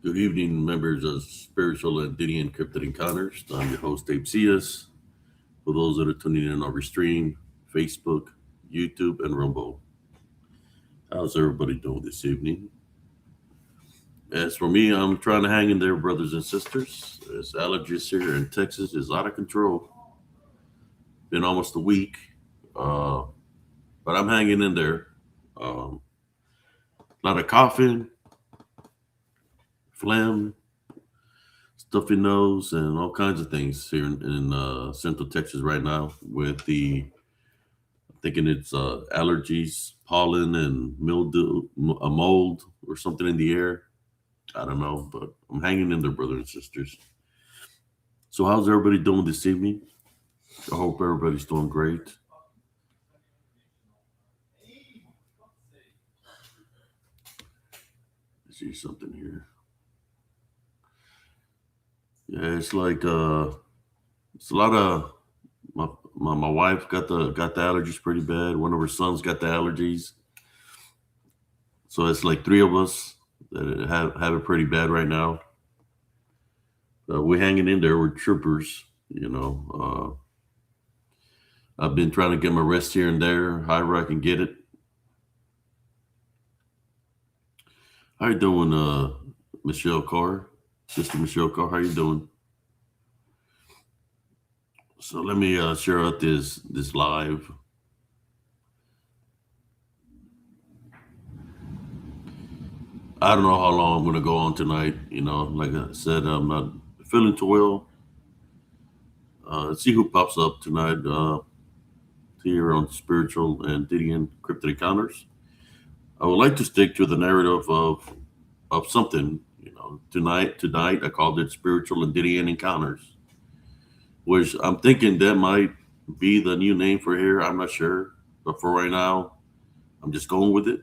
Good evening, members of Spiritual and DDN Encounters. I'm your host, Dave Cias. For those that are tuning in on our stream, Facebook, YouTube, and Rumble, how's everybody doing this evening? As for me, I'm trying to hang in there, brothers and sisters. As allergies here in Texas is out of control. Been almost a week, uh, but I'm hanging in there. A lot of coughing, phlegm, stuffy nose, and all kinds of things here in Central Texas right now with the thinking it's allergies, pollen, and mildew, a mold or something in the air. I don't know, but I'm hanging in there, brothers and sisters. So, how's everybody doing this evening? I hope everybody's doing great. I see something here. Yeah, it's a lot of my my wife got the allergies pretty bad. One of her sons got the allergies, so it's like three of us that have it pretty bad right now. We're hanging in there. We're troopers, you know. I've been trying to get my rest here and there, however I can get it. How you doing, Michelle Carr, Sister Michelle Carr? How you doing? So let me share out this live. I don't know how long I'm gonna go on tonight. Like I said, I'm not feeling too well. Let's see who pops up tonight here on Spiritual and Didion Cryptid Encounters. I would like to stick to the narrative of something. Tonight I called it Spiritual and DDN Encounters, which I'm thinking that might be the new name for here. I'm not sure, but for right now, I'm just going with it.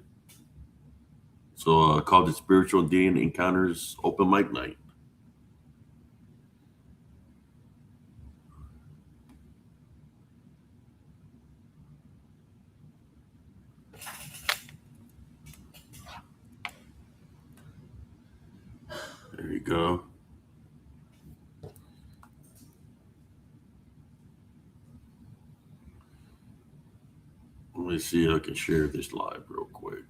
So I called it Spiritual and DDN Encounters Open Mic Night. There you go. Let me see if I can share this live real quick.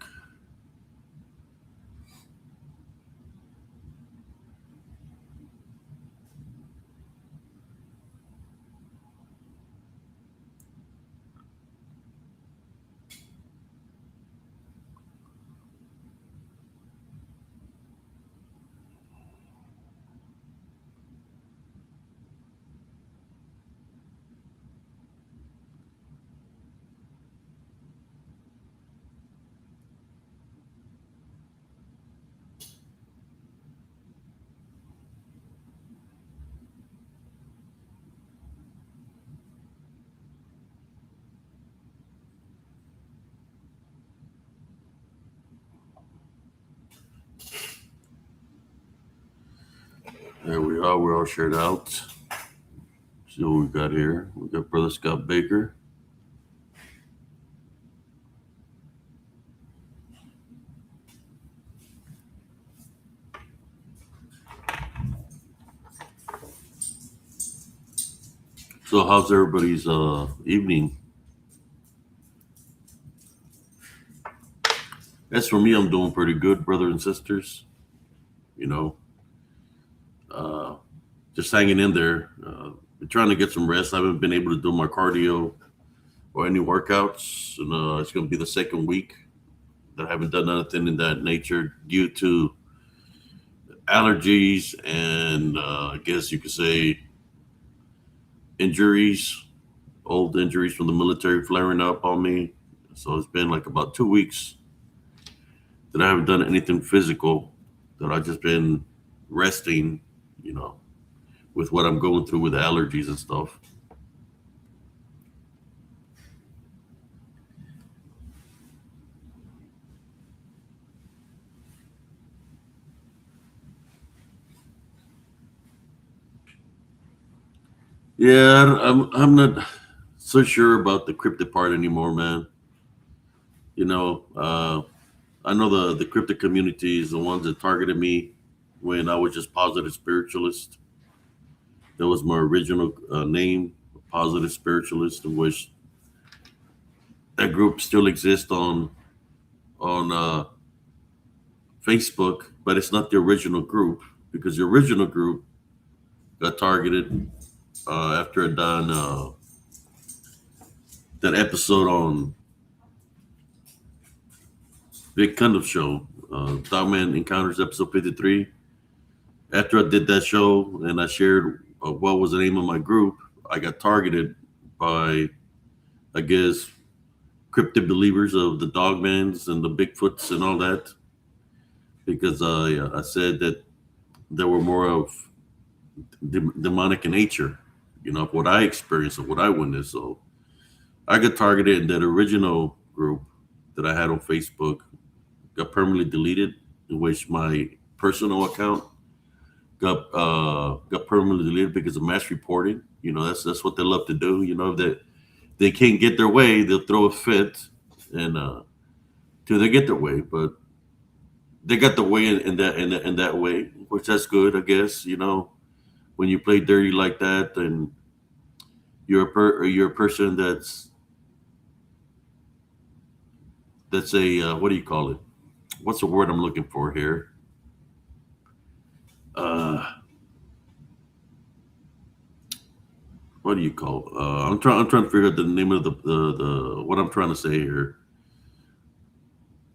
There we are. We're all shared out. See what we got here. We got Brother Scott Baker. So how's everybody's evening? As for me, I'm doing pretty good, brothers and sisters. You know, uh, just hanging in there. Been trying to get some rest. I haven't been able to do my cardio or any workouts, and it's going to be the second week that I haven't done anything in that nature due to allergies and I guess you could say injuries, old injuries from the military flaring up on me. So it's been like about 2 weeks that I haven't done anything physical. That I've just been resting, you know, with what I'm going through with allergies and stuff. Yeah, I'm not so sure about the cryptid part anymore, man. You know, I know the cryptid community is the ones that targeted me when I was just Positive Spiritualist. That was my original name, Positive Spiritualist, in which that group still exists on Facebook, but it's not the original group because the original group got targeted after I done that episode on Big Kind of Show, DDN Encounters episode 53. After I did that show and I shared what was the name of my group, I got targeted by, I guess, cryptid believers of the dogmans and the Bigfoots and all that, because I said that there were more of demonic in nature, of what I experienced and what I witnessed. So I got targeted, and that original group that I had on Facebook got permanently deleted, in which my personal account got permanently deleted because of mass reporting. That's what they love to do. If they can't get their way, they'll throw a fit, and till they get their way. But they got the way in that way, which that's good, I guess. When you play dirty like that, and you're a person that's a what do you call it? What's the word I'm looking for here? Uh, what do you call? I'm trying to figure out the name of the what I'm trying to say here.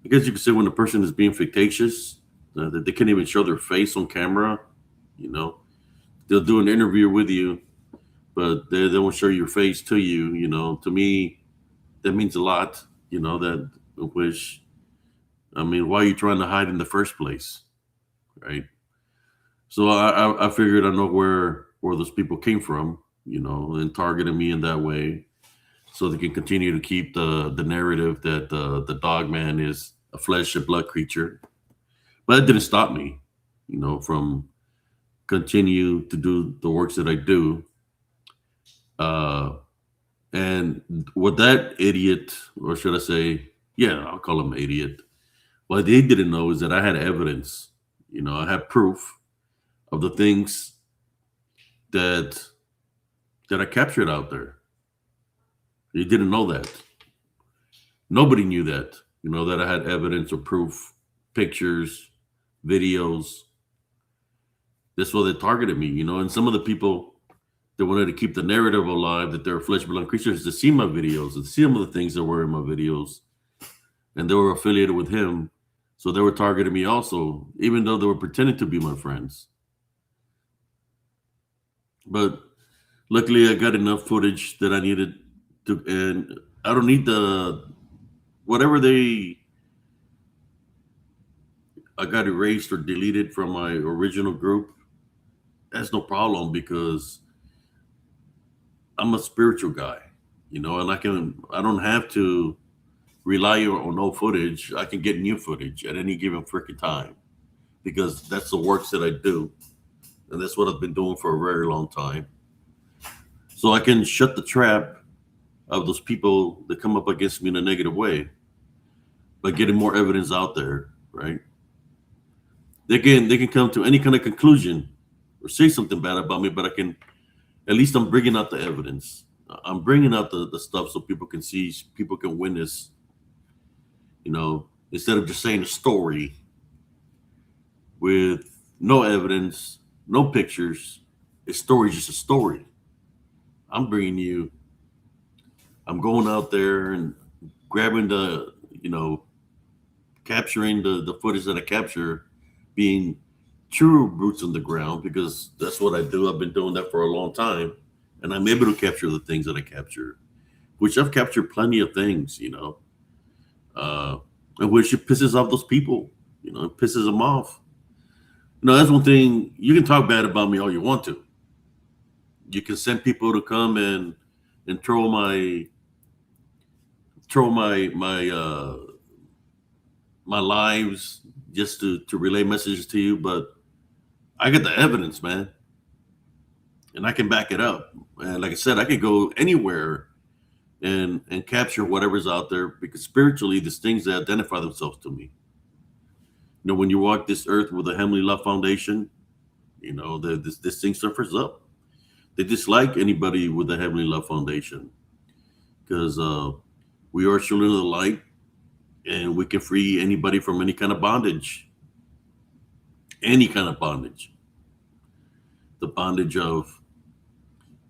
I guess you could say when a person is being fictitious, that they can't even show their face on camera. You know, they'll do an interview with you, but they won't show your face to you. To me, that means a lot. That which I mean, why are you trying to hide in the first place, right? So I figured I know where those people came from, and targeted me in that way, so they can continue to keep the narrative that the dog man is a flesh and blood creature. But it didn't stop me, from continue to do the works that I do. Uh, and what that idiot, or should I say, yeah, I'll call him idiot. What they didn't know is that I had evidence. I had proof of the things that I captured out there. They didn't know that. Nobody knew that. That I had evidence or proof, pictures, videos. That's why they targeted me. And some of the people that wanted to keep the narrative alive that they're flesh blood creatures to see my videos and see some of the things that were in my videos, and they were affiliated with him. So they were targeting me also, even though they were pretending to be my friends. But luckily, I got enough footage that I needed to, and I don't need whatever I got erased or deleted from my original group. That's no problem because I'm a spiritual guy, and I don't have to rely on old footage. I can get new footage at any given freaking time because that's the works that I do. And that's what I've been doing for a very long time. So I can shut the trap of those people that come up against me in a negative way by getting more evidence out there, right? They can come to any kind of conclusion or say something bad about me, but at least I'm bringing out the evidence. I'm bringing out the stuff so people can see, people can witness, instead of just saying a story with no evidence, no pictures. A story is just a story. I'm going out there and grabbing capturing the footage that I capture, being true boots on the ground, because that's what I do. I've been doing that for a long time, and I'm able to capture the things that I capture, which I've captured plenty of things, and which it pisses off those people, it pisses them off. That's one thing. You can talk bad about me all you want to. You can send people to come and troll my lives just to relay messages to you, but I get the evidence, man, and I can back it up. And like I said, I could go anywhere and capture whatever's out there because spiritually, there's things that identify themselves to me. when you walk this earth with a heavenly love foundation, this thing suffers up. They dislike anybody with a heavenly love foundation because we are children of the light, and we can free anybody from any kind of bondage, any kind of bondage. The bondage of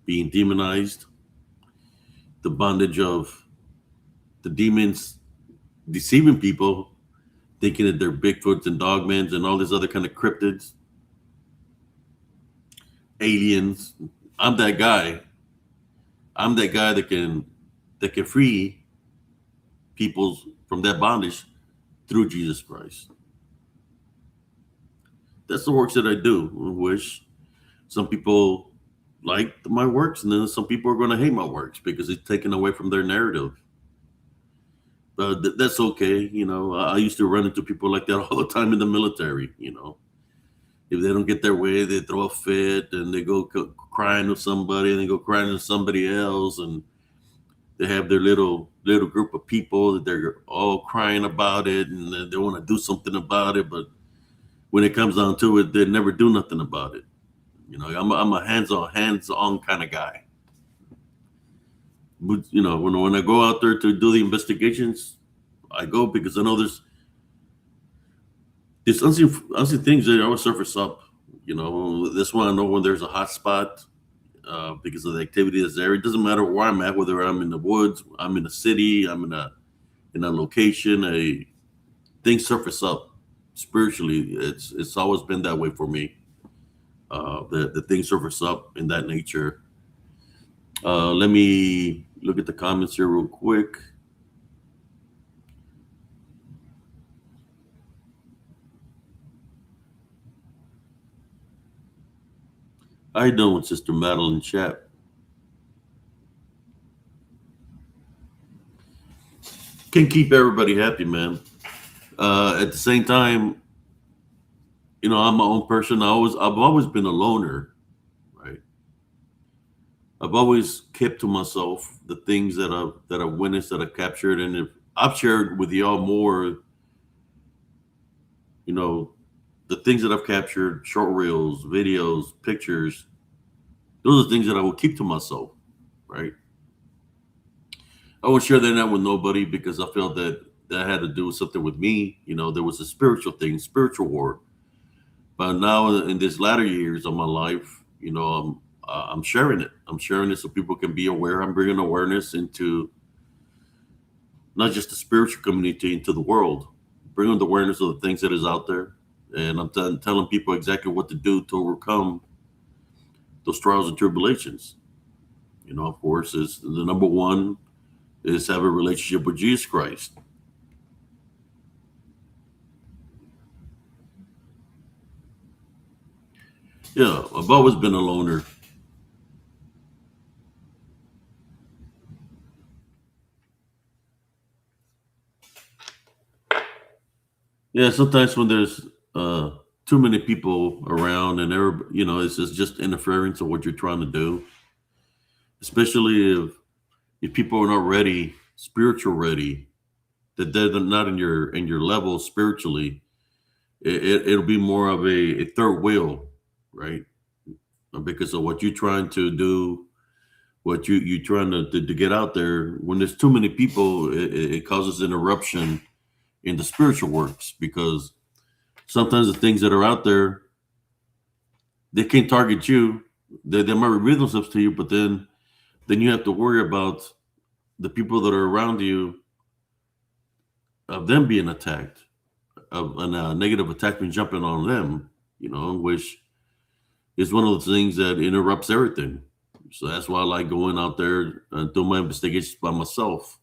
being demonized, the bondage of the demons deceiving people, thinking that they're Bigfoots and dogmans and all these other kind of cryptids, aliens. I'm that guy. I'm that guy that can free people from that bondage through Jesus Christ. That's the works that I do. I wish some people like my works, and then some people are going to hate my works because it's taken away from their narrative. But that's okay. I used to run into people like that all the time in the military. If they don't get their way, they throw a fit and they go crying to somebody, and they go crying to somebody else, and they have their little group of people that they're all crying about it, and they want to do something about it. But when it comes down to it, they never do nothing about it. I'm a hands-on kind of guy. But when I go out there to do the investigations, I go because I know there's unseen things that always surface up. That's why I know when there's a hot spot because of the activity that's there. It doesn't matter where I'm at, whether I'm in the woods, I'm in a city, I'm in a location. Things surface up spiritually. It's always been that way for me. The things surface up in that nature. Let me look at the comments here real quick. How you doing, Sister Madeline Chat? Can keep everybody happy, man. At the same time, I'm my own person. I've always been a loner, right? I've always kept to myself the things that I've witnessed, that I've captured, and if I've shared with y'all more, you know, the things that I've captured, short reels, videos, pictures. Those are things that I will keep to myself, right? I won't share that out with nobody because I felt that had to do with something with me. There was a spiritual thing, spiritual war. But now in these latter years of my life, I'm sharing it. I'm sharing it so people can be aware. I'm bringing awareness into not just the spiritual community, into the world, bringing the awareness of the things that is out there, and I'm telling people exactly what to do to overcome those trials and tribulations. Of course, is the number one is have a relationship with Jesus Christ. Yeah, I've always been a loner. Yeah, sometimes when there's too many people around and it's just interfering to what you're trying to do, especially if people are not ready, spiritual ready, that they're not in your level spiritually, it'll be more of a third wheel, right? Because of what you're trying to do, what you trying to get out there. When there's too many people, it causes interruption in the spiritual works because sometimes the things that are out there, they can't target you. They might reveal themselves to you, but then you have to worry about the people that are around you, of them being attacked, of a negative attachment jumping on them, which is one of those things that interrupts everything. So that's why I like going out there and doing my investigations by myself.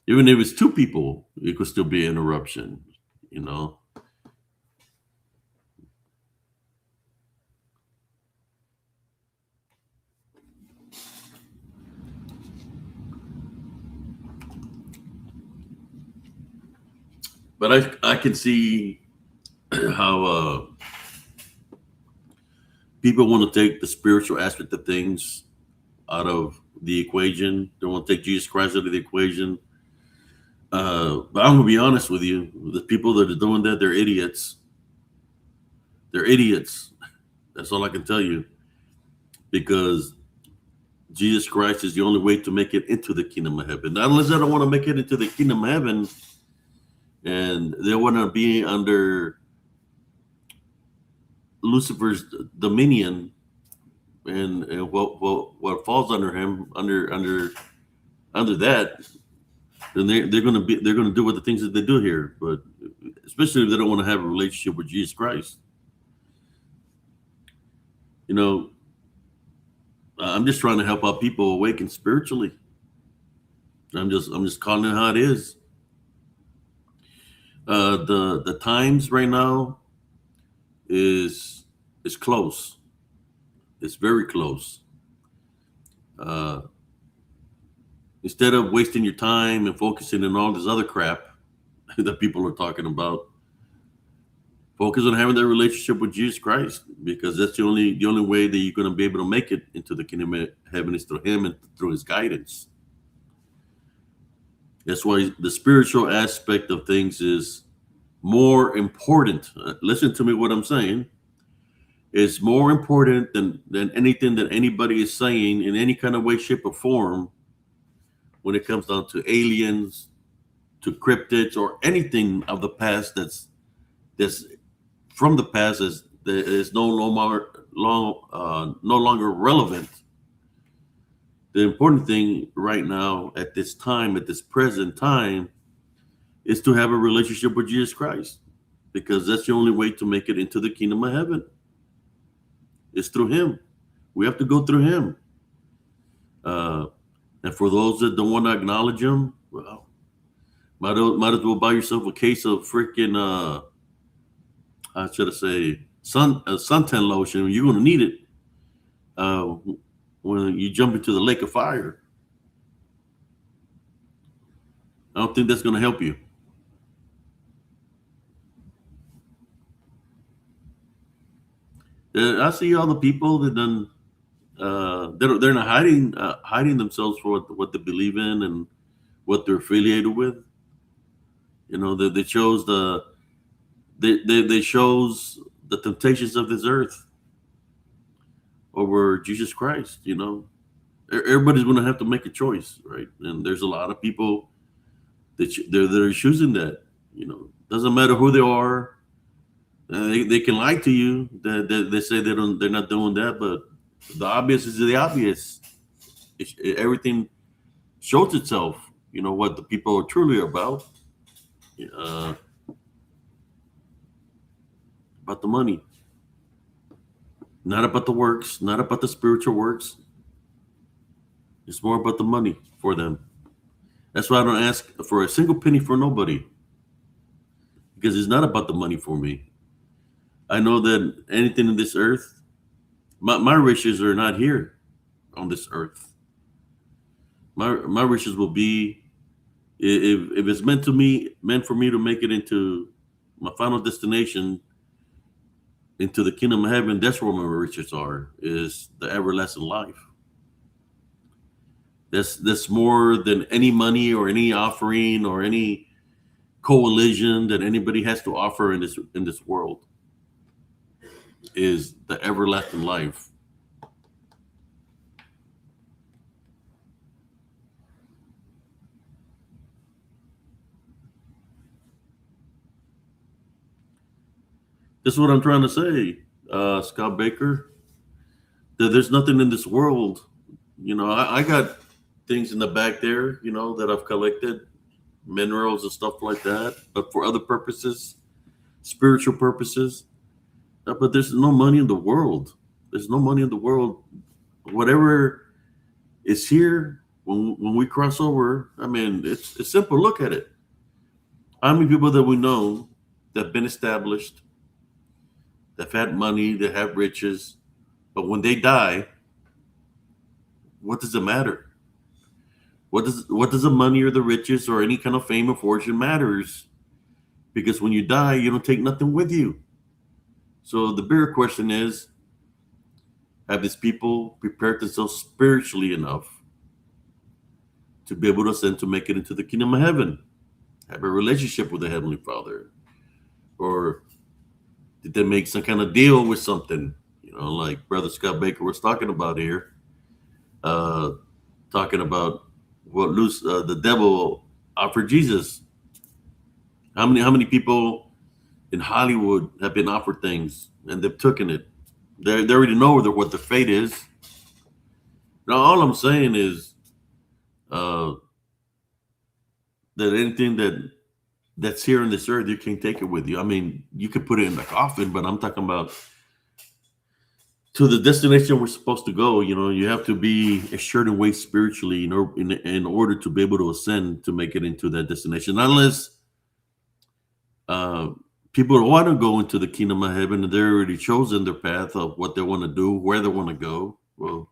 Even if it's two people, it could still be an interruption, you know. But I can see how people want to take the spiritual aspect of things out of the equation. They want to take Jesus Christ out of the equation. But I'm gonna be honest with you: the people that are doing that, they're idiots. They're idiots. That's all I can tell you. Because Jesus Christ is the only way to make it into the kingdom of heaven. Not unless I don't want to make it into the kingdom of heaven, and they want to be under Lucifer's dominion, and what falls under him, under that, then they're gonna do what the things that they do here. But especially if they don't want to have a relationship with Jesus Christ, you know, I'm just trying to help out people awaken spiritually. I'm just calling it how it is. The times right now is close. It's very close. Uh, Instead of wasting your time and focusing on all this other crap that people are talking about, focus on having that relationship with Jesus Christ, because that's the only way that you're going to be able to make it into the kingdom of heaven is through Him and through His guidance. That's why the spiritual aspect of things is more important. Listen to me, what I'm saying. It's more important than anything that anybody is saying in any kind of way, shape, or form when it comes down to aliens, to cryptids, or anything of the past that's from the past is no longer relevant. The important thing right now at this time, at this present time, is to have a relationship with Jesus Christ, because that's the only way to make it into the kingdom of heaven. It's through Him. We have to go through Him. Uh, and for those that don't want to acknowledge Him, well, might as well buy yourself a case of freaking how should I say, suntan lotion. You're going to need it uh, when you jump into the lake of fire. I don't think that's going to help you. I see all the people that done. They're not hiding themselves for what they believe in and what they're affiliated with. You know, they chose they chose the temptations of this earth over Jesus Christ. You know, everybody's going to have to make a choice, right? And there's a lot of people that are choosing that. You know, doesn't matter who they are. They can lie to you. They say they're not doing that, but the obvious is the obvious. Everything shows itself. You know what the people are truly uh, about the money, not about the works, not about the spiritual works. It's more about the money for them. That's why I don't ask for a single penny for nobody, because it's not about the money for me. I know that anything in this earth, my riches are not here on this earth. My riches will be, if it's meant for me to make it into my final destination, into the kingdom of heaven. That's where my riches are, is the everlasting life. That's more than any money or any offering or any coalition that anybody has to offer in this world, is the everlasting life. This is what I'm trying to say, Scott Baker. That there's nothing in this world. You know, I got things in the back there, you know, that I've collected, minerals and stuff like that, but for other purposes, spiritual purposes. But there's no money in the world. There's no money in the world. Whatever is here, when we cross over, I mean, it's simple. Look at it. How many people that we know that have been established, that have had money, that have riches, but when they die, what does it matter? What does the money or the riches or any kind of fame or fortune matters? Because when you die, you don't take nothing with you. So the bigger question is, have these people prepared themselves spiritually enough to be able to ascend to make it into the kingdom of heaven? have a relationship with the Heavenly Father? Or did they make some kind of deal with something? Like Brother Scott Baker was talking about here, uh, talking about what the devil offered Jesus. How many people in Hollywood have been offered things and they've taken it? They already know what the fate is. Now, all I'm saying is uh, that anything that's here on this earth, you can't take it with you. I mean, you could put it in the coffin, but I'm talking about to the destination we're supposed to go. You have to be a certain way spiritually in order to be able to ascend to make it into that destination. Unless uh, people want to go into the kingdom of heaven and they're already chosen their path of what they want to do, where they want to go. Well,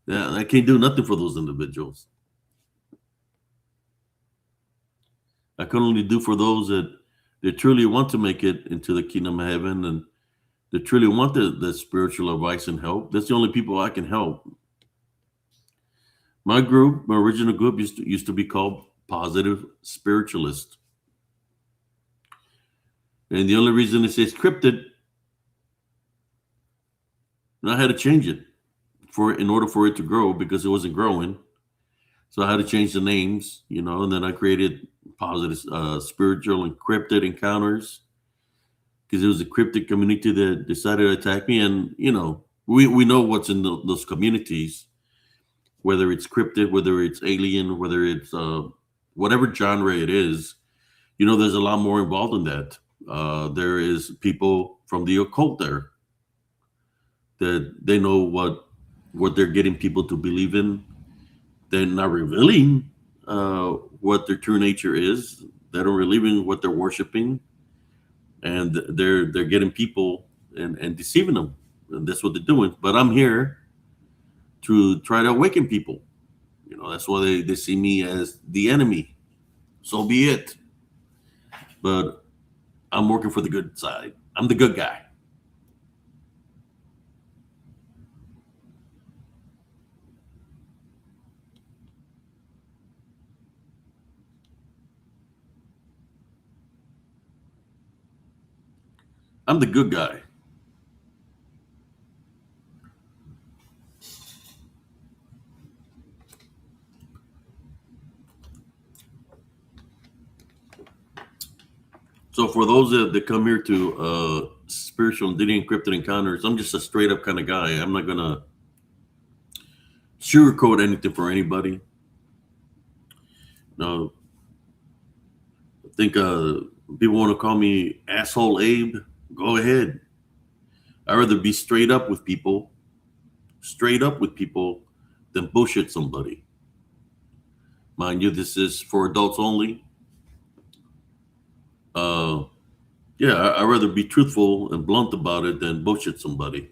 yeah, I can't do nothing for those individuals. I can only do for those that they truly want to make it into the kingdom of heaven and they truly want the spiritual advice and help. That's the only people I can help. My group, my original group, used to be called Positive Spiritualist, and the only reason it says cryptid, and I had to change it in order for it to grow because it wasn't growing. So I had to change the names, and then I created Positive Spiritual and Cryptid Encounters because it was a cryptid community that decided to attack me, and we know what's in those communities, whether it's cryptid, whether it's alien, whether it's whatever genre it is. There's a lot more involved in that. There is people from the occult there that they know what they're getting people to believe in. They're not revealing what their true nature is. They don't reveal what they're worshiping, and they're getting people and deceiving them. And that's what they're doing. But I'm here to try to awaken people. That's why they see me as the enemy. So be it. But I'm working for the good side. I'm the good guy. I'm the good guy. So for those that come here to spiritual and DDN Encrypted Encounters, I'm just a straight up kind of guy. I'm not gonna sugarcoat anything for anybody. No, I think people want to call me asshole Abe. Go ahead. I'd rather be straight up with people, than bullshit somebody. Mind you, this is for adults only. Uh, yeah, I'd rather be truthful and blunt about it than bullshit somebody.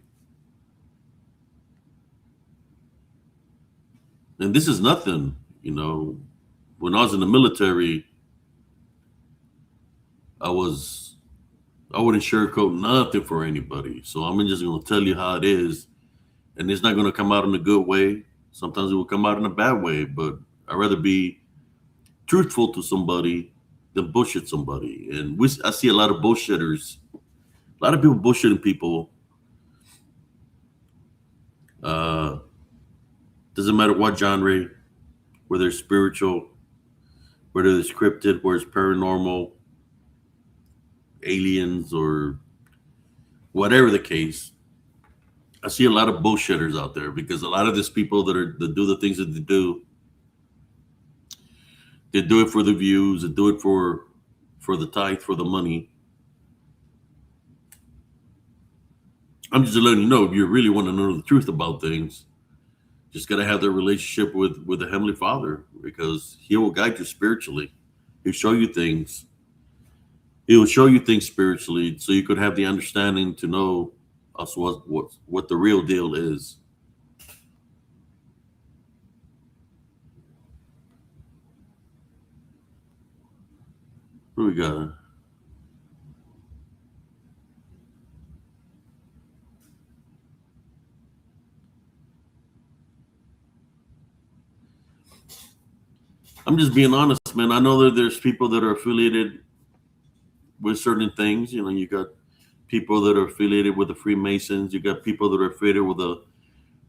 And this is nothing, When I was in the military, I was I wouldn't sugarcoat nothing for anybody. So I'm just gonna tell you how it is, and it's not gonna come out in a good way. Sometimes it will come out in a bad way, but I'd rather be truthful to somebody than bullshit somebody. And I see a lot of bullshitters, a lot of people bullshitting people. Uh, doesn't matter what genre, whether it's spiritual, whether it's cryptid, whether it's paranormal, aliens, or whatever the case. I see a lot of bullshitters out there because a lot of these people that do the things that they do it for the views, they do it for the tithe, for the money. I'm just letting you know if you really want to know the truth about things, just gotta have that relationship with the Heavenly Father because He will guide you spiritually. He'll show you things. He will show you things spiritually, so you could have the understanding to know us what the real deal is. What we got? I'm just being honest, man. I know that there's people that are affiliated with certain things. You know, you got people that are affiliated with the Freemasons. You got people that are affiliated with the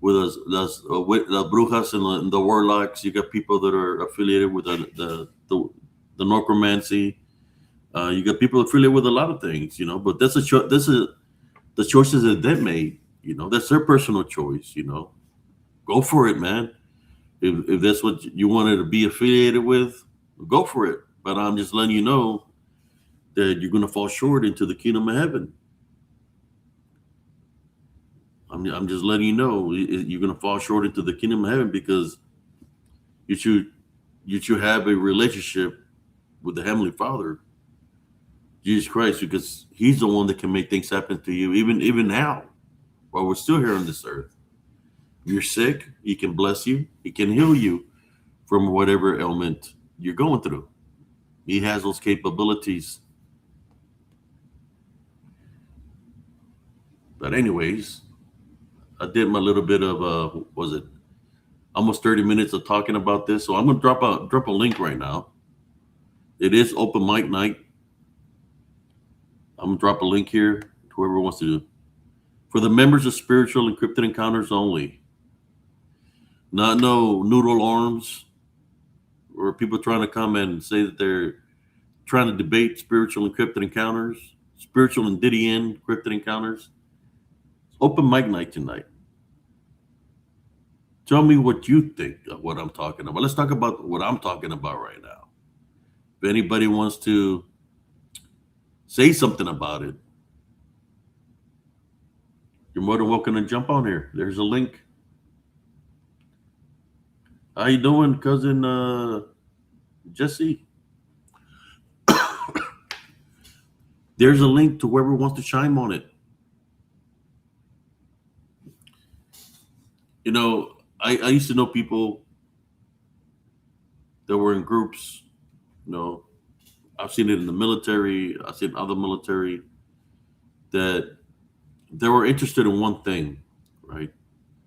brujas and the warlocks. You got people that are affiliated with the necromancy. You got people affiliated with a lot of things, you know. But this is the choices that they made. You know, that's their personal choice. You know, go for it, man. If that's what you wanted to be affiliated with, go for it. But I'm just letting you know that you're going to fall short into the kingdom of heaven. I'm just letting you know you're going to fall short into the kingdom of heaven because you should you should have a relationship with the Heavenly Father, Jesus Christ, because He's the one that can make things happen to you, even now, while we're still here on this earth. If you're sick, He can bless you. He can heal you from whatever ailment you're going through. He has those capabilities. But anyways, I did my little bit of was it almost 30 minutes of talking about this. So I'm gonna drop a link right now. It is open mic night. I'm gonna drop a link here to whoever wants to. For the members of Spiritual Encrypted Encounters only. Not no noodle arms or people trying to come and say that they're trying to debate Spiritual Encrypted Encounters, Spiritual and DDN Encrypted Encounters. Open mic night tonight. Tell me what you think of what I'm talking about. Let's talk about what I'm talking about right now. If anybody wants to say something about it, you're more than welcome to jump on here. There's a link. How you doing, cousin Jesse? There's a link to whoever wants to chime on it. You know, I used to know people that were in groups. You know, I've seen it in the military. I've seen other military that they were interested in one thing, right?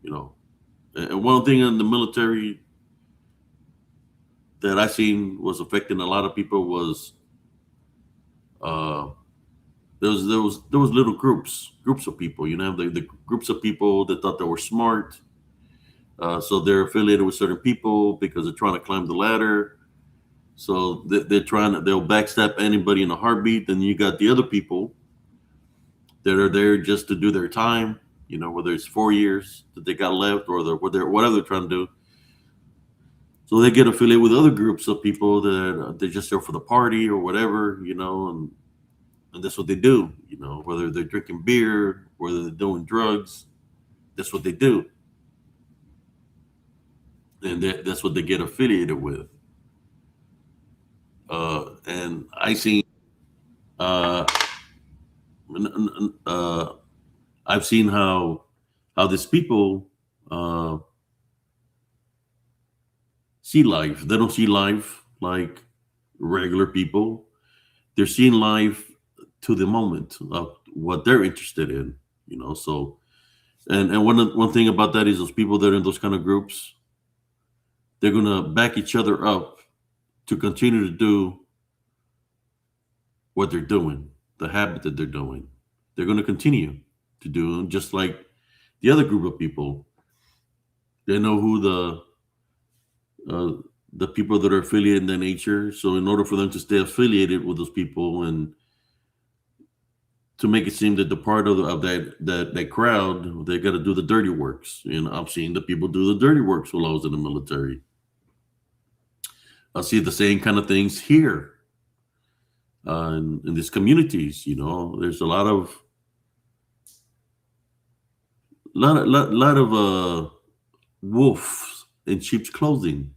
You know, and one thing in the military that I seen was affecting a lot of people was uh, there was little groups of people. You know, the groups of people that thought they were smart, so they're affiliated with certain people because they're trying to climb the ladder. So they'll backstab anybody in a heartbeat. Then you got the other people that are there just to do their time. You know, whether it's 4 years that they got left or whatever they're trying to do. So they get affiliated with other groups of people that they're just there for the party or whatever, you know, and that's what they do. You know, whether they're drinking beer, whether they're doing drugs, that's what they do, and that's what they get affiliated with. And I seen, uh, uh, I've seen how these people uh, see life. They don't see life like regular people. They're seeing life to the moment of what they're interested in. You know, so and one thing about that is those people that are in those kind of groups, they're gonna back each other up to continue to do what they're doing, the habit that they're doing. They're gonna continue to do just like the other group of people. They know who uh, the people that are affiliated in that nature. So in order for them to stay affiliated with those people and to make it seem that the part of that crowd, they got to do the dirty works. And I've seen the people do the dirty works while I was in the military. I see the same kind of things here in these communities. You know, there's a lot of wolves in sheep's clothing.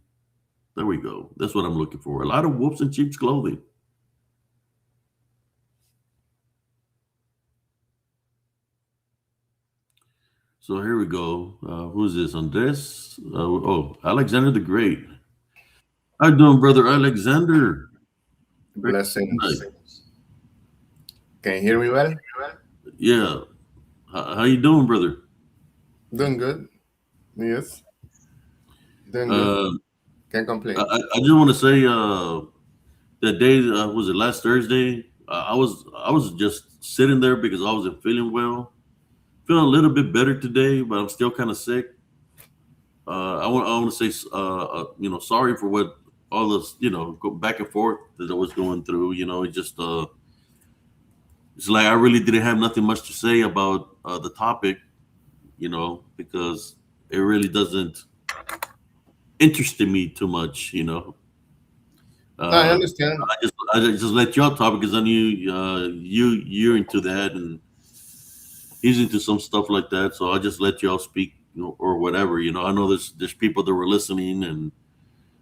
There we go. That's what I'm looking for. A lot of wolves in sheep's clothing. So here we go. Who's this? Andres? Alexander the Great. How you doing, brother Alexander? Great Blessings. night. Can you hear me well? Yeah. How you doing, brother? Doing good. Yes, doing good. Uh, Can't complain. I just want to say, that day was it last Thursday? I was just sitting there because I wasn't feeling well. Feeling a little bit better today, but I'm still kind of sick. I want to say sorry for what all this go back and forth that I was going through. It just it's like I really didn't have nothing much to say about the topic. Because it really doesn't interest me too much. No, I Uh, understand. I just let y'all talk because I knew you're into that and he's into some stuff like that. So I just let y'all speak, or whatever. I know there's people that were listening and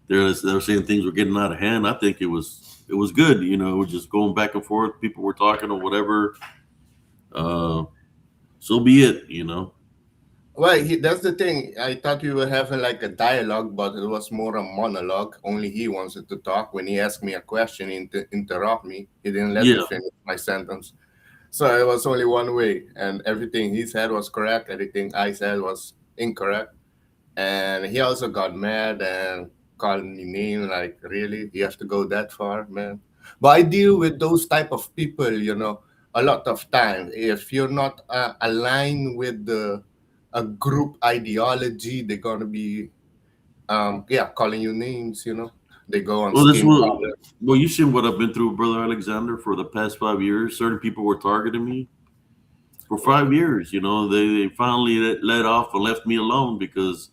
they're saying things were getting out of hand. I think it was good. It was just going back and forth. People were talking or whatever. Uh, so be it. Well, that's the thing. I thought we were having like a dialogue, but it was more a monologue. Only he wanted to talk. When he asked me a question, he interrupt me. He didn't let me Yeah, finish my sentence. So it was only one way, and everything he said was correct. Everything I said was incorrect. And he also got mad and called me name. Like, really, you have to go that far, man? But I deal with those type of people, a lot of time. If you're not aligned with the a group ideology, they're gonna be yeah, calling you names. They go on well, that's skin what. color. Well, you seen what I've been through, brother Alexander, for the past 5 years. Certain people were targeting me for Yeah. 5 years. They finally let off and left me alone because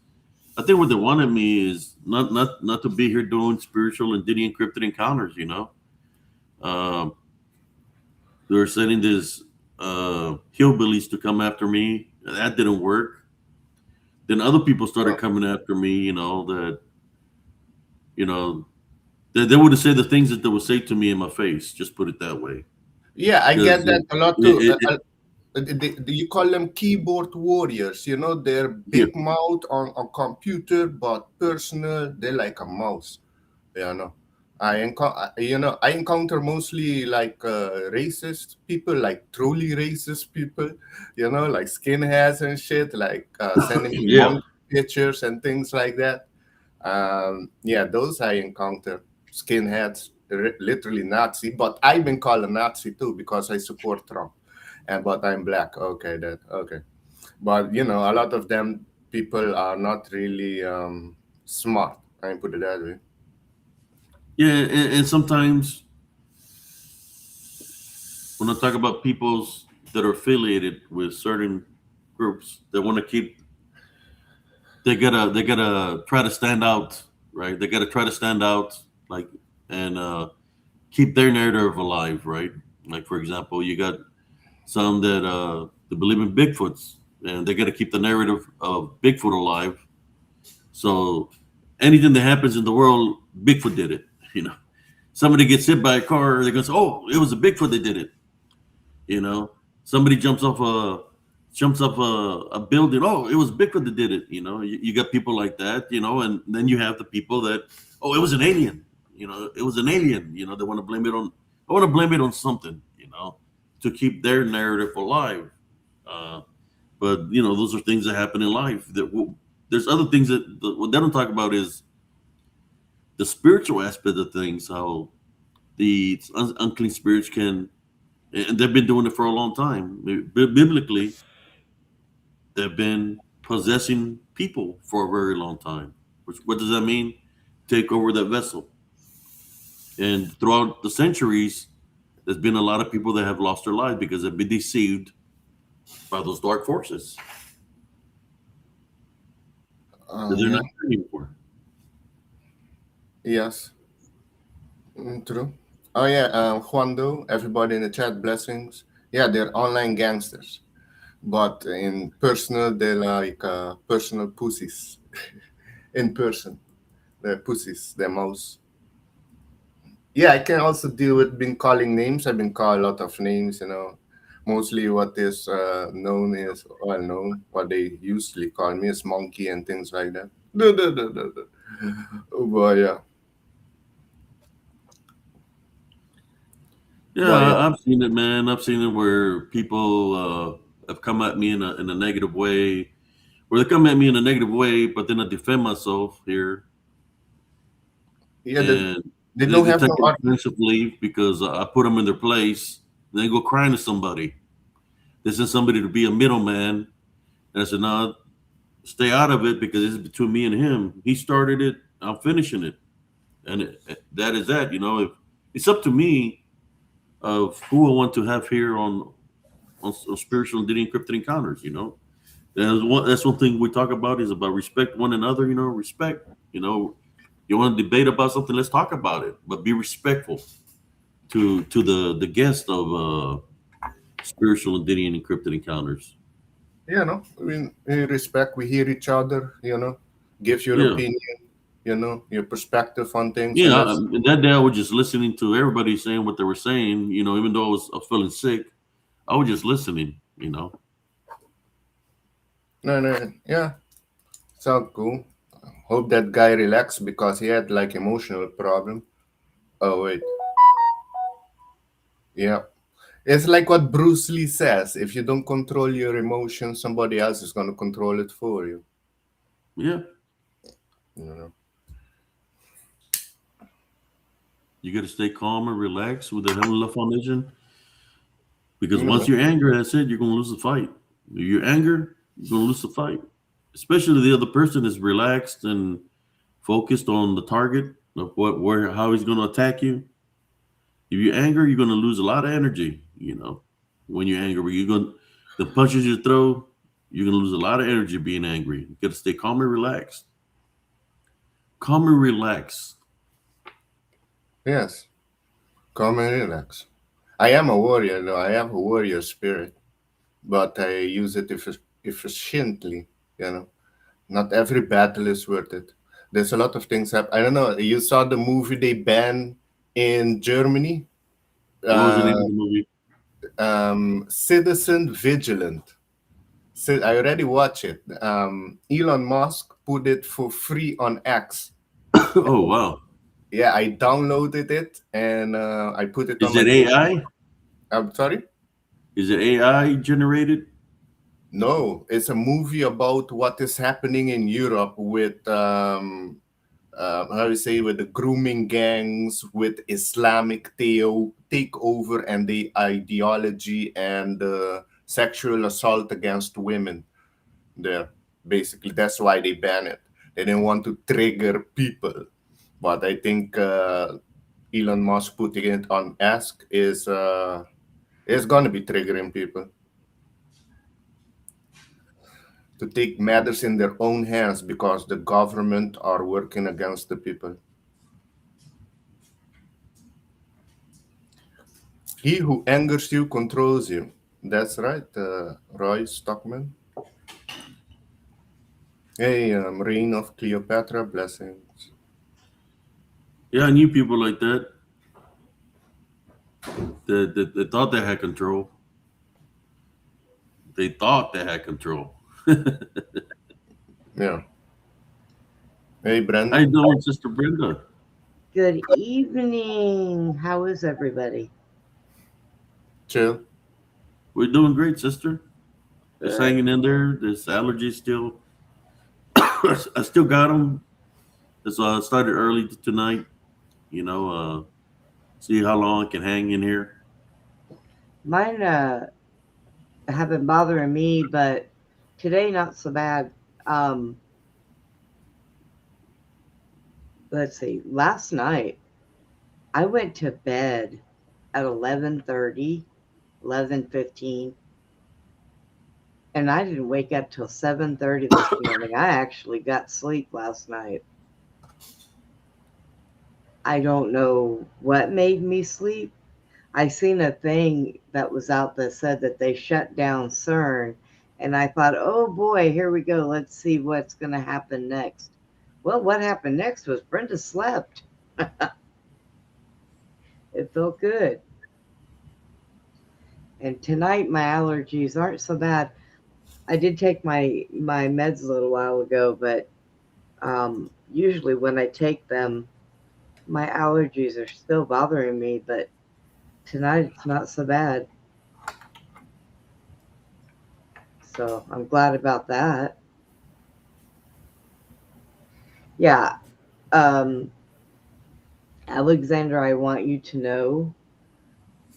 I think what they wanted me is not to be here doing spiritual and DDN encrypted encounters. Um, they were sending this hillbillies to come after me. That didn't work. Then other people started coming after me. You know they would have said the things that they would say to me in my face. Just put it that way. Yeah, I Because get that a lot too. it, it, You call them keyboard warriors. They're yeah, big mouth on computer, but personal, they're like a mouse. You know, I encounter mostly like racist people, like truly racist people. Like skinheads and shit, like sending me yeah. monkey pictures and things like that. Yeah, those I encounter skinheads, literally Nazi. But I've been called a Nazi too because I support Trump, and but I'm black. Okay, that okay. But a lot of them people are not really smart. I put it that way. Yeah, and sometimes when I talk about peoples that are affiliated with certain groups that want to keep, they gotta try to stand out, right? They gotta try to stand out, like, and keep their narrative alive, right? Like, for example, you got some that believe in Bigfoots, and they gotta keep the narrative of Bigfoot alive. So anything that happens in the world, Bigfoot did it. You know, somebody gets hit by a car, they're gonna say, "Oh, it was a Bigfoot that did it." You know, somebody jumps off a building. Oh, it was Bigfoot that did it. You got people like that. And then you have the people that, oh, it was an alien. It was an alien. They want to blame it on. I want to blame it on something. To keep their narrative alive. Uh, but those are things that happen in life. There's other things what they don't talk about is the spiritual aspect of things. How the unclean spirits can, and they've been doing it for a long time. Biblically, they've been possessing people for a very long time. What does that mean? Take over that vessel. And throughout the centuries, there's been a lot of people that have lost their lives because they've been deceived by those dark forces. Because they're Yeah. not here anymore. Yes. True. Oh yeah. Juando, everybody in the chat, blessings. Yeah, they're online gangsters, but in personal, they're like personal pussies. In person, they're pussies. They're mouse. Yeah, I can also deal with being calling names. I've been called a lot of names. Mostly what is known is well known. What they usually call me is monkey and things like that. Duh, duh, duh, duh, duh. But yeah, Yeah, but yeah, I've seen it, man. I've seen it where people have come at me in a negative way, where they come at me in a negative way, but then I defend myself here, yeah. and They They, don't they have take no art. offensive leave because I put them in their place. Then they go crying to somebody. They send somebody to be a middleman. And I said, no, stay out of it because it's between me and him. He started it. I'm finishing it. And that is that. If it's up to me of who I want to have here on spiritual and DDN Encrypted Encounters. That's one thing we talk about is about respect one another. Respect. You want to debate about something, let's talk about it, but be respectful to the guest of spiritual and DDN Encrypted Encounters. We respect, we hear each other, give your Yeah. opinion, your perspective on things, and Yeah, that's that day I was just listening to everybody saying what they were saying. Even though I was feeling sick, I was just listening. no, no, yeah, sound cool. Hope that guy relaxed because he had like emotional problem. Oh wait, yeah. It's like what Bruce Lee says: if you don't control your emotions, somebody else is gonna control it for you. Yeah, You know. you got to stay calm and relax with the Heavenly Love Foundation because You once know. you're angry, that's it. You're gonna lose the fight. If you're angry, you're gonna lose the fight. Especially the other person is relaxed and focused on the target of how he's gonna attack you. If you're angry, you're gonna lose a lot of energy. When you're angry, the punches you throw, you're gonna lose a lot of energy being angry. You gotta stay calm and relaxed. Calm and relaxed. Yes, calm and relax. I am a warrior, though. I have a warrior spirit, but I use it efficiently. You know, not every battle is worth it. There's a lot of things happen. I don't know. You saw the movie they banned in Germany, What was the name uh, of the movie? Citizen Vigilant. So I already watched it. Elon Musk put it for free on X. Oh wow. Yeah, I downloaded it and I put it on Is my it TV. AI? I'm sorry. Is it AI generated? No, it's a movie about what is happening in Europe with how do you say, with the grooming gangs, with Islamic takeover and the ideology and sexual assault against women. There, basically, that's why they ban it. They didn't want to trigger people, but I think Elon Musk putting it on Ask is gonna be triggering people to take matters in their own hands because the government are working against the people. He who angers you controls you. That's right, Roy Stockman. Hey, Reign of Cleopatra, blessings. Yeah, I knew people like that that thought they had control. They thought they had control. Yeah. Hey, How you Brenda. doing, Sister Brenda? Good evening. How is everybody? Chill. We're doing great, sister. Just Good. hanging in there. This allergy still. I still got them. So I started early tonight. See how long I can hang in here. Mine have been bothering me, but today not so bad. Um, let's see. Last night I went to bed at 11:30, 11:15, and I didn't wake up till 7:30 this morning. I actually got sleep last night. I don't know what made me sleep. I seen a thing that was out that said that they shut down CERN, and I thought, oh boy, here we go. Let's see what's going to happen next. Well, what happened next was Brenda slept. It felt good. And tonight my allergies aren't so bad. I did take my meds a little while ago, but usually when I take them, my allergies are still bothering me. But tonight it's not so bad. So I'm glad about that. Yeah. Um, Alexander, I want you to know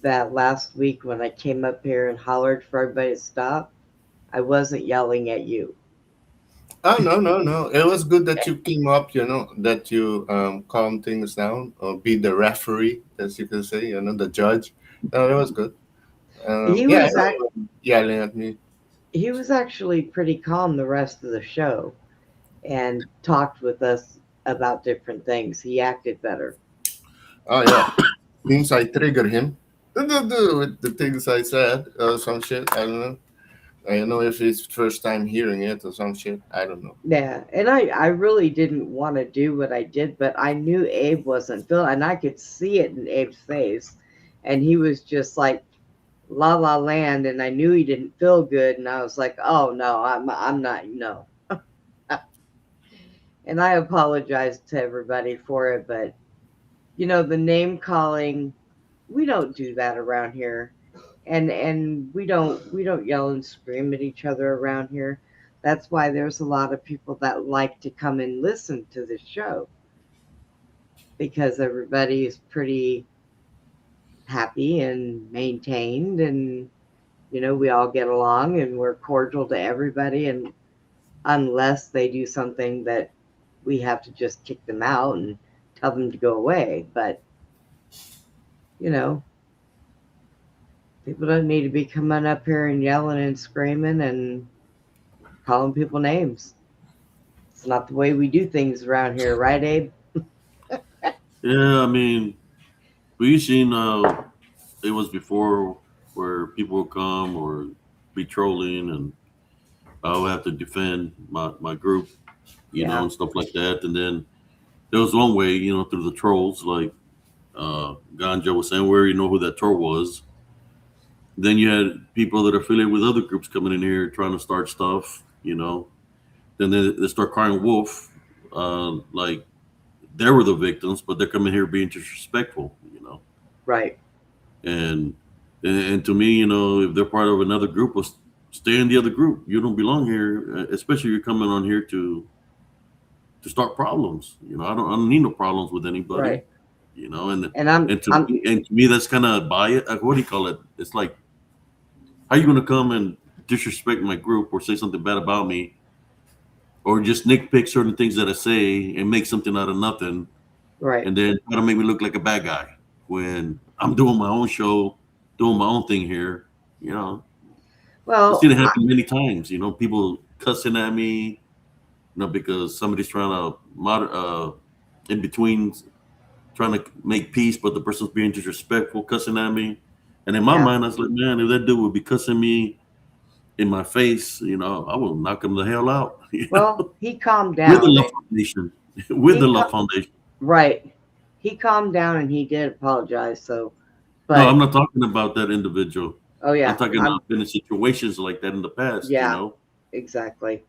that last week when I came up here and hollered for everybody to stop, I wasn't yelling at you. Oh, no, no, no. It was good that you came up, that you calm things down or be the referee, as you can say, the judge. No, it was good. He Yeah, I was know act- you were yelling at me. he was actually pretty calm the rest of the show and talked with us about different things. He acted better. Oh, yeah. Seems I triggered him with the things I said or some shit. I don't know. I don't know if it's first time hearing it or some shit. I don't know. Yeah, and I really didn't want to do what I did, but I knew Abe wasn't feeling, and I could see it in Abe's face, and he was just like la la land, and I knew he didn't feel good, and I was like, oh no, I'm not, no. And I apologized to everybody for it, but the name calling, we don't do that around here, and we don't yell and scream at each other around here. That's why there's a lot of people that like to come and listen to the show because everybody is pretty happy and maintained, and we all get along and we're cordial to everybody, and unless they do something that we have to just kick them out and tell them to go away. But you know people don't need to be coming up here and yelling and screaming and calling people names. It's not the way we do things around here, right, Abe? Yeah, I mean, we seen it was before where people would come or be trolling, and I would have to defend my group, Yeah, and stuff like that. And then there was one way, through the trolls, like Ganja was saying, where you know who that troll was. Then you had people that are affiliated with other groups coming in here trying to start stuff. Then they start crying wolf, like they were the victims, but they're coming here being disrespectful. right. And and to me, if they're part of another group, well, stay in the other group. You don't belong here, especially if you're coming on here to start problems. I don't need no problems with anybody. Right. And And I'm and to I'm me, and to me, that's kind of bias. What do you call it? It's like, how you going to come and disrespect my group or say something bad about me, or just nitpick certain things that I say and make something out of nothing, right. and then try to make me look like a bad guy when I'm doing my own show, doing my own thing here. You know, I've Well, seen it happen many times. People cussing at me, because somebody's trying to in between, trying to make peace, but the person's being disrespectful, cussing at me. And in my yeah. mind, I was like, man, if that dude would be cussing me in my face, I will knock him the hell out. Well, he calmed With the down. love foundation, with the He love cal- foundation. right. He calmed down and he did apologize. So, No, I'm but not talking about that individual. oh I'm yeah, talking about been in situations like that in the past, yeah, exactly.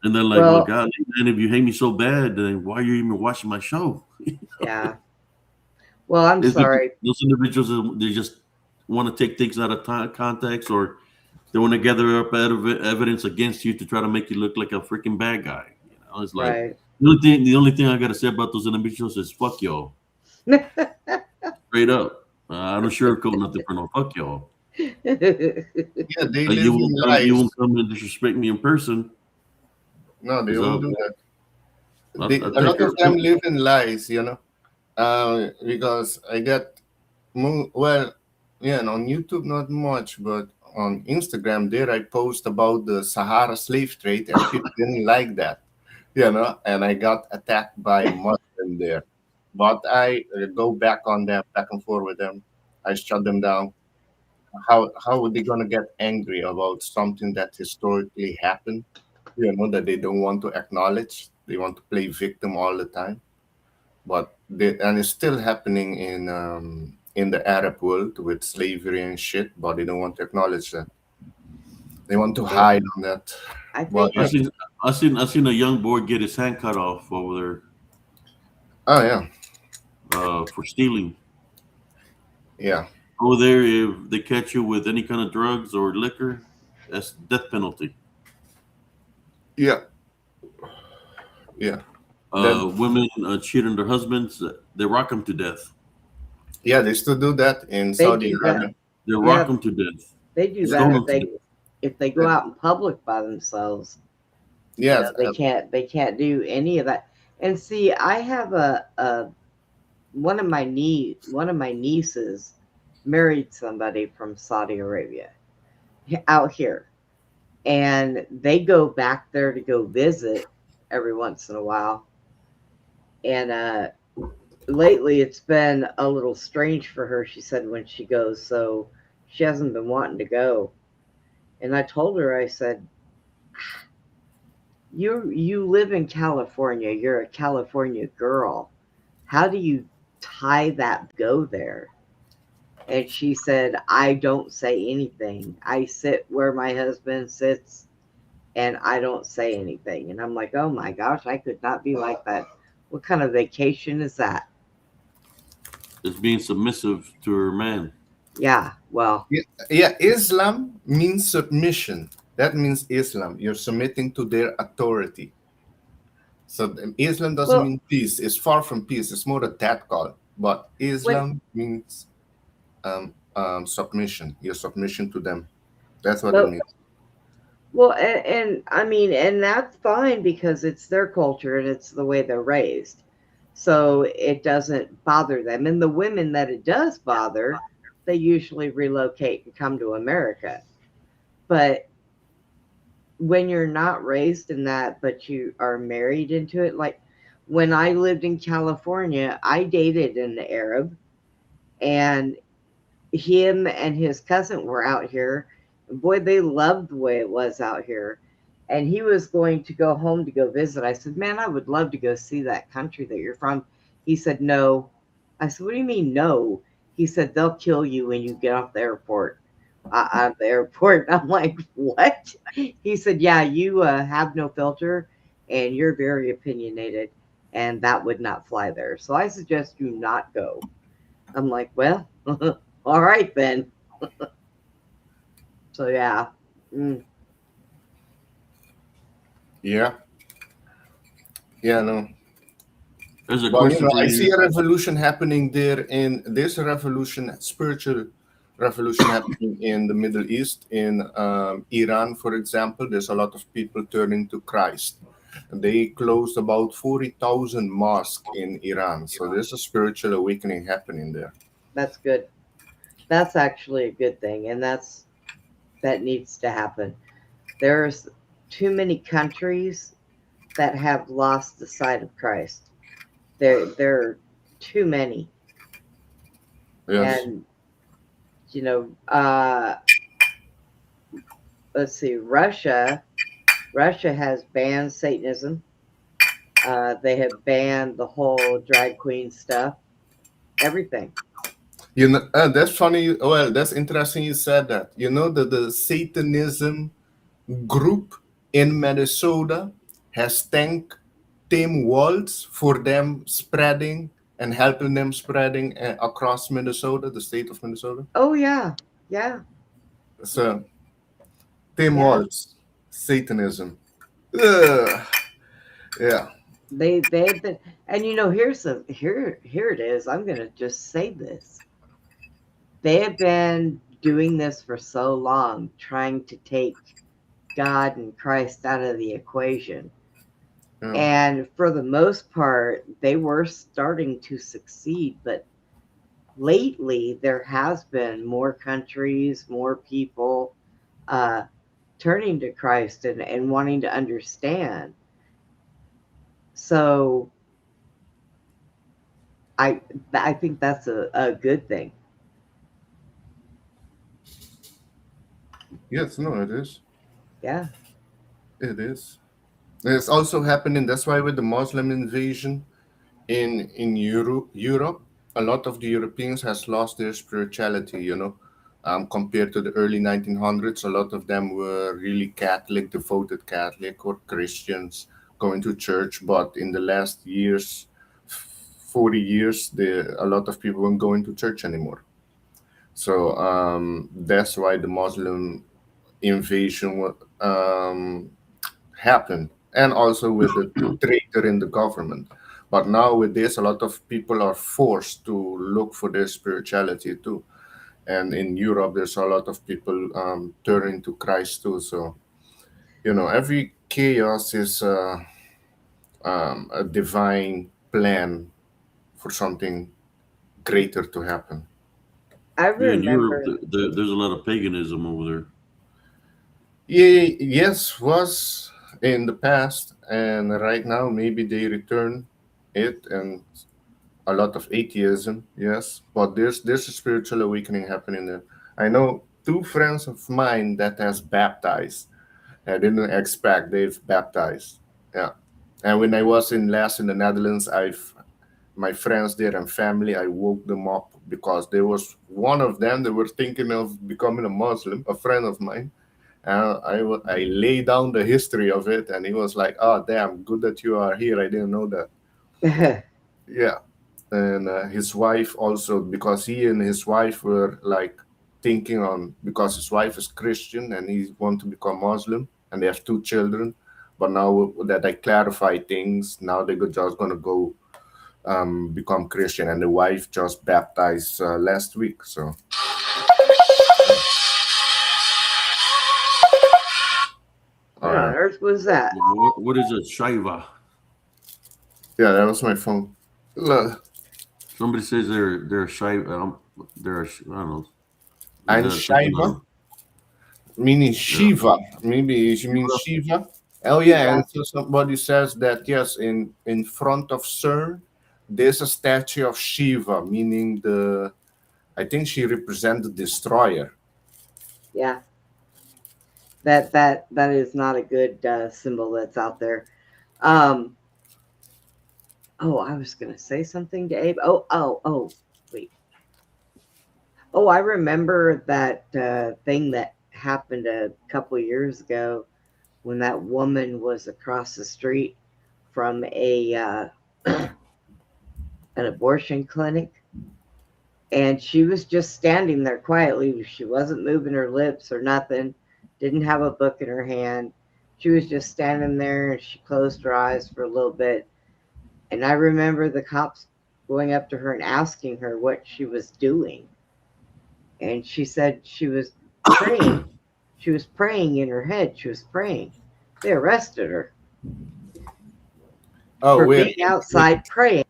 and then like, well, Well, God, man, if you hate me so bad, then why are you even watching my show? yeah. Well, I'm It's because sorry. those individuals, they just want to take things out of context, or they want to gather up evidence against you to try to make you look like a freaking bad guy. It's like Right. the only thing I gotta say about those individuals is fuck y'all, straight up. I don't sugarcoat nothing for no fuck y'all. Yeah, they You live in won't come, you lies. won't come and disrespect me in person. No, they 'Cause won't do that. I A take lot care of of them business. live in lies, because I get well, yeah, and on YouTube not much, but on Instagram there I post about the Sahara slave trade, and people didn't like that, and I got attacked by Muslim there, but I go back on them, back and forth with them. I shut them down. How are they gonna get angry about something that historically happened? That they don't want to acknowledge. They want to play victim all the time, and it's still happening in the Arab world with slavery and shit, but they don't want to acknowledge that. They want to Well, hide on that. I But think I yeah, it's seen I seen a young boy get his hand cut off over oh yeah, there for stealing. yeah, Over there, if they catch you with any kind of drugs or liquor, that's death penalty. yeah, yeah. That Women cheating their husbands, they rock them to death. Yeah, they still do that in They Saudi do that. Arabia. They rock Yeah, them to death, they do Yeah, that stone them to death. if they go yeah, out in public by themselves. You yes, know, they can't do any of that. And see, I have a one of my nieces married somebody from Saudi Arabia out here, and they go back there to go visit every once in a while. And lately, it's been a little strange for her. She said when she goes, so she hasn't been wanting to go. And I told her, I said, you live in California. You're a California girl. How do you tie that go there? And she said, I don't say anything. I sit where my husband sits and I don't say anything. And I'm like, oh my gosh, I could not be like that. What kind of vacation is that? It's being submissive to her man. Yeah, well, yeah, yeah. Islam means submission. That means Islam. You're submitting to their authority. So Islam doesn't well, mean peace. It's far from peace. It's more a death call. But when, Islam means submission. Your submission to them. That's what it well, means. well, and I mean, and that's fine because it's their culture and it's the way they're raised. So it doesn't bother them. And the women that it does bother, they usually relocate and come to America. But when you're not raised in that, but you are married into it, like when I lived in California, I dated an Arab, and him and his cousin were out here. Boy, they loved the way it was out here. And he was going to go home to go visit. I said, man, I would love to go see that country that you're from. He said, no. I said, what do you mean, no? He said, they'll kill you when you get off the airport. Out of the airport. I'm like, what? He said, yeah, you have no filter and you're very opinionated, and that would not fly there. So I suggest you not go. I'm like, well, all right then. So yeah. Mm. Yeah, yeah, no. There's a But question for I see you. a revolution happening there in this revolution, spiritual revolution happening in the Middle East, in Iran, for example. There's a lot of people turning to Christ. They closed about 40,000 mosques in Iran. So there's a spiritual awakening happening there. That's good. That's actually a good thing, and that needs to happen. There's too many countries that have lost the sight of Christ. There are too many. Yes. And you know, let's see, Russia has banned Satanism. They have banned the whole drag queen stuff, everything. That's funny. Well, that's interesting you said that. You know that the Satanism group in Minnesota has thanked Tim Waltz for them spreading and helping them spreading across Minnesota, the state of Minnesota. Oh yeah, yeah, So Tim yeah. Waltz, Satanism. Ugh. Yeah. They've been, and here it is. I'm gonna just say this. They have been doing this for so long, trying to take God and Christ out of the equation. Yeah. And for the most part, they were starting to succeed. But lately, there has been more countries, more people uh, turning to Christ and wanting to understand. So I I think that's a good thing. Yes, no, it is. Yeah. It is. It's also happening. That's why with the Muslim invasion in Europe, a lot of the Europeans has lost their spirituality. Compared to the early 1900s, a lot of them were really Catholic, devoted Catholic or Christians going to church. But in the last years, 40 years, a lot of people weren't going to church anymore. So that's why the Muslim invasion happened, and also with the traitor in the government. But now with this, a lot of people are forced to look for their spirituality too. And in Europe, there's a lot of people turning to Christ too. So every chaos is a divine plan for something greater to happen. I Yeah, in Europe, remember. there's a lot of paganism over there. Yeah, yes, was in the past, and right now maybe they return it, and a lot of atheism. Yes, but there's a spiritual awakening happening there. I know two friends of mine that has baptized. I didn't expect they've baptized. Yeah, and when I was in the Netherlands, my friends there and family, I woke them up because there was one of them that were thinking of becoming a Muslim, a friend of mine. I lay down the history of it, and he was like, "Oh, damn, good that you are here. I didn't know that." Yeah, and his wife also, because he and his wife were like thinking on, because his wife is Christian and he want to become Muslim, and they have two children. But now that I clarify things, now they're just gonna go become Christian, and the wife just baptized last week. So, all What on right, earth was that? What is it? Shaiva. yeah, that was my phone. Look, Somebody says they're Shaiva. I don't know. Is and that something Shaiva, on? meaning Yeah. Shiva. Maybe she means Shiva. Shiva. Oh yeah, Shiva. and so somebody says that yes, in front of CERN, there's a statue of Shiva, meaning I think she represents the destroyer. Yeah, that is not a good symbol that's out there. Um, oh, I was gonna say something to Abe. Oh, wait. Oh, I remember that thing that happened a couple years ago when that woman was across the street from a an abortion clinic, and she was just standing there quietly. She wasn't moving her lips or nothing. Didn't have a book in her hand. She was just standing there, and she closed her eyes for a little bit. And I remember the cops going up to her and asking her what she was doing, and she said she was praying. She was praying in her head. She was praying. They arrested her Oh, for where being outside praying.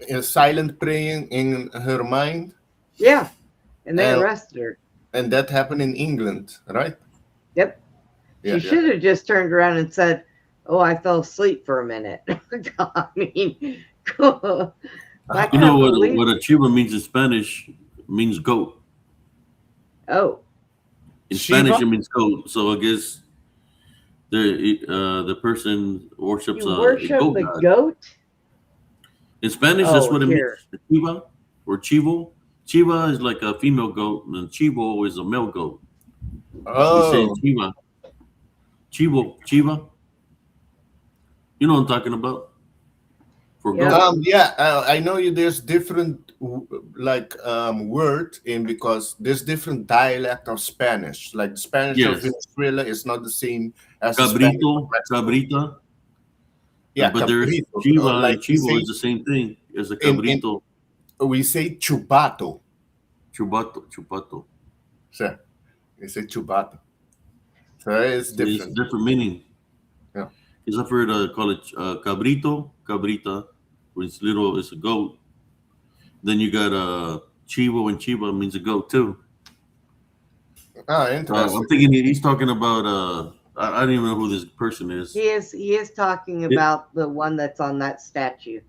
in silent praying in her mind, Yeah, and they and arrested her. that happened in England, right? Yep. Yeah, She yeah. should have just turned around and said, "Oh, I fell asleep for a minute." I mean, I You know couldn't believe. what a Chiva means in Spanish? Means goat. Oh, In Shiva. Spanish, it means goat. So I guess the person worships you a worship goat a god. goat? In Spanish, that's Oh, what it means. here. Chiva or chivo. Chiva is like a female goat, and chivo is a male goat. We say Oh, chiva, chiva. You know what I'm talking about for Yep. goat. yeah. I know you. There's different like word in, because there's different dialect of Spanish. Like Spanish of Yes, Venezuela is not the same as the Spanish of cabrito, Mexico. cabrita. Yeah, But there's cabrito. chiva Like and chivo is the same thing as a in cabrito, we say chubato. chupato. So we say chubato. So it's So it's different. different meaning. Yeah. Because I've heard call it cabrito, cabrita, which is little, it's a goat. Then you got chivo, and chiva means a goat too. Ah, I'm interesting. thinking he's talking about. I don't even know who this person is He is talking it, about the one that's on that statue.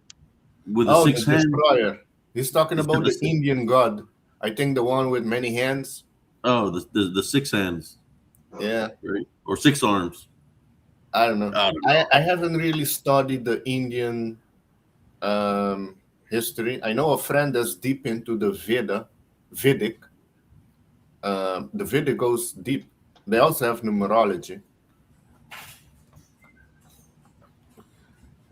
with the Oh, the six hands. destroyer. He's talking He's got about the Indian god. I think the one with many hands. the six hands, Yeah, right? Or six arms. I don't know. I don't I know. haven't really studied the Indian history. I know a friend that's deep into the Vedic. The Vedic goes deep. They also have numerology.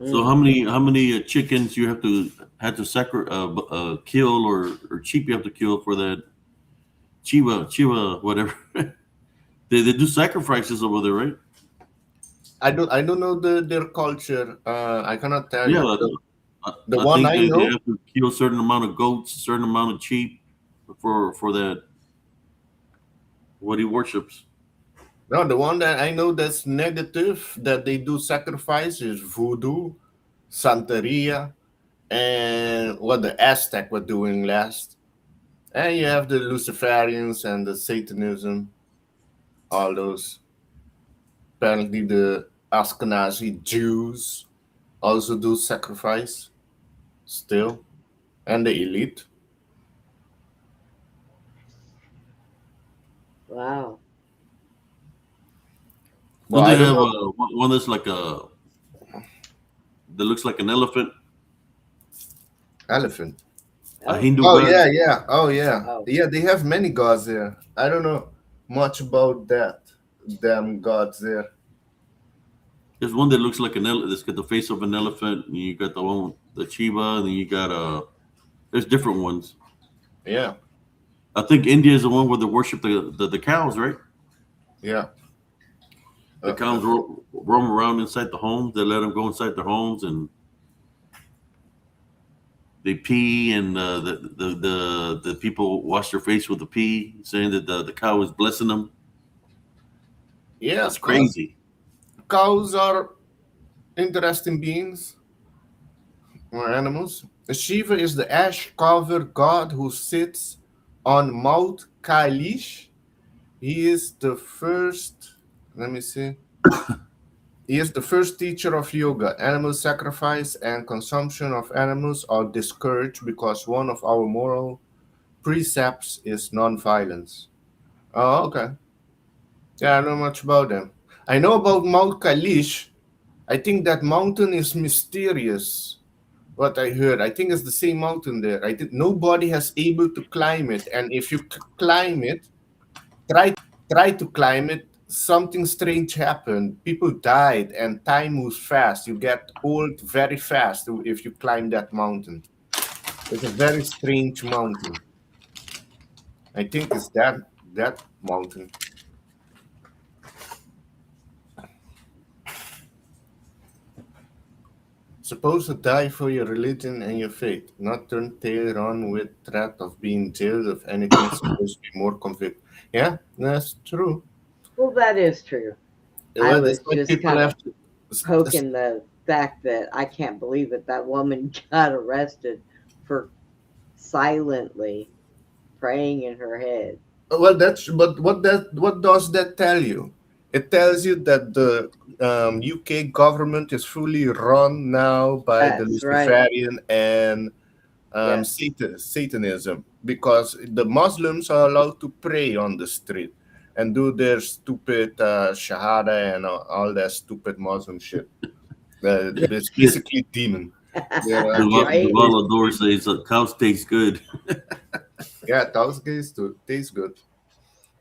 So Mm. how many chickens you have to kill or sheep you have to kill for that chiva whatever. They do sacrifices over there, right? I don't know their culture. I cannot tell Yeah, you. The I one think I they know, have to kill a certain amount of goats, a certain amount of sheep for that what he worships. no, the one that I know that's negative that they do sacrifice is voodoo, Santeria, and what the Aztec were doing last. And you have the Luciferians and the Satanism, all those. Apparently, the Ashkenazi Jews also do sacrifice still, and the elite. Wow. But Don't they I don't have know. one that's like a that looks like an elephant, Elephant. a Oh, Hindu Oh god? yeah, yeah. Oh yeah, oh. yeah. They have many gods there. I don't know much about that. Damn gods there. There's one that looks like an elephant. That's got the face of an elephant. And you got the one with the Chiba, and then you got there's different ones. Yeah, I think India is the one where they worship the cows, right? yeah. The cows roam around inside the homes. They let them go inside their homes and they pee, and the people wash their face with the pee, saying that the cow is blessing them. Yeah, It's crazy. cows are interesting beings or animals. Shiva is the ash-covered god who sits on Mount Kailash. He is the first. Let me see. He is the first teacher of yoga. Animal sacrifice and consumption of animals are discouraged because one of our moral precepts is non-violence. Oh, okay. Yeah, I know much about them. I know about Mount Kailash. I think that mountain is mysterious. What I heard, I think it's the same mountain there. I think nobody has able to climb it, and if you climb it, try to climb it, something strange happened. People died, and time moves fast. You get old very fast if you climb that mountain. It's a very strange mountain. I think it's that mountain. Supposed to die for your religion and your faith, not turn tail on with threat of being jailed if anything supposed to be more convict. Yeah, that's true. Well, that is true. I Well, that's was why just people kind of have to. poking the fact that I can't believe that woman got arrested for silently praying in her head. Well, that's but what does that tell you? It tells you that the UK government is fully run now by the That's right. Luciferian and Yes. Satanism, because the Muslims are allowed to pray on the street and do their stupid shahada and all that stupid Muslim shit. It's The basically demon. They're Right? Volador says cows taste good. yeah, those guys do taste good.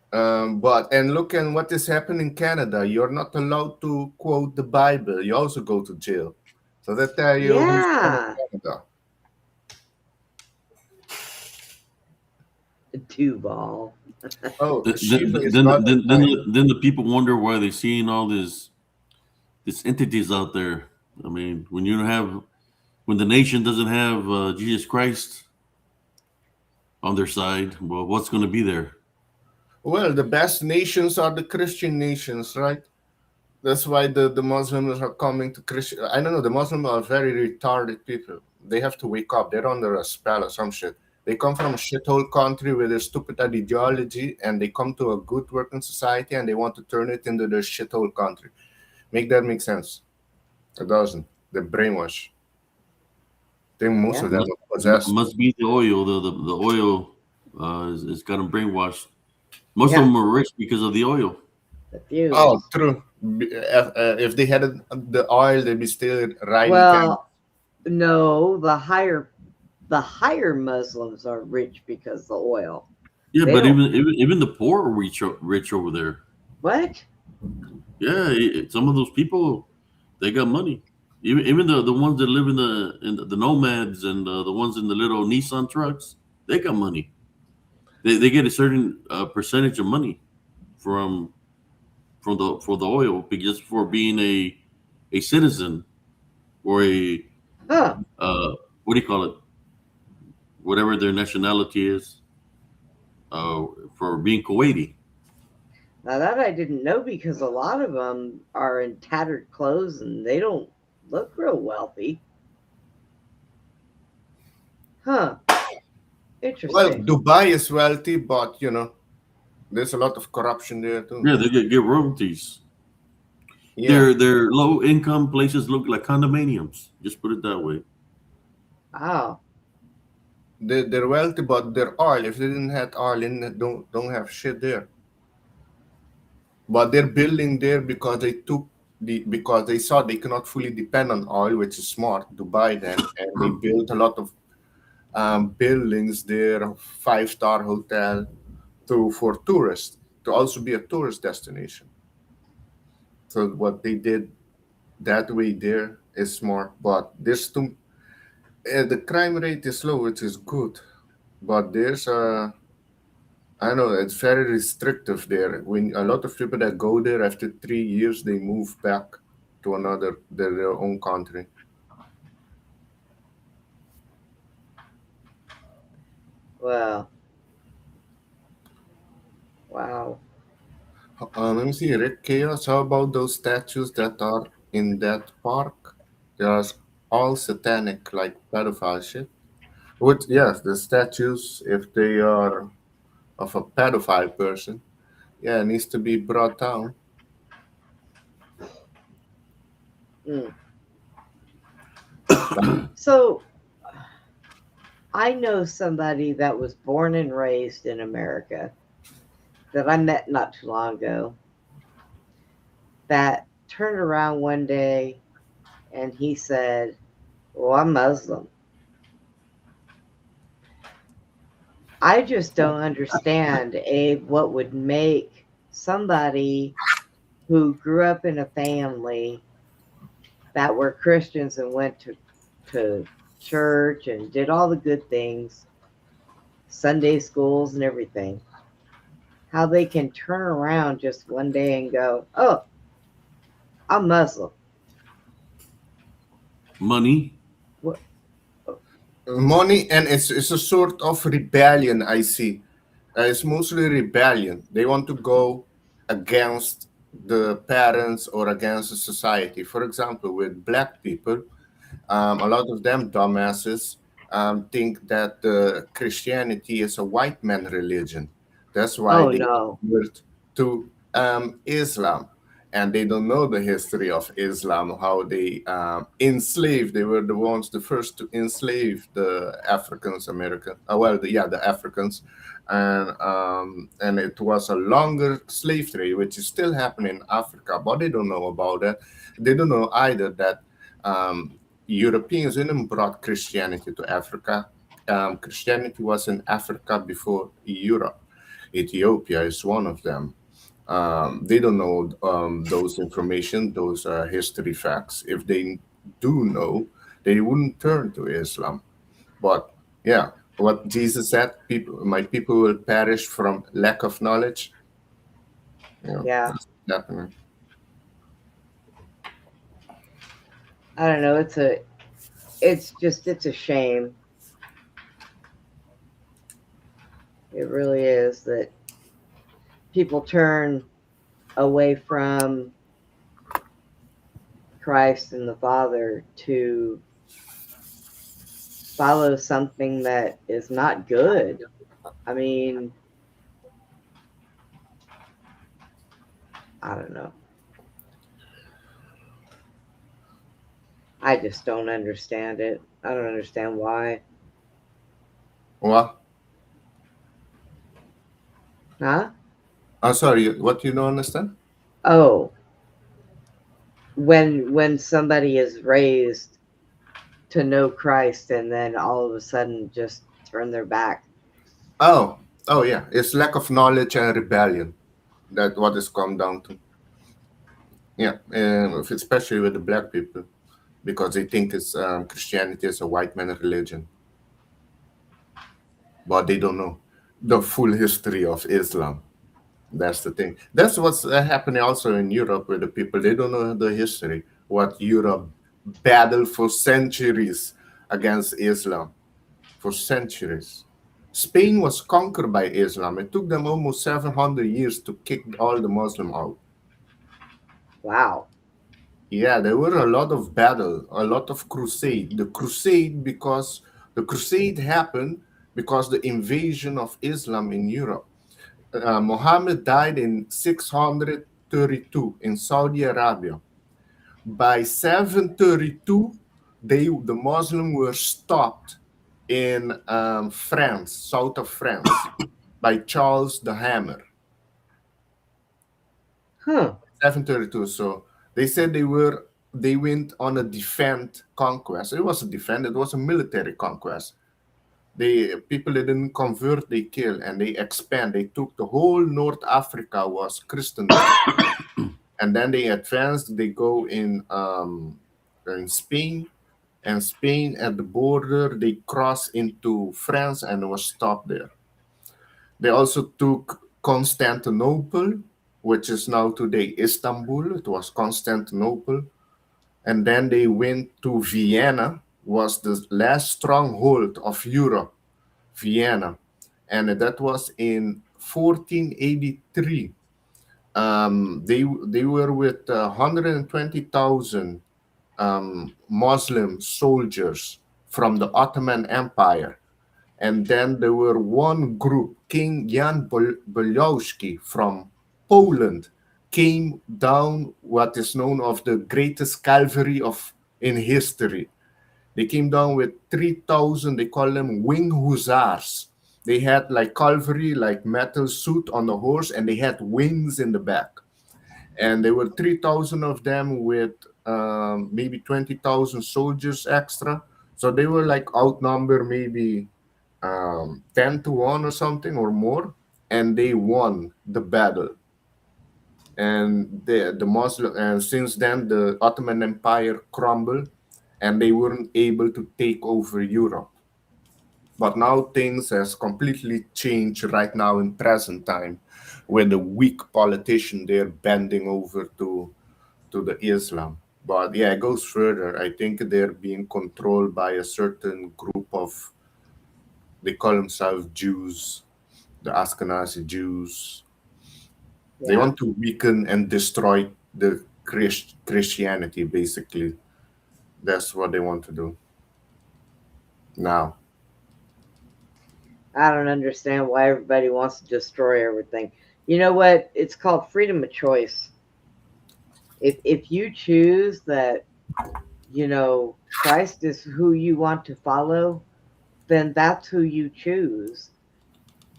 But and look at what is happening in Canada. You're not allowed to quote the Bible. You also go to jail. So that tell you who's running Yeah. Canada. Duval. Oh, Then, Shiva is God of time. then the people wonder why they're seeing all these entities out there. I mean, when the nation doesn't have Jesus Christ on their side, well, what's going to be there? Well, the best nations are the Christian nations, right? That's why the Muslims are coming to Christian. I don't know. The Muslims are very retarded people. They have to wake up. They're under a spell or some shit. They come from a shithole country with their stupid ideology, and they come to a good working society, and they want to turn it into their shithole country. Make that make sense? It doesn't. They're brainwashed. I think most Yeah. of them are possessed. Must be the oil. The oil is got them brainwashed. Most of Yeah. them are rich because of the oil. The Oh, fumes. true. If they had the oil, they'd be still riding camels. Well, no, the higher Muslims are rich because of the oil. Yeah, They but don't. even the poor are rich over there. What? Yeah, some of those people they got money. Even the ones that live in the nomads and the ones in the little Nissan trucks, they got money. They get a certain percentage of money from for the oil just for being a citizen or Huh. What do you call it? Whatever their nationality is, for being Kuwaiti. Now that I didn't know because a lot of them are in tattered clothes and they don't look real wealthy. Huh. Well, Interesting. Dubai is wealthy, but there's a lot of corruption there too. Yeah, they get royalties. Yeah, Their low income places look like condominiums. Just put it that way. Wow. they're wealthy, but their oil. If they didn't have oil, then they don't have shit there. But they're building there because they saw they cannot fully depend on oil, which is smart to buy then, and they built a lot of buildings there, 5-star hotel for tourists to also be a tourist destination. So what they did that way there is smart, but there's too the crime rate is low, which is good, but there's I know it's very restrictive there. When a lot of people that go there after 3 years, they move back to their own country. Well, wow. Let me see, Rick Chaos. How about those statues that are in that park? They are all satanic, like pedophile shit. Which, yes, the statues, if they are of a pedophile person, yeah, it needs to be brought down. Mm. Like, So I know somebody that was born and raised in America that I met not too long ago that turned around one day and he said, "Well, I'm Muslim." I just don't understand, Abe, what would make somebody who grew up in a family that were Christians and went to church and did all the good things, Sunday schools and everything, how they can turn around just one day and go, "Oh, I'm Muslim." Money. What? money, and it's a sort of rebellion, I see. It's mostly rebellion. They want to go against the parents or against the society. For example, with black people, a lot of them dumbasses think that Christianity is a white man religion. That's why Oh they no. convert to Islam. And they don't know the history of Islam, how they enslaved. They were the ones, the first to enslave the Africans, American. The Africans, and it was a longer slave trade, which is still happening in Africa. But they don't know about that. They don't know either that Europeans didn't brought Christianity to Africa. Christianity was in Africa before Europe. Ethiopia is one of them. They don't know those information, those history facts. If they do know, they wouldn't turn to Islam. But yeah, what Jesus said, my people will perish from lack of knowledge. Yeah. That's happening. I don't know. It's a shame. It really is that people turn away from Christ and the Father to follow something that is not good. I mean, I don't know. I just don't understand it. I don't understand why. Well, Huh? I'm sorry, what you don't understand? Oh, when somebody is raised to know Christ and then all of a sudden just turn their back. Oh, oh yeah, it's lack of knowledge and rebellion. That what it's come down to. Yeah, and especially with the black people, because they think it's Christianity is a white man religion, but they don't know the full history of Islam. That's the thing. That's what's happening also in Europe with the people. They don't know the history, what Europe battled for centuries against Islam. For centuries. Spain was conquered by Islam. It took them almost 700 years to kick all the Muslim out. Wow. Yeah, there were a lot of battle, a lot of crusade. The crusade happened because the invasion of Islam in Europe. Muhammad died in 632 in Saudi Arabia. By 732, the Muslims were stopped in France, south of France, by Charles the Hammer. Huh. 732. So they said they went on a defend conquest. It was a defend. It was a military conquest. They people that didn't convert, they killed and they expand. They took the whole North Africa was Christendom, and then they advanced. They go in Spain, and Spain at the border they cross into France and was stopped there. They also took Constantinople, which is now today Istanbul. It was Constantinople. And then they went to Vienna, was the last stronghold of Europe, Vienna. And that was in 1483. They were with 120,000 Muslim soldiers from the Ottoman Empire. And then there were one group, King Jan Bolowski from Poland, came down what is known of the greatest cavalry of in history. They came down with 3,000, they call them wing hussars. They had like cavalry, like metal suit on the horse, and they had wings in the back. And there were 3,000 of them with maybe 20,000 soldiers extra. So they were like outnumbered maybe 10 to 1 or something or more, and they won the battle. And the Muslim, and since then the Ottoman Empire crumbled, and they weren't able to take over Europe. But now things has completely changed right now in present time, where the weak politician they're bending over to the Islam. But yeah, it goes further. I think they're being controlled by a certain group of, they call themselves Jews, the Ashkenazi Jews. They Yeah. want to weaken and destroy the Christianity, basically. That's what they want to do now. I don't understand why everybody wants to destroy everything. You know what? It's called freedom of choice. If you choose that, Christ is who you want to follow, then that's who you choose.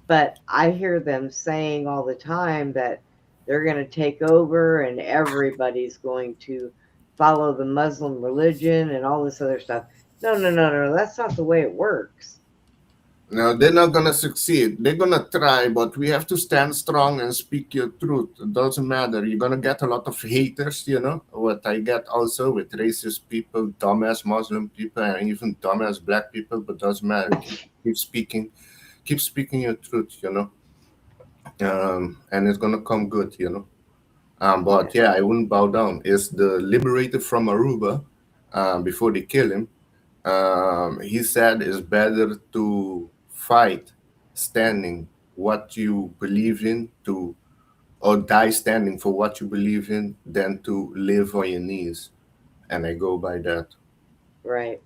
But I hear them saying all the time that they're going to take over and everybody's going to follow the Muslim religion and all this other stuff. No, no, no, no. That's not the way it works. Now, they're not going to succeed. They're going to try, but we have to stand strong and speak your truth. It doesn't matter. You're going to get a lot of haters, what I get also with racist people, dumbass Muslim people, and even dumbass black people, but doesn't matter. Keep speaking your truth. And it's going to come good. But yeah, I wouldn't bow down. It's the liberator from Aruba, before they kill him. He said it's better to fight standing what you believe in to or die standing for what you believe in than to live on your knees. And I go by that. Right.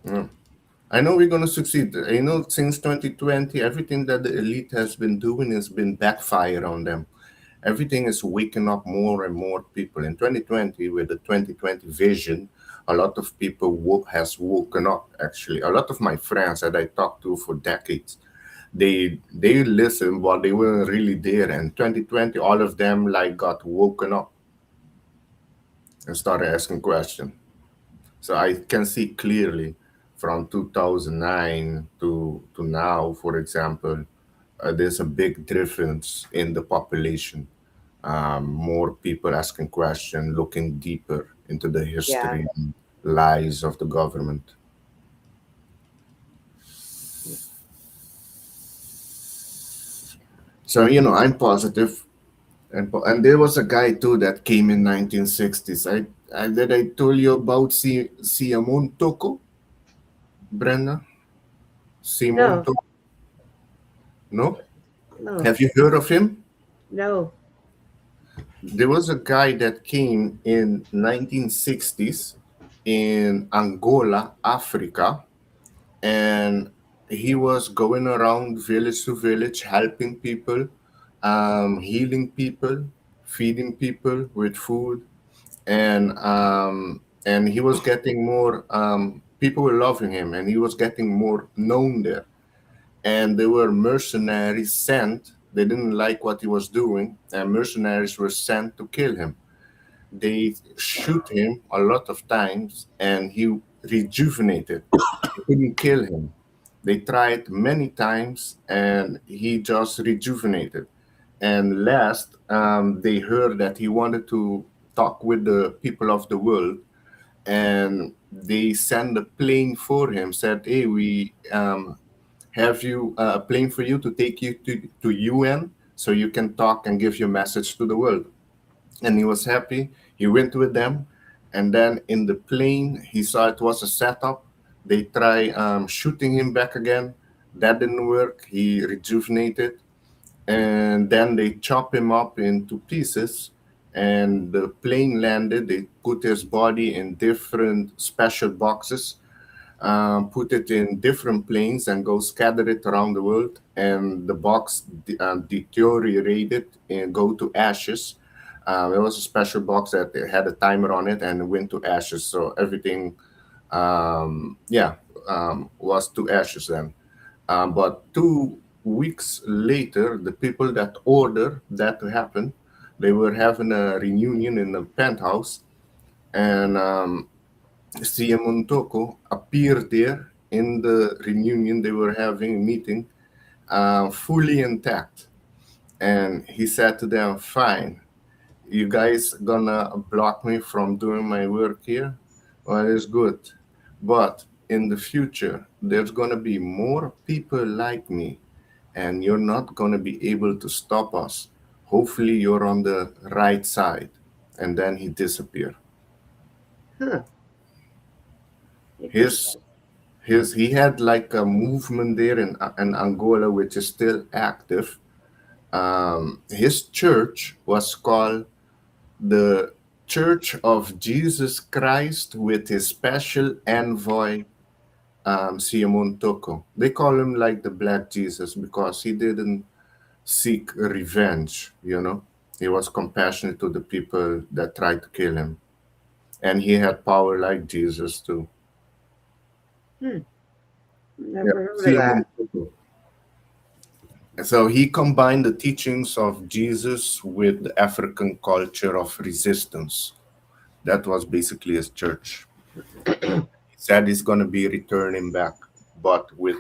Yeah. I know we're going to succeed. I know since 2020, everything that the elite has been doing has been backfire on them. Everything is waking up more and more people. In 2020, with the 2020 vision, a lot of people has woken up. Actually, a lot of my friends that I talked to for decades, they listened, but they weren't really there. And 2020, all of them like got woken up and started asking questions. So I can see clearly from 2009 to now, for example, there's a big difference in the population. More people asking questions, looking deeper into the Yeah. history and lies of the government. So, I'm positive. And there was a guy too that came in 1960s. I did I told you about Simon Toko, Brenda? Simon No, Toko? No? no, Have you heard of him? no. There was a guy that came in 1960s in Angola, Africa, and he was going around village to village, helping people, healing people, feeding people with food, and he was getting more. People were loving him, and he was getting more known there. And there were mercenaries sent. They didn't like what he was doing, and mercenaries were sent to kill him. They shoot him a lot of times, and he rejuvenated. They couldn't kill him. They tried many times, and he just rejuvenated. And last, they heard that he wanted to talk with the people of the world, and they sent a plane for him. Said, "Hey, we have you a plane for you to take you to UN so you can talk and give your message to the world." And he was happy. He went with them, and then in the plane, he saw it was a setup. They try shooting him back again. That didn't work. He rejuvenated, and then they chop him up into pieces. And the plane landed. They put his body in different special boxes, put it in different planes, and go scatter it around the world. And the box deteriorated and go to ashes. It was a special box that had a timer on it, and it went to ashes. So everything, yeah, was to ashes then. But 2 weeks later, the people that ordered that to happen, they were having a reunion in the penthouse, and CM Toko appeared there in the reunion. They were having a meeting, fully intact. And he said to them, "Fine, you guys gonna block me from doing my work here? Well, it's good. But in the future, there's gonna be more people like me, and you're not gonna be able to stop us. Hopefully, you're on the right side." And then he disappeared. Huh. His Interesting. he had like a movement there in Angola, which is still active. His church was called the Church of Jesus Christ with his special envoy, Simon Toko. They call him like the Black Jesus because he didn't seek revenge, you know. He was compassionate to the people that tried to kill him. And he had power like Jesus too. Hmm. Yeah, Never heard of Simon that. Toko. So he combined the teachings of Jesus with the African culture of resistance. That was basically his church. He said he's going to be returning back, but with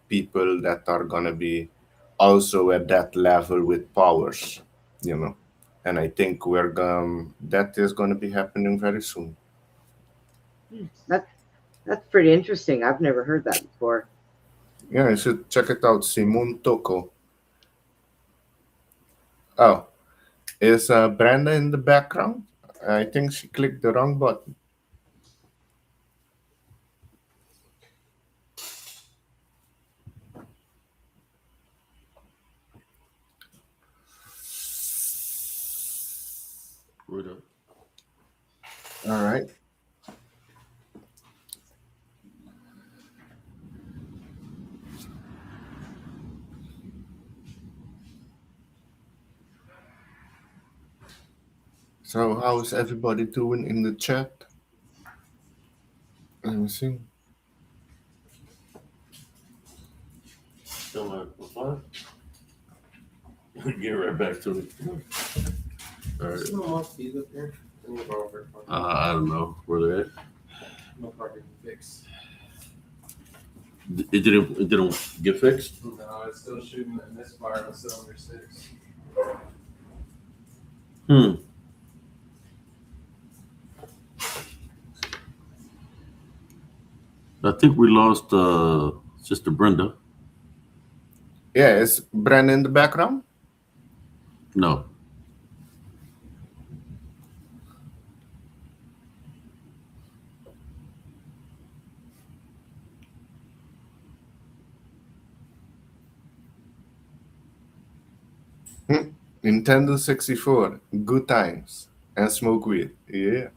people that are going to be also at that level with powers, you know. And I think that is going to be happening very soon. That that's pretty interesting. I've never heard that before. Yeah, you should check it out. Simon Toko. Oh, is Brenda in the background? I think she clicked the wrong button. We're done. All right. So how's everybody doing in the chat? Let me see. Still not fine. Get right back to it. All right. There's no more keys up here. Let me borrow her phone. I don't know where they're at. No car didn't fix. It didn't get fixed. No, it's still shooting at misfire on cylinder 6. Hmm. I think we lost Sister Brenda. Yeah, is Brenda in the background? No. Nintendo 64, good times, and smoke weed. Yeah.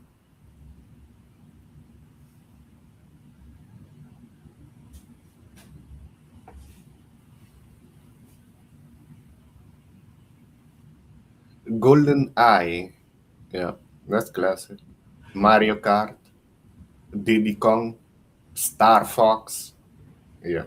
Golden Eye. Yeah, that's classic. Mario Kart, Diddy Kong, Star Fox. Yeah.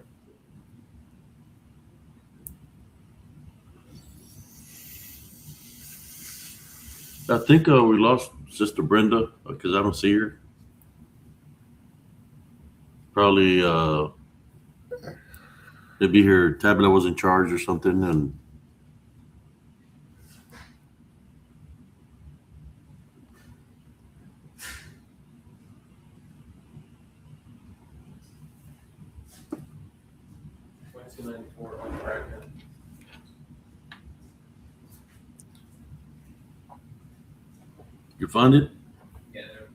I think we lost Sister Brenda because I don't see her. Probably maybe her tablet was in charge or something, and 2294 on Kraken. you find it. Yeah, there.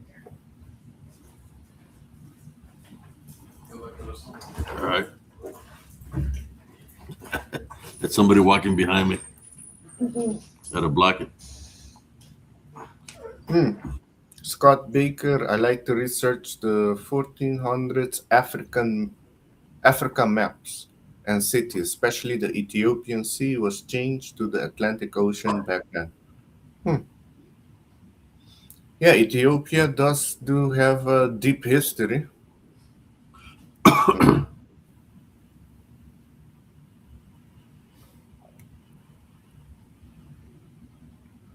Go look at those. All right. That's somebody walking behind me. Gotta block it. Scott Baker, I like to research the 1400s Africa maps and cities, especially the Ethiopian Sea was changed to the Atlantic Ocean back then. Hmm. Yeah, Ethiopia do have a deep history.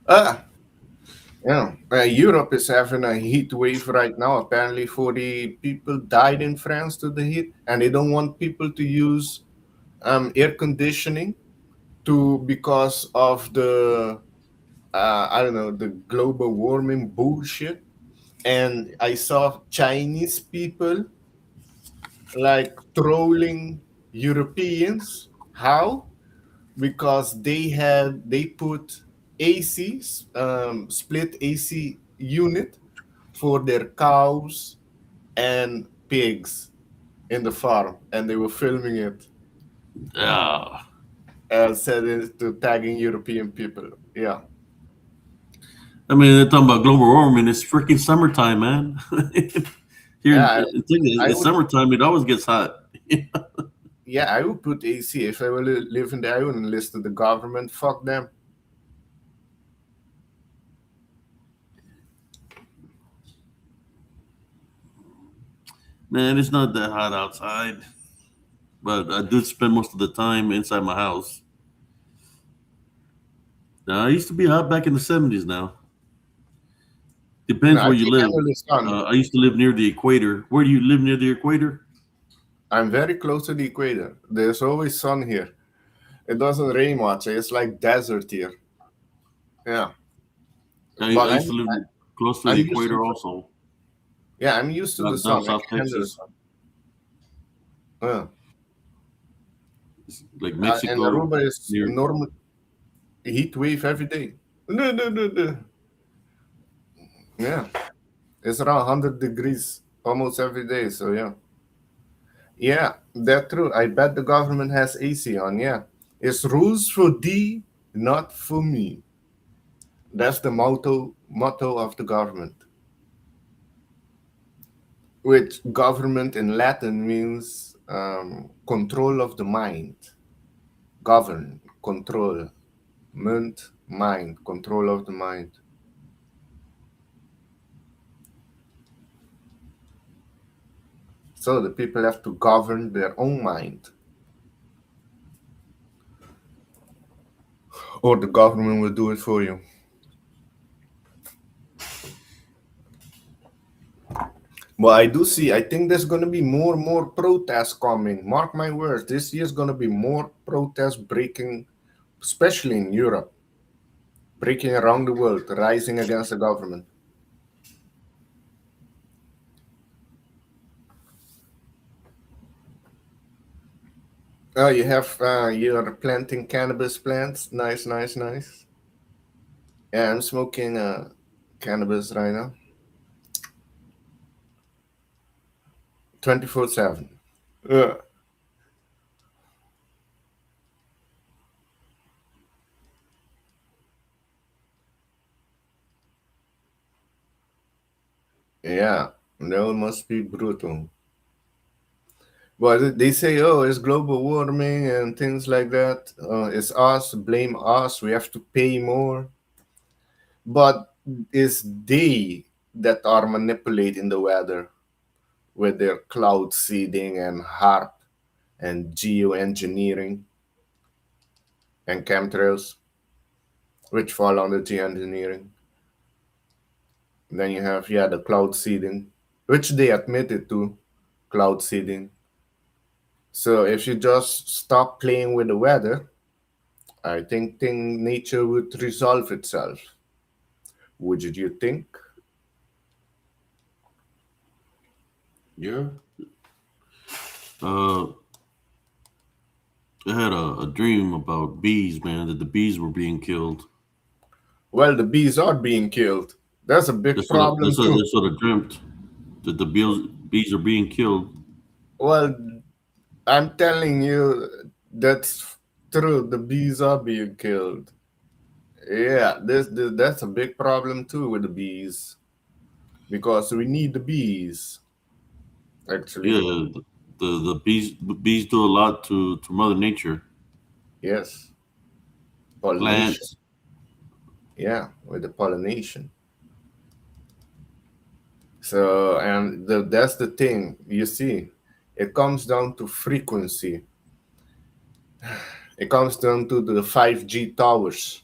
Ah, yeah. Europe is having a heat wave right now. Apparently, 40 people died in France to the heat, and they don't want people to use air conditioning to because of the I don't know, the global warming bullshit. And I saw Chinese people like trolling Europeans. How? Because they put ACs, split AC unit for their cows and pigs in the farm, and they were filming it Yeah. and said it to tagging European people. Yeah, I mean, they're talking about global warming. It's freaking summertime, man. Here yeah, in Texas, I it's would. summertime. It always gets hot. Yeah, I would put AC if I were living there. I wouldn't listen to the government. Fuck them. Man, it's not that hot outside, but I do spend most of the time inside my house. Now, I used to be hot back in the 70s now. No, Depends I where you can live. handle the sun. I used to live near the equator. Where do you live near the equator? I'm very close to the equator. There's always sun here. It doesn't rain much. It's like desert here. Yeah, I but used to live close to I'm the used to equator also, I'm used to the down sun. I South can handle the Texas, sun. Yeah. like And Mexico, Aruba is near. normal heat wave every day. No, no, no, no. Yeah, it's around 100 degrees almost every day. So yeah, yeah, that's true. I bet the government has AC on. Yeah, it's rules for thee, not for me. That's the motto of the government. Which government in Latin means control of the mind. Govern, control, mind, control of the mind. So the people have to govern their own mind, or the government will do it for you. But I think there's going to be more protests coming. Mark my words, this year's going to be more protests breaking, especially in Europe, breaking around the world, rising against the government. Oh, you're planting cannabis plants. Nice, nice, nice. Yeah, I'm smoking cannabis right now, 24/7. Yeah. Yeah, that must be brutal. But they say, oh, it's global warming and things like that. It's us, blame us. We have to pay more. But it's they that are manipulating the weather with their cloud seeding and HARP and geoengineering and chemtrails, which fall under geoengineering. Then you have, yeah, the cloud seeding, which they admitted to cloud seeding. So if you just stop playing with the weather, I think nature would resolve itself. Would you think? Yeah. Uh, I had a dream about bees, man. That the bees were being killed. Well, the bees are being killed. That's a big problem too. That's what I dreamt. That the bees are being killed. Well, I'm telling you, that's true. The bees are being killed. Yeah, this that's a big problem too with the bees because we need the bees Yeah, actually. the bees do a lot to Mother Nature. Yes, pollination. Plants. Yeah, with the pollination. So, and that's the thing. You see, it comes down to frequency. It comes down to the 5G towers.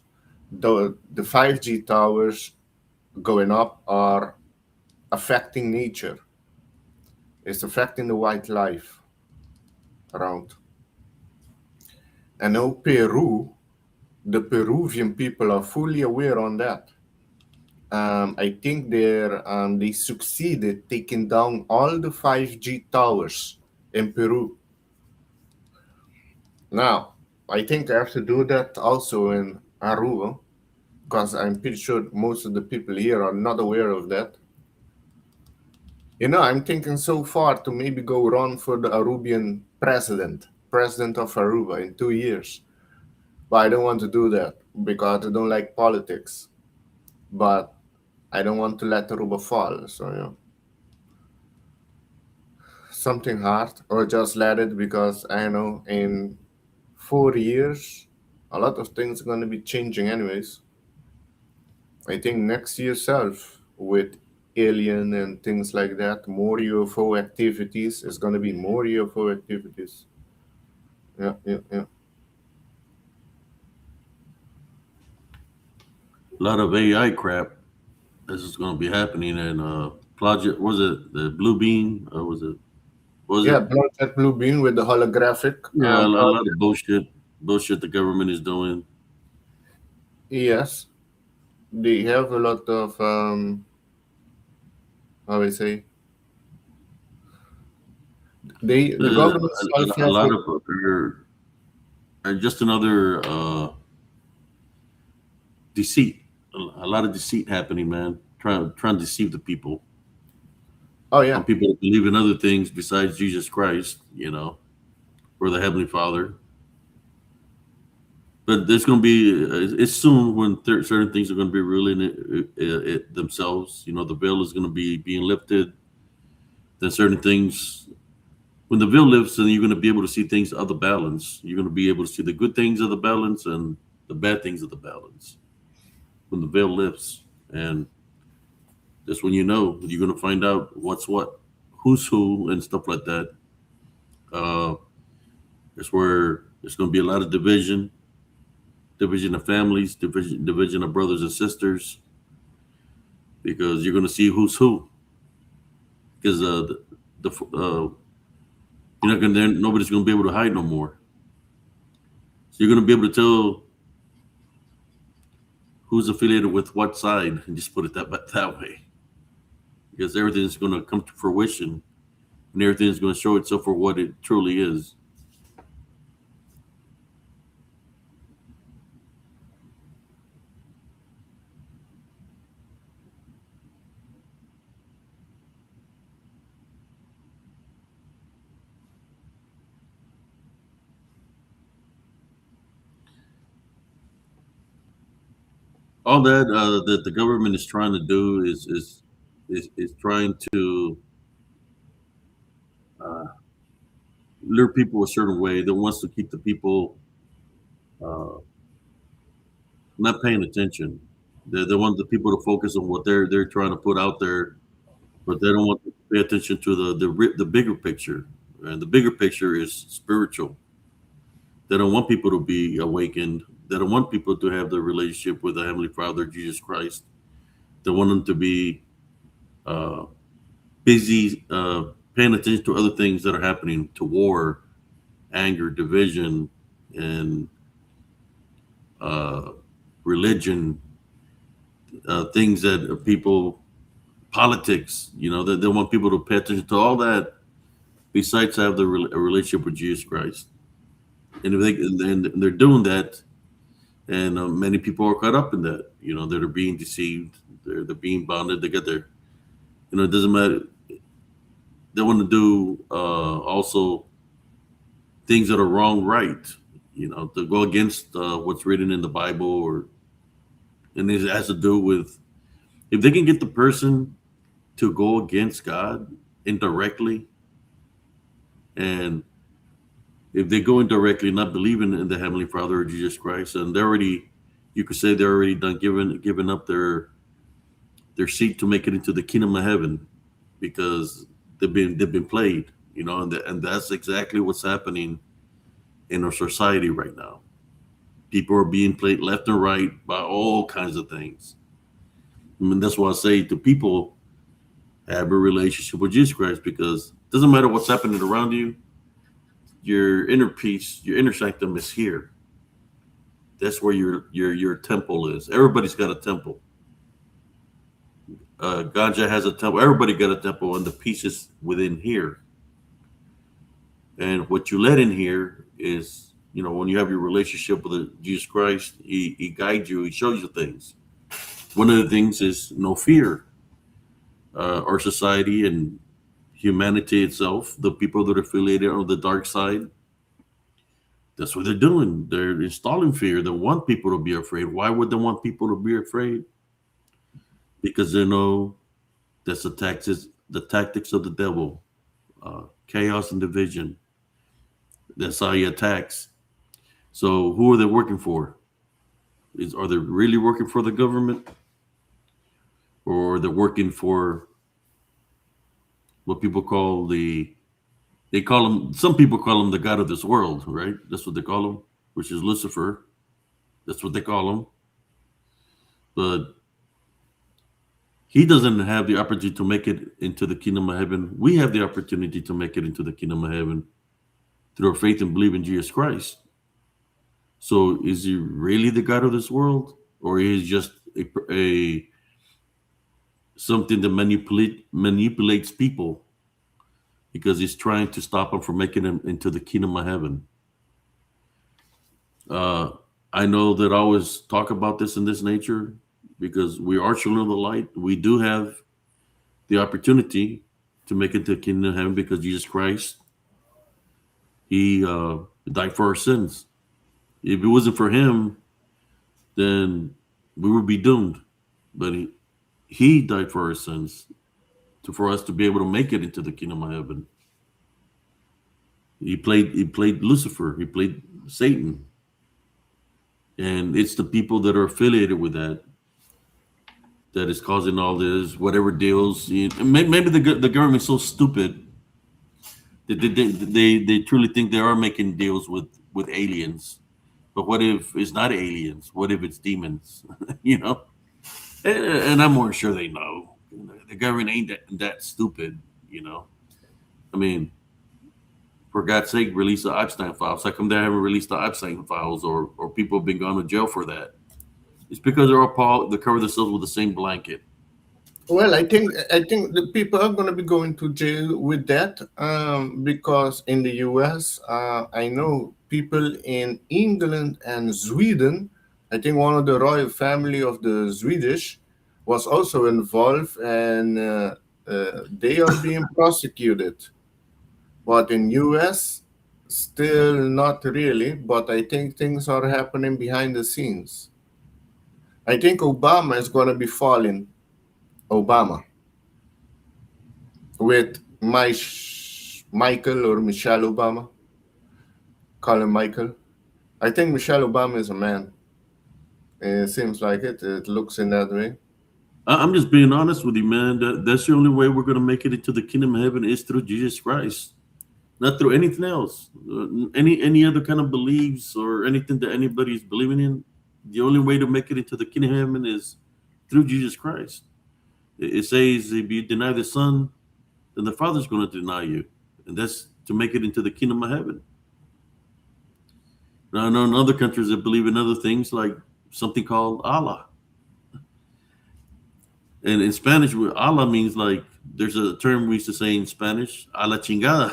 The 5G towers going up are affecting nature. It's affecting the wildlife around. And now Peru, the Peruvian people are fully aware on that. I think they succeeded taking down all the 5G towers in Peru. Now, I think I have to do that also in Aruba because I'm pretty sure most of the people here are not aware of that. You know, I'm thinking so far to maybe go run for the Arubian president of Aruba in 2 years. But I don't want to do that because I don't like politics. But I don't want to let Aruba fall. So, you know, something hard or just let it because I know in 4 years, a lot of things are going to be changing anyways. I think next year itself with alien and things like that, more UFO activities. Is going to be more UFO activities. Yeah, yeah, yeah. A lot of AI crap. This is going to be happening in Project. Was it the Blue Bean? Or was it? Was Yeah, it? Project Blue Beam with the holographic Yeah, a lot project. of bullshit the government is doing. Yes, they have a lot of how I say the government itself A have lot it. of just another deceit. A lot of deceit happening, man. Trying to deceive the people. Oh Want yeah, people to believe in other things besides Jesus Christ, or the Heavenly Father. But there's going to be it's soon when certain things are going to be ruling it themselves. The veil is going to be being lifted. Then certain things, when the veil lifts, then you're going to be able to see things of the balance. You're going to be able to see the good things of the balance and the bad things of the balance. When the veil lifts, and that's when you're going to find out what's what, who's who, and stuff like that. Uh, that's where there's going to be a lot of division of families, division of brothers and sisters, because you're going to see who's who. Because you're not going to, nobody's going to be able to hide no more. So you're going to be able to tell who's affiliated with what side, and just put it that way. Because everything's going to come to fruition, and everything's going to show itself for what it truly is. All that that the government is trying to do is is trying to uh, lure people a certain way, that wants to keep the people uh, not paying attention. They want the people to focus on what they're trying to put out there, but they don't want to pay attention to the bigger picture. And the bigger picture is spiritual. They don't want people to be awakened. They don't want people to have the relationship with the Heavenly Father, Jesus Christ. They want them to be uh, busy paying attention to other things that are happening, to war, anger, division, and uh, religion, things that people, politics, that they want people to pay attention to all that, besides have a relationship with Jesus Christ. And if and they're doing that, and many people are caught up in that, that are being deceived, they're being bonded, they get their, it doesn't matter. They want to do also things that are wrong, right, to go against what's written in the Bible, and it has to do with, if they can get the person to go against God indirectly, and if they go indirectly, not believing in the Heavenly Father or Jesus Christ, and they're already, you could say they're already done giving up their seat to make it into the kingdom of heaven, because they've been played, and that's exactly what's happening in our society right now. People are being played left and right by all kinds of things. I mean, that's why I say to people, have a relationship with Jesus Christ, because it doesn't matter what's happening around you. Your inner peace, your inner sanctum is here. That's where your temple is. Everybody's got a temple. Ganja has a temple. Everybody got a temple, and the peace is within here. And what you let in here is, when you have your relationship with Jesus Christ, he guides you. He shows you things. One of the things is no fear. Our society and humanity itself, the people that are affiliated on the dark side, that's what they're doing. They're installing fear. They want people to be afraid. Why would they want people to be afraid? Because they know that's the tactics of the devil, chaos and division. That's how he attacks. So who are they working for? Are they really working for the government, or are they working for what people call they call him, some people call him the God of this world, right? That's what they call him, which is Lucifer. That's what they call him. But he doesn't have the opportunity to make it into the kingdom of heaven. We have the opportunity to make it into the kingdom of heaven through our faith and believe in Jesus Christ. So is he really the God of this world, or is he just a something that manipulates people, because he's trying to stop them from making them into the kingdom of heaven? Uh, I know that I always talk about this in this nature, because we are children of the light. We do have the opportunity to make it to the kingdom of heaven, because Jesus Christ, he died for our sins. If it wasn't for him, then we would be doomed. But he died for our sins, for us to be able to make it into the kingdom of heaven. He played Lucifer. He played Satan, and it's the people that are affiliated with that is causing all this, whatever deals. Maybe the government's so stupid that they truly think they are making deals with aliens. But what if it's not aliens? What if it's demons? you know, and I'm more sure they know. The government ain't that stupid. I mean, for God's sake, release the Epstein files. How come they haven't released the Epstein files, or people have been gone to jail for that? It's because they cover themselves with the same blanket. Well, I think the people are going to be going to jail with that, because in the U.S., I know people in England and Sweden. I think one of the royal family of the Swedish was also involved, and they are being prosecuted. But in U.S., still not really. But I think things are happening behind the scenes. I think Obama is going to be falling. Obama. with Michael or Michelle Obama. Call him Michael. I think Michelle Obama is a man. It seems like it. It looks in that way. I'm just being honest with you, man. That's the only way we're going to make it into the kingdom of heaven is through Jesus Christ, not through anything else. Any other kind of beliefs or anything that anybody is believing in. The only way to make it into the kingdom of heaven is through Jesus Christ. It says if you deny the Son, then the Father's going to deny you, and that's to make it into the kingdom of heaven. Now, I know in other countries that believe in other things like something called Allah. And in Spanish, Allah means like there's a term we used to say in Spanish, a la chingada.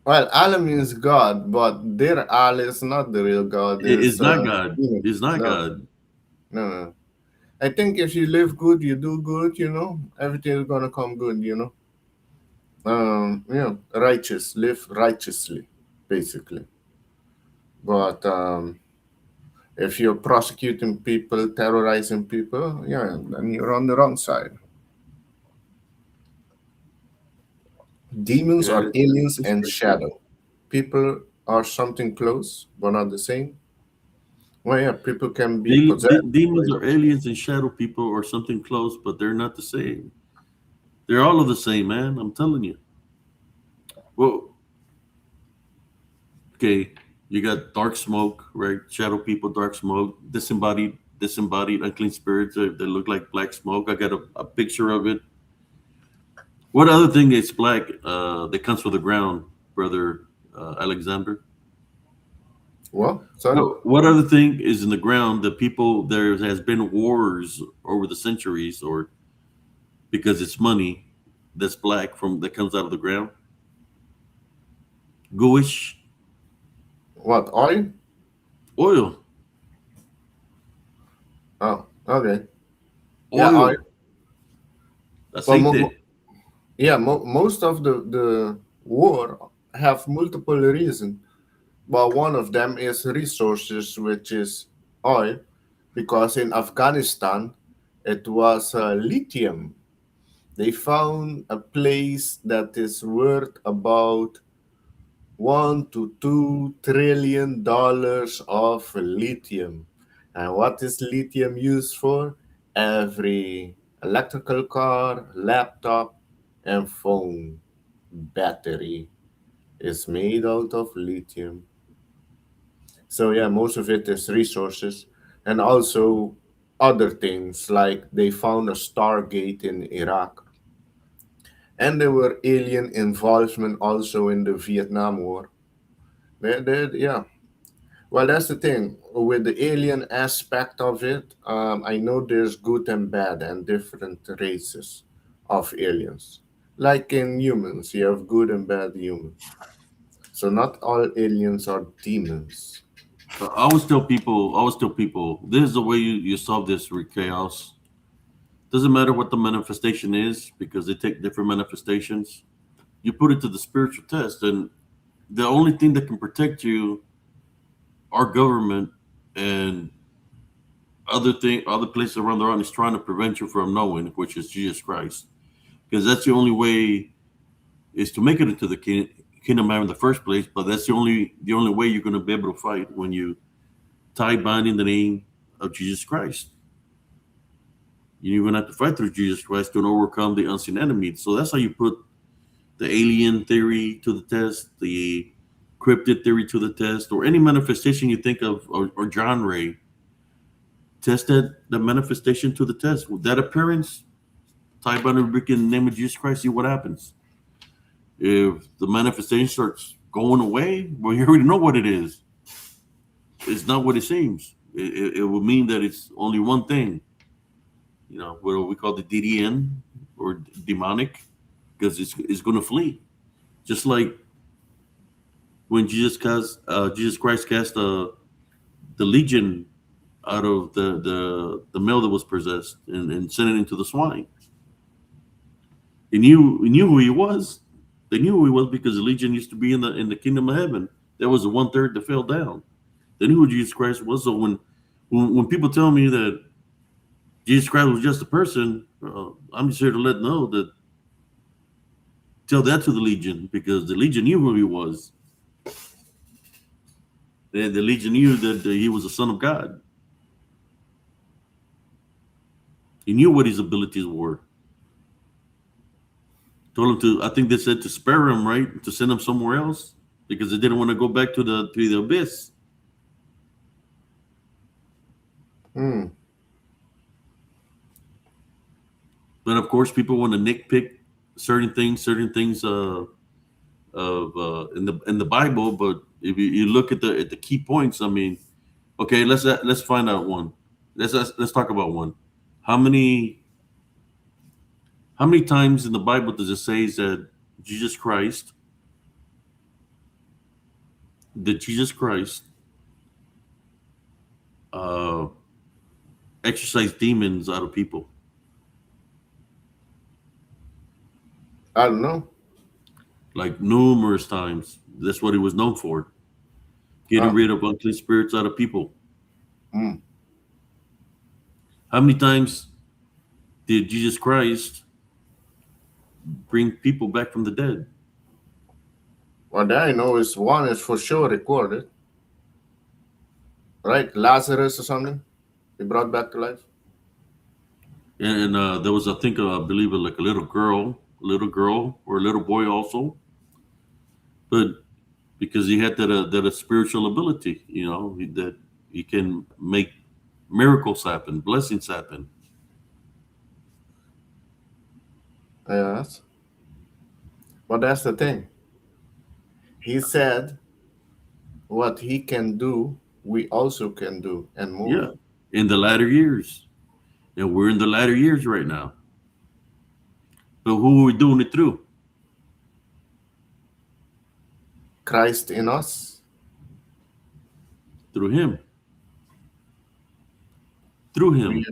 Well, Allah means God, but their Allah is not the real God. It's not God. Demon. It's not No, God. no. I think if you live good, you do good, everything is gonna come good. Righteous, live righteously, basically. But if you're prosecuting people, terrorizing people, yeah, then you're on the wrong side. Demons Yeah, are aliens it's and crazy. shadow. People are something close, but not the same. Well, yeah, people can be possessed. Demons are aliens and shadow people or something close, but they're not the same. They're all of the same, man. I'm telling you. Well, okay, you got dark smoke, right? Shadow people, dark smoke, disembodied, unclean spirits that look like black smoke. I got a picture of it. What other thing is black that comes from the ground, brother Alexander? What? Sorry? What other thing is in the ground that people there has been wars over the centuries, or because it's money that's black from that comes out of the ground? Gooish What? Oil? oil, Oh, okay. Yeah, oil. oil, Well, aceite. most of the war have multiple reasons, but one of them is resources, which is oil, because in Afghanistan it was lithium. They found a place that is worth about $1 to $2 trillion of lithium. And what is lithium used for? Every electrical car, laptop, and phone battery is made out of lithium. So yeah, most of it is resources, and also other things like they found a Stargate in Iraq, and there were alien involvement also in the Vietnam War. Yeah. Well, that's the thing with the alien aspect of it. I know there's good and bad and different races of aliens. Like in humans, you have good and bad humans. So not all aliens are demons. I always tell people, this is the way you solve this with chaos. Doesn't matter what the manifestation is because they take different manifestations. You put it to the spiritual test, and the only thing that can protect you, our government and other places around the world is trying to prevent you from knowing, which is Jesus Christ, because that's the only way is to make it into the kingdom in the first place. But that's the only way you're going to be able to fight when you tie bind in the name of Jesus Christ. You're going to have to fight through Jesus Christ to overcome the unseen enemy. So that's how you put the alien theory to the test, the cryptid theory to the test, or any manifestation you think of, or John Ray. Test the manifestation to the test. With that appearance, tie bind and break in the name of Jesus Christ, see what happens. If the manifestation starts going away, well, you already know what it is. It's not what it seems. It will mean that it's only one thing. What we call the DDN or demonic, because it's going to flee. Just like when Jesus Christ cast the legion out of the male that was possessed and sent it into the swine. He knew who he was. They knew who he was because the legion used to be in the kingdom of heaven. There was a 1/3 that fell down. They knew who Jesus Christ was. So when people tell me that Jesus Christ was just a person. I'm just here to let know that tell that to the Legion because the Legion knew who he was. The Legion knew that he was the Son of God. He knew what his abilities were. Told him to. I think they said to spare him, right, to send him somewhere else because they didn't want to go back to the abyss. Hmm. But of course, people want to nitpick certain things of in the Bible. But if you look at the key points, I mean, okay, let's find out one. Let's talk about one. How many how many times in the Bible does it say that Jesus Christ, that Jesus Christ uh, exorcised demons out of people? I don't know. Like numerous times. That's what he was known for, getting Ah. rid of unclean spirits out of people. Hmm. How many times did Jesus Christ bring people back from the dead? What I know is one is for sure recorded, right? Lazarus or something. He brought back to life. And there was, I think, I believe, like a little girl or a little boy also, but because he had that a spiritual ability, that he can make miracles happen, blessings happen. Yes. But that's the thing. He said what he can do, we also can do and more. Yeah, in the latter years, and we're in the latter years right now. But who are we doing it through? Christ in us. Through him. Through We, him.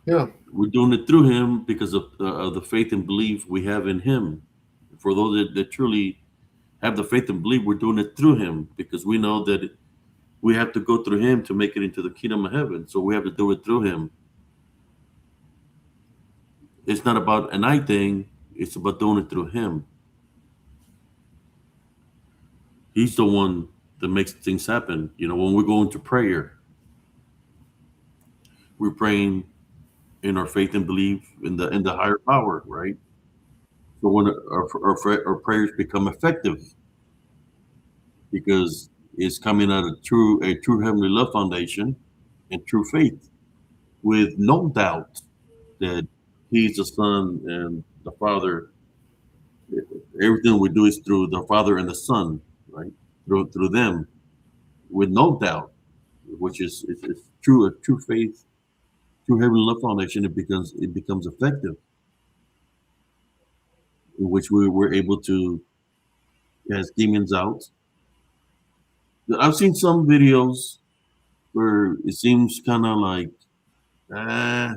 yeah. We're doing it through him because of the faith and belief we have in him. For those that truly have the faith and belief, we're doing it through him because we know that we have to go through him to make it into the kingdom of heaven. So we have to do it through him. It's not about an I thing, it's about doing it through him. He's the one that makes things happen. When we go into prayer, we're praying in our faith and belief in the higher power, right? So when our prayers become effective because it's coming out of a true heavenly love foundation and true faith with no doubt that he's the son and the father. Everything we do is through the father and the son, right? Through them with no doubt, which is it's true, a true faith, true heavenly love foundation. It becomes effective, in which we're able to cast demons out. I've seen some videos where it seems kind of like, ah,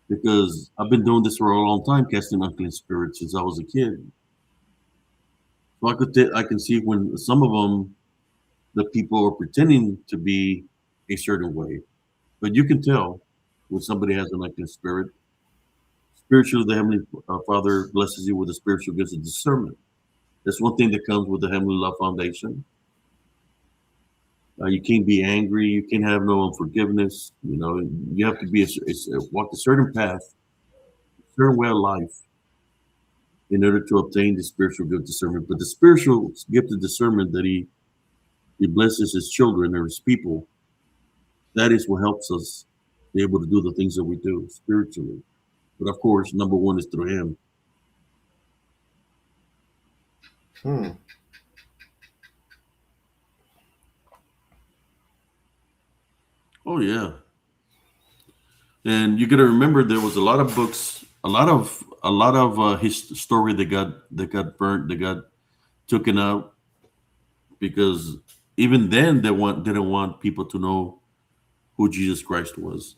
because I've been doing this for a long time, casting unclean spirits since I was a kid. So I can see when some of them, the people are pretending to be a certain way, but you can tell when somebody has an unclean spirit. Spiritually, the Heavenly Father blesses you with the spiritual gifts of discernment. That's one thing that comes with the Heavenly Love Foundation. You can't be angry. You can't have no unforgiveness. You have to be walk a certain path, a certain way of life in order to obtain the spiritual gift of discernment. But the spiritual gift of discernment that he blesses his children or his people, that is what helps us be able to do the things that we do spiritually. But of course, number one is through him. Hmm. Oh yeah. And you got to remember there was a lot of books, a lot of his story that got burnt, that got taken out because even then didn't want people to know who Jesus Christ was.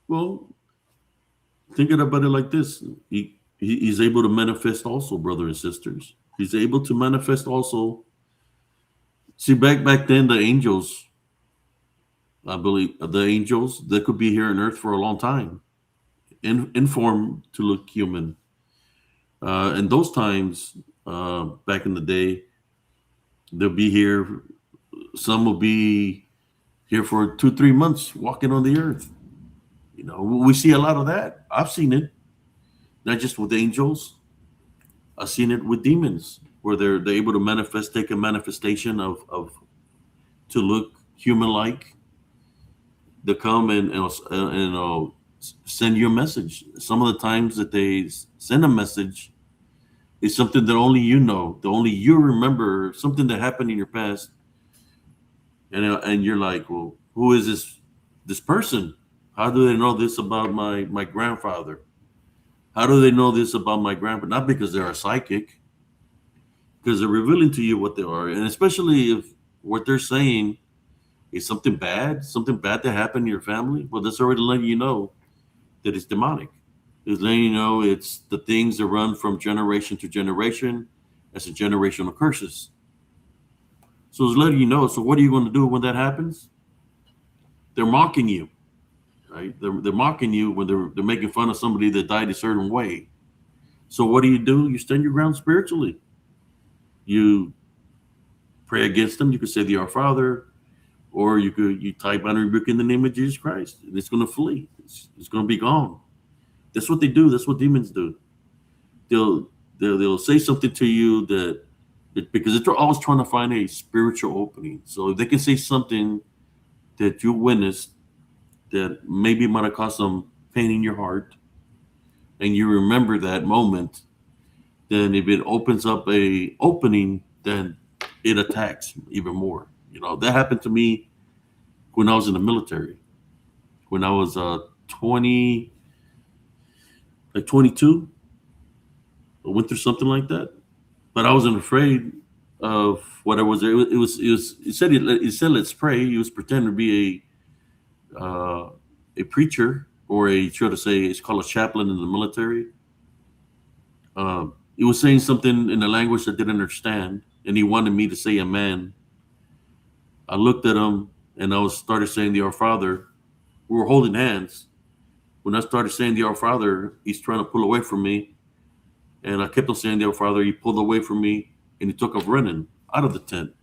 Well, Think about it like this: he's able to manifest also, brothers and sisters. He's able to manifest also. See, back then, the angels, I believe, the angels, they could be here on Earth for a long time, in form to look human. In those times, back in the day, they'll be here. Some will be here for 2, 3 months, walking on the earth. We see a lot of that. I've seen it, not just with angels. I've seen it with demons, where they're able to manifest, take a manifestation of to look human like. They come and send you a message. Some of the times that they send a message is something that only you know, that only you remember, something that happened in your past, and you're like, well, who is this person? How do they know this about my grandfather? How do they know this about my grandpa? Not because they're a psychic, because they're revealing to you what they are, and especially if what they're saying is something bad that happened in your family. Well, that's already letting you know that it's demonic. It's letting you know it's the things that run from generation to generation as a generational curses. So it's letting you know. So what are you going to do when that happens? They're mocking you, right? They're mocking you when they're making fun of somebody that died a certain way. So what do? You stand your ground spiritually. You pray against them. You could say the Our Father, or you type out a rebuke in the name of Jesus Christ, and it's going to flee. It's going to be gone. That's what they do. That's what demons do. They'll say something to you because they're always trying to find a spiritual opening. So if they can say something that you witnessed that maybe might have caused some pain in your heart, and you remember that moment, then if it opens up a opening, then it attacks even more. That happened to me when I was in the military. When I was 20, like 22, I went through something like that. But I wasn't afraid of what I was. It said let's pray. He was pretending to be a preacher, or should I say, it's called a chaplain in the military. He was saying something in a language I didn't understand, and he wanted me to say amen. I looked at him and started saying the Our Father. We were holding hands. When I started saying the Our Father, he's trying to pull away from me. And I kept on saying the Our Father. He pulled away from me and he took off running out of the tent,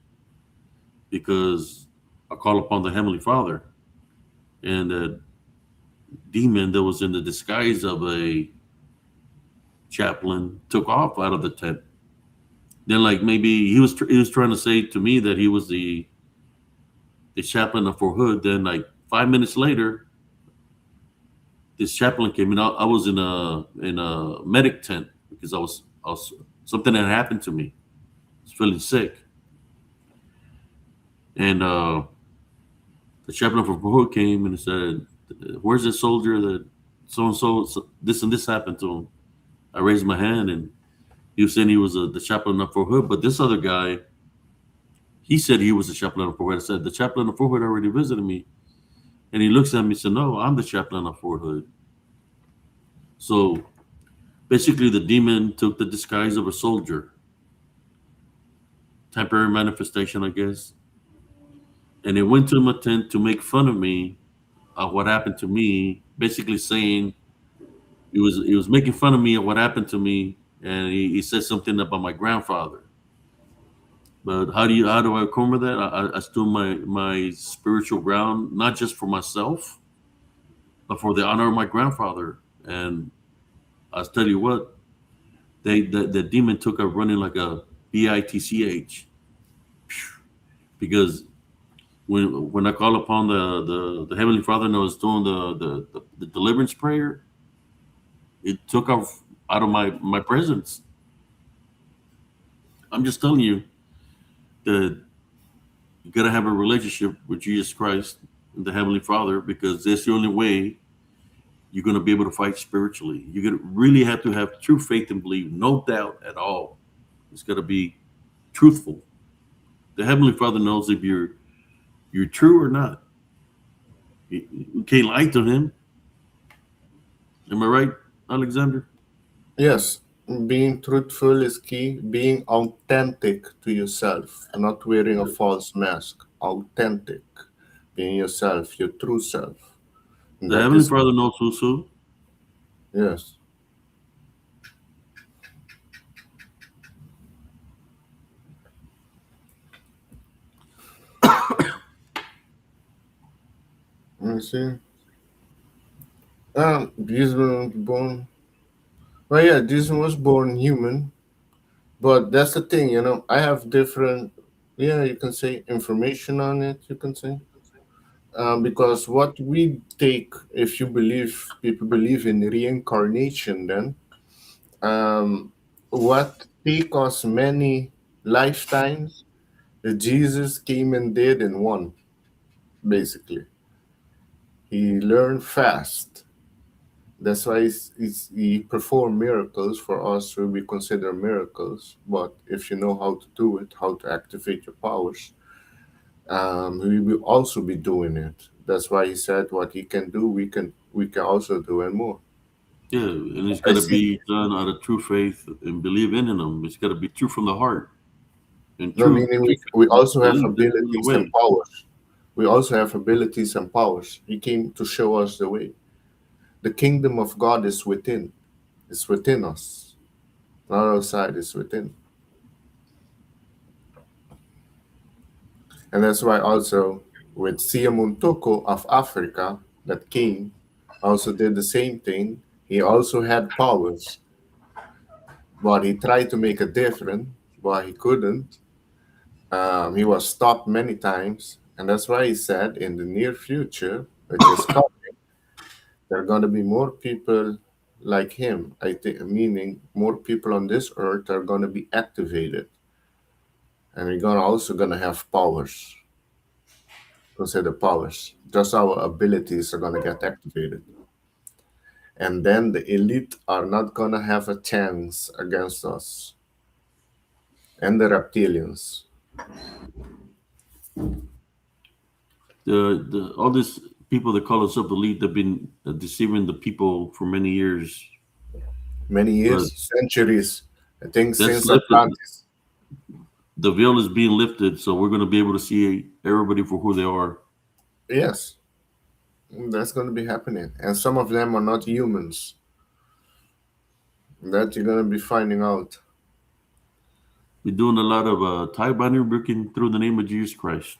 because I call upon the Heavenly Father. And that demon that was in the disguise of a chaplain took off out of the tent. Then, like, maybe he was trying to say to me that he was the chaplain of Fort Hood. Then, like, 5 minutes later, this chaplain came in. I was in a medic tent because I was something had happened to me. I was feeling sick, and the chaplain from Fort Hood came and said, "Where's the soldier that so and so this and this happened to him?" I raised my hand, and he was saying he was the chaplain of Fort Hood. But this other guy, he said he was the chaplain of Fort Hood. I said, "The chaplain of Fort Hood already visited me." And he looks at me and said, "No, I'm the chaplain of Fort Hood." So basically, the demon took the disguise of a soldier, temporary manifestation, I guess. And it went to my tent to make fun of me of what happened to me, basically saying he was making fun of me of what happened to me, and he said something about my grandfather. But how do I overcome that? I stood my spiritual ground, not just for myself, but for the honor of my grandfather. And I'll tell you what, the demon took up running like a bitch, because when I call upon the Heavenly Father and I was doing the deliverance prayer, it took off out of my presence. I'm just telling you that you gotta have a relationship with Jesus Christ and the Heavenly Father, because that's the only way you're gonna be able to fight spiritually. You're gonna really have to have true faith and believe, no doubt at all. It's gotta be truthful. The Heavenly Father knows if you're true or not. You can't lie to him. Am I right, Alexander? Yes, being truthful is key. Being authentic to yourself, not wearing a Yeah. false mask. Authentic, being yourself, your true self. And The that Heavenly is, Father knows who's who. yes. Let me see. Jesus was born. Well, yeah, Jesus was born human, but that's the thing, I have different, yeah, you can say information on it, you can say. Because what we take, if you believe, people believe in reincarnation, then what take us many lifetimes, Jesus came and did in one, basically. He learned fast. That's why he performed miracles for us who we consider miracles. But if you know how to do it, how to activate your powers, we will also be doing it. That's why he said what he can do, we can also do and more. Yeah, and it's I got to see. be done out of true faith and believe in Him. It's got to be true from the heart and No, true, meaning true we also have belief. This is the abilities and way. powers. We also have abilities and powers. He came to show us the way. The kingdom of God is within. It's within us. Not outside, it's within. And that's why also with Siamuntoko of Africa that came, also did the same thing. He also had powers, but he tried to make a difference, but he couldn't. He was stopped many times, and that's why he said in the near future, which is coming, there are going to be more people like him. I think, meaning more people on this earth are going to be activated, and we're gonna also going to have powers. Consider powers. Just our abilities are going to get activated. And then the elite are not going to have a chance against us and the reptilians. The all these people that call themselves elite have been deceiving the people for many years, Many but years, centuries, I think that's since lifted. Atlantis. The veil is being lifted, so we're going to be able to see everybody for who they are. Yes, that's going to be happening. And some of them are not humans. That you're going to be finding out. We're doing a lot of tie binding working through the name of Jesus Christ.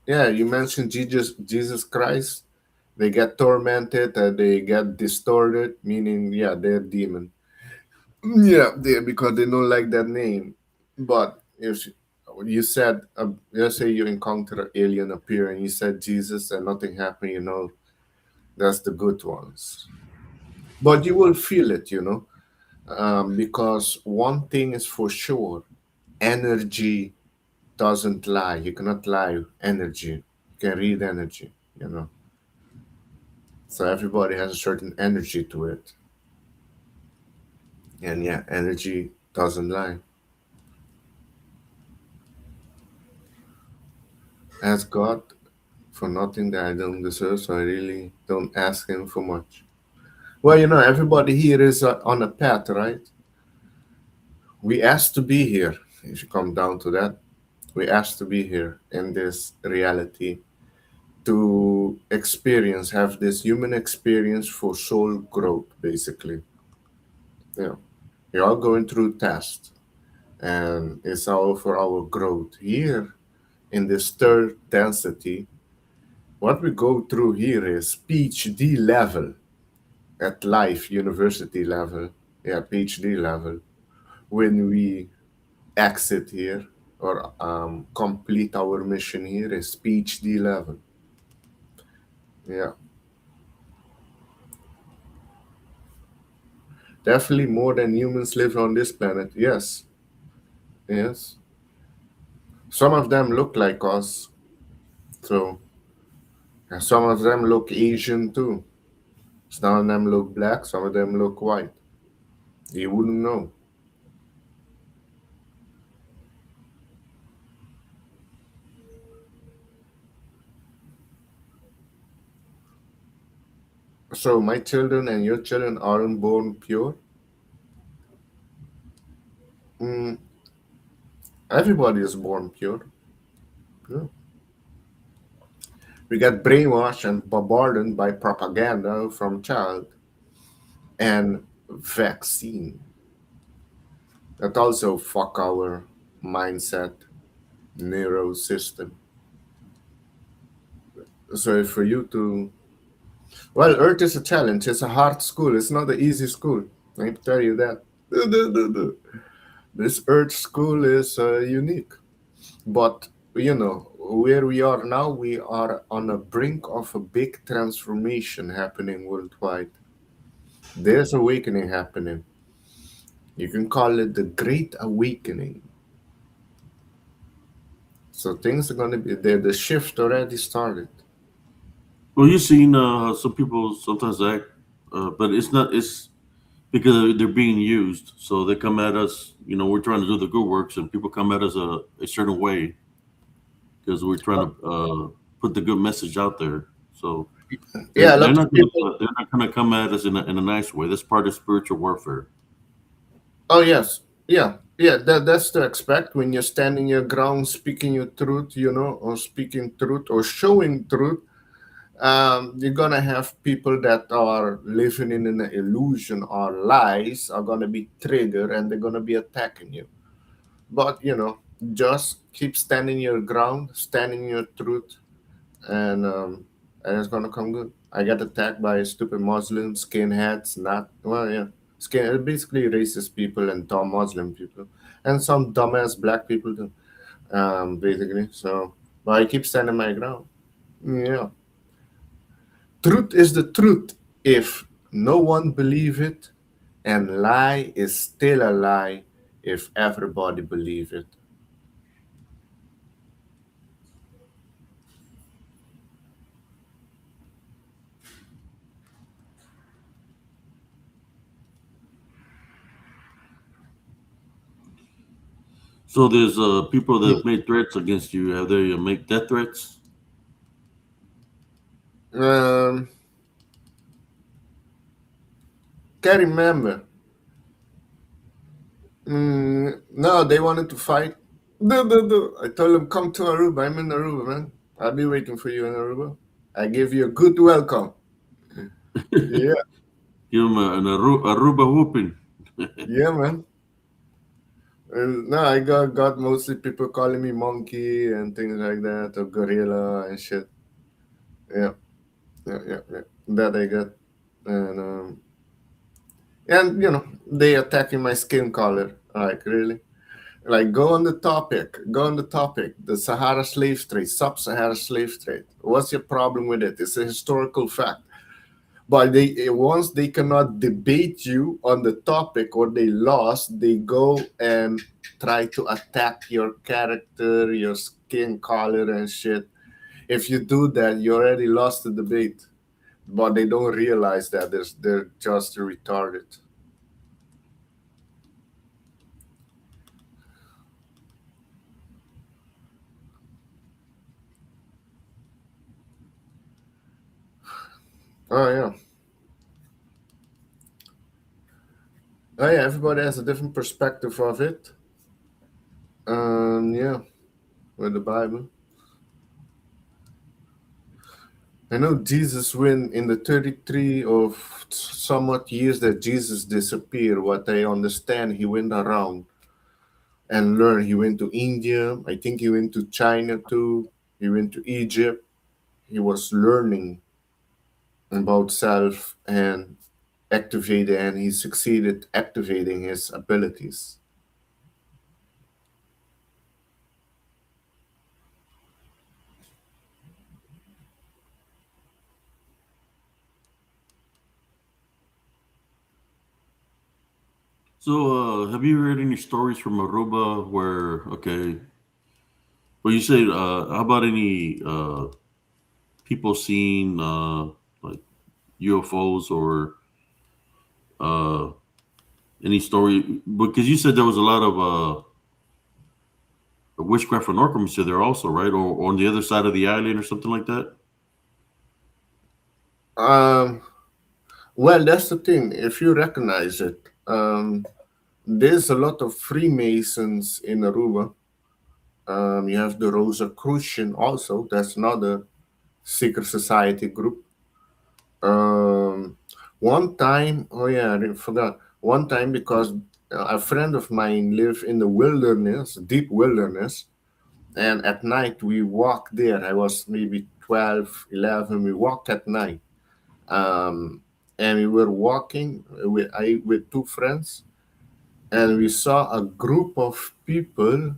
Yeah, you mentioned Jesus Christ. They get tormented, they get distorted, meaning, yeah, they're demon. Yeah, because they don't like that name. But if you said, let's say you encounter an alien appear and you said Jesus and nothing happened, that's the good ones. But you will feel it, because one thing is for sure, energy doesn't lie. You cannot lie energy. You can read energy. So everybody has a certain energy to it. And yeah, energy doesn't lie. Ask God for nothing that I don't deserve, so I really don't ask Him for much. Well, everybody here is on a path, right? We asked to be here, if you come down to that. We asked to be here in this reality to have this human experience for soul growth, basically. Yeah. We're all going through tests, and it's all for our growth. Here in this third density, what we go through here is PhD level at life, university level, yeah, PhD level. When we exit here or complete our mission here is PhD level. Yeah, definitely more than humans live on this planet. Yes, yes. Some of them look like us, so and some of them look Asian too. Some of them look black, some of them look white. You wouldn't know. So my children and your children aren't born pure. Mm, everybody is born pure. Yeah. We get brainwashed and bombarded by propaganda from child and vaccine that also fuck our mindset, neuro system. So for you to, well, Earth is a challenge. It's a hard school. It's not an easy school. I can tell you that. This Earth school is unique. But, where we are now, we are on a brink of a big transformation happening worldwide. There's awakening happening. You can call it the Great Awakening. So things are going to be there. The shift already started. Well, you've seen some people sometimes act, but it's not. It's because they're being used. So they come at us. You know, we're trying to do the good works, and people come at us a certain way because we're trying to put the good message out there. So Yeah, a they're lot not of people. gonna, they're not going to come at us in a nice way. That's part of spiritual warfare. Oh, yes. Yeah. Yeah, that's to expect when you're standing your ground, speaking your truth, or speaking truth or showing truth. You're gonna have people that are living in an illusion or lies are gonna be triggered and they're gonna be attacking you. But just keep standing your ground, standing your truth, and it's gonna come good. I got attacked by stupid Muslims, skinheads, not well, yeah, basically racist people and dumb Muslim people, and some dumbass black people too. Basically, so but I keep standing my ground. Yeah. Truth is the truth if no one believe it, and lie is still a lie if everybody believe it. So there's people that made threats against you. Have they make death threats? Um, can't remember. No, they wanted to fight. I told them come to Aruba. I'm in Aruba, man. I'll be waiting for you in Aruba. I give you a good welcome. Give Yeah, them Aruba whooping. yeah, man. And no, I got mostly people calling me monkey and things like that, or gorilla and shit. Yeah, yeah. That I got, and they attacking my skin color. Like really, like go on the topic. The Sahara slave trade, sub-Sahara slave trade. What's your problem with it? It's a historical fact. But they once they cannot debate you on the topic or they lost, they go and try to attack your character, your skin color and shit. If you do that, you already lost the debate. But they don't realize that they're just retarded. Oh yeah. Oh yeah, everybody has a different perspective of it. Yeah, with the Bible. I know Jesus went in the 33 of somewhat years that Jesus disappeared. What I understand, he went around and learned. He went to India. I think he went to China too. He went to Egypt. He was learning about self and activated, and he succeeded activating his abilities. So, have you heard any stories from Aruba where, okay, well, you said, how about any people seeing like UFOs or uh, any story? Because you said there was a lot of witchcraft and necromancy there also, right? Or on the other side of the island or something like that? Um, Well, that's the thing. If you recognize it, there's a lot of Freemasons in Aruba. You have the Rosicrucian also. That's another secret society group. Um, One time, oh yeah, I forgot. One time because a friend of mine lived in the wilderness, deep wilderness, and at night we walked there. I was maybe 12, 11. We walked at night, um, and we were walking with two friends, and we saw a group of people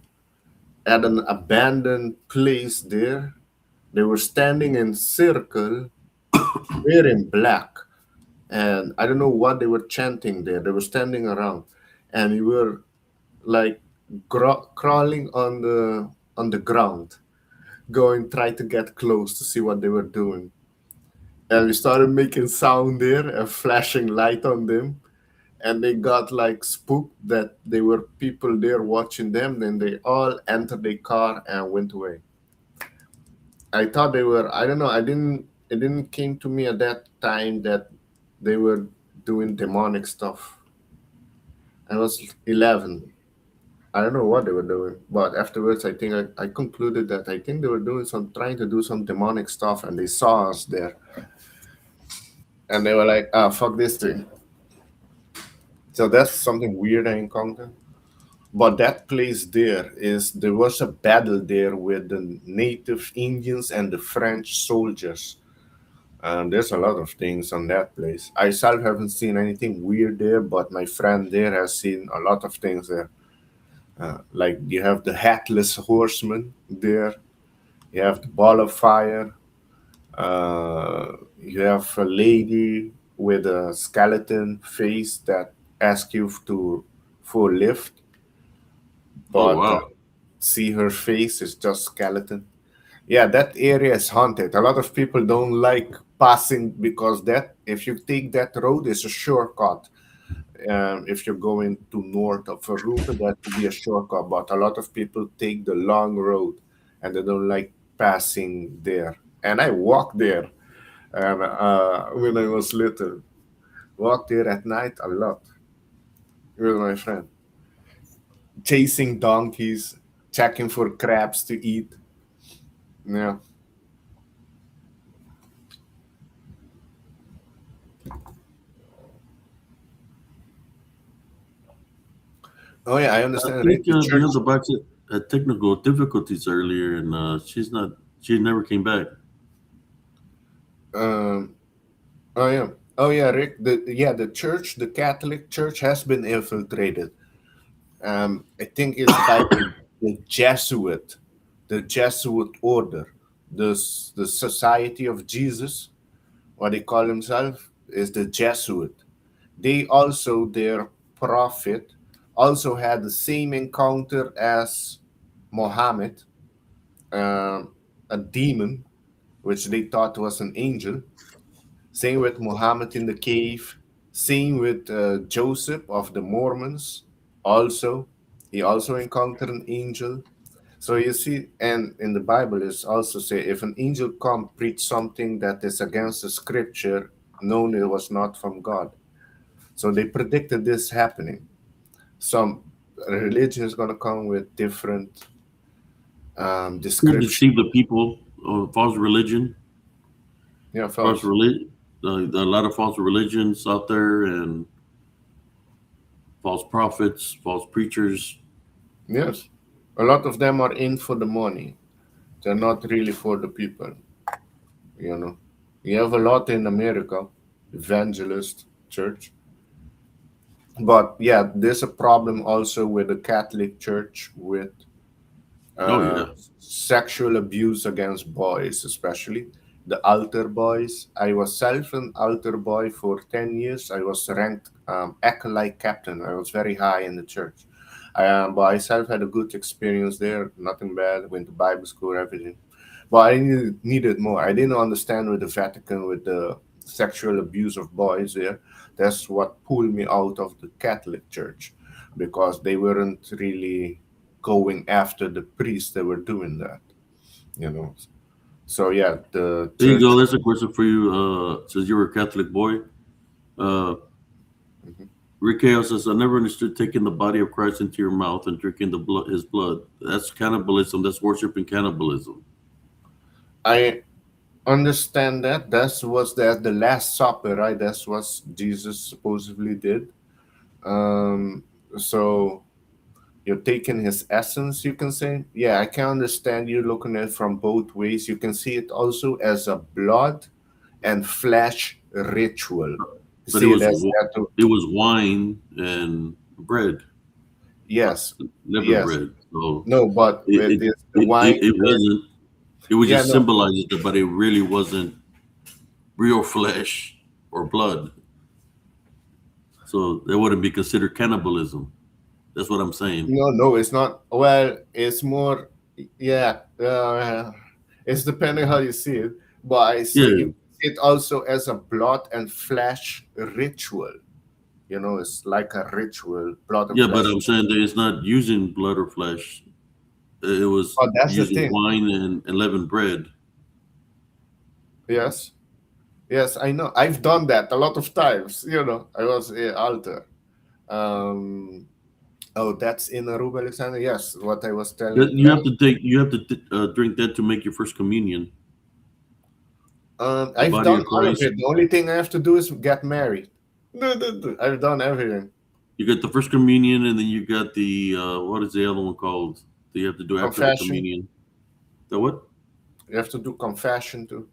at an abandoned place there. They were standing in circle, wearing black, and I don't know what they were chanting there. They were standing around, and we were like crawling on the ground, going try to get close to see what they were doing. And we started making sound there and flashing light on them, and they got like spooked that there were people there watching them. Then they all entered the car and went away. I thought they were, I don't know, I didn't it didn't came to me at that time that they were doing demonic stuff. I was 11. I don't know what they were doing, but afterwards I think I concluded that I think they were doing some trying to do some demonic stuff, and they saw us there, and they were like, ah, fuck this thing. So that's something weird I encountered. But that place there was a battle there with the native Indians and the French soldiers. And there's a lot of things on that place. I self haven't seen anything weird there, but my friend there has seen a lot of things there. Like you have the headless horseman there, you have the ball of fire, you have a lady with a skeleton face that asks you to for a lift, Oh but wow. see her face is just skeleton. Yeah, that area is haunted. A lot of people don't like passing because that if you take that road, it's a shortcut. If you're going to north of Aruba, that would be a shortcut. But a lot of people take the long road, and they don't like passing there. And I walked there, and when I was little, walked there at night a lot with my friend, chasing donkeys, checking for crabs to eat. Yeah. Oh yeah, I I understand, right? think The the church. other box had technical difficulties earlier, and she's not. She never came back. Um, oh yeah. Oh yeah, Rick. The church, the Catholic Church, has been infiltrated. I think it's by the Jesuit order, the Society of Jesus, what they call themselves, is the Jesuit. They also their prophet also had the same encounter as Mohammed, a demon, which they thought was an angel. Same with Muhammad in the cave. Same with Joseph of the Mormons. Also, he also encountered an angel. So you see, and in the Bible, it's also say if an angel come preach something that is against the scripture, known it was not from God. So they predicted this happening. Some religion is gonna come with different To description. deceive the people. False religion. Yeah, False false. religion. A lot of false religions out there, and false prophets, false preachers. Yes, a lot of them are in for the money. They're not really for the people. You know, you have a lot in America, evangelist church, but yeah, there's a problem also with the Catholic Church with Oh uh, yeah. sexual abuse against boys, especially the altar boys. I was self an altar boy for 10 years. I was ranked acolyte captain. I was very high in the church. But I self had a good experience there. Nothing bad. Went to Bible school, everything. But I needed more. I didn't understand with the Vatican with the sexual abuse of boys there. That's what pulled me out of the Catholic Church because they weren't really going after the priests that were doing that, you know. So yeah, the There you church. go. There's a question for you. Since you were a Catholic boy, Uh, Mhm. Rick Hale says, "I never understood taking the body of Christ into your mouth and drinking the blood, His blood. That's cannibalism. That's worshiping cannibalism." I understand that. That's was the Last Supper, right? That's what Jesus supposedly did. Um, so you're taking his essence, you can say. Yeah, I can understand you looking at it from both ways. You can see it also as a blood and flesh ritual. But it See it was as that too. it was wine and bread, Yes, never yes. bread. So No, but it with it, this the it, wine. it, it wasn't. It was Yeah, just no, symbolizing it, but it really wasn't real flesh or blood. So that wouldn't be considered cannibalism. That's what I'm saying. no, it's not. Well, it's more. Yeah, it's depending how you see it. But I say you Yeah, see it also as a blood and flesh ritual. It's like a ritual, blood and yeah, but flesh. I'm saying that it's not using blood or flesh. It was Oh, that's the using thing. wine and leavened bread. Yes, yes, I know. I've done that a lot of times. I was altar. Um, oh, that's in Aruba, Alexander. Yes, what I was telling. You have to drink that to make your first communion, the I've body done of all of Christ. it. The only thing I have to do is get married. No, no, no. I've done everything. You got the first communion, and then you got the what is the other one called? That you have to do after the Confession. communion. The what? You have to do confession too.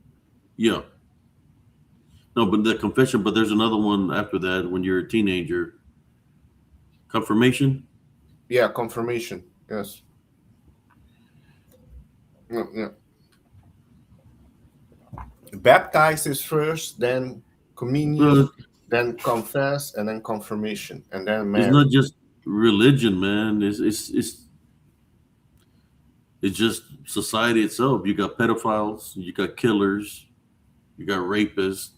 Yeah, no, but the confession. But there's another one after that when you're a teenager. Confirmation. Yeah, confirmation. Yes. Yeah, yeah. Baptize is first, then Uh, communion, then confess, and then confirmation, and then it's not marriage. just religion, man. It's just society itself. You got pedophiles, you got killers, you got rapists,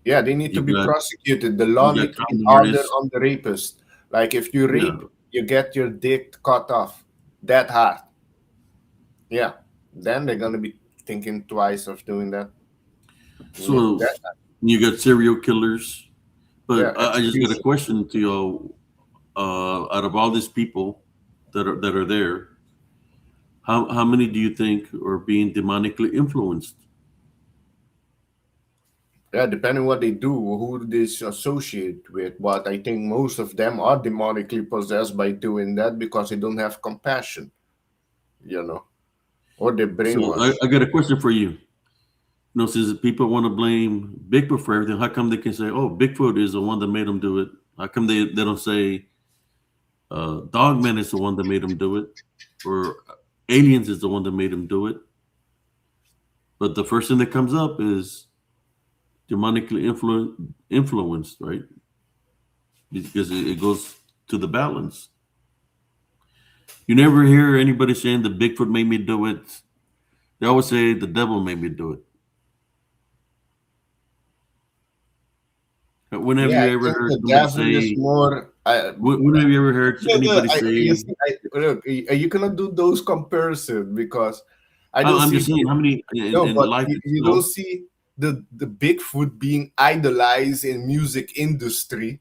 Yeah, they need to you be got prosecuted. The law you got need to be con harder artists. on the rapist. Like if you Yeah. rape, you get your dick cut off. That hard. Yeah. Then they're gonna be thinking twice of doing that. Yeah. So you got serial killers. Yeah, But I just got a execution. question to y'all. Out of all these people that are there, how many do you think are being demonically influenced? Yeah, depending what they do, who they associate with. But I think most of them are demonically possessed by doing that because they don't have compassion, you know, or they So brainwash. I got a question for you. Since people want to blame Bigfoot for everything, how come they can say, "Oh, Bigfoot is the one that made them do it"? How come they don't say Dogman is the one that made them do it, or aliens is the one that made them do it? But the first thing that comes up is demonically influenced, right? Because it goes to the balance. You never hear anybody saying the Bigfoot made me do it. They always say the devil made me do it. When have Yeah, you I ever think heard the somebody devil is say? more. When have you ever heard No, no, anybody say? look, you cannot do those comparisons because I don't I'm see just saying, how people. many No, in but life you don't itself? see the Bigfoot being idolized in music industry.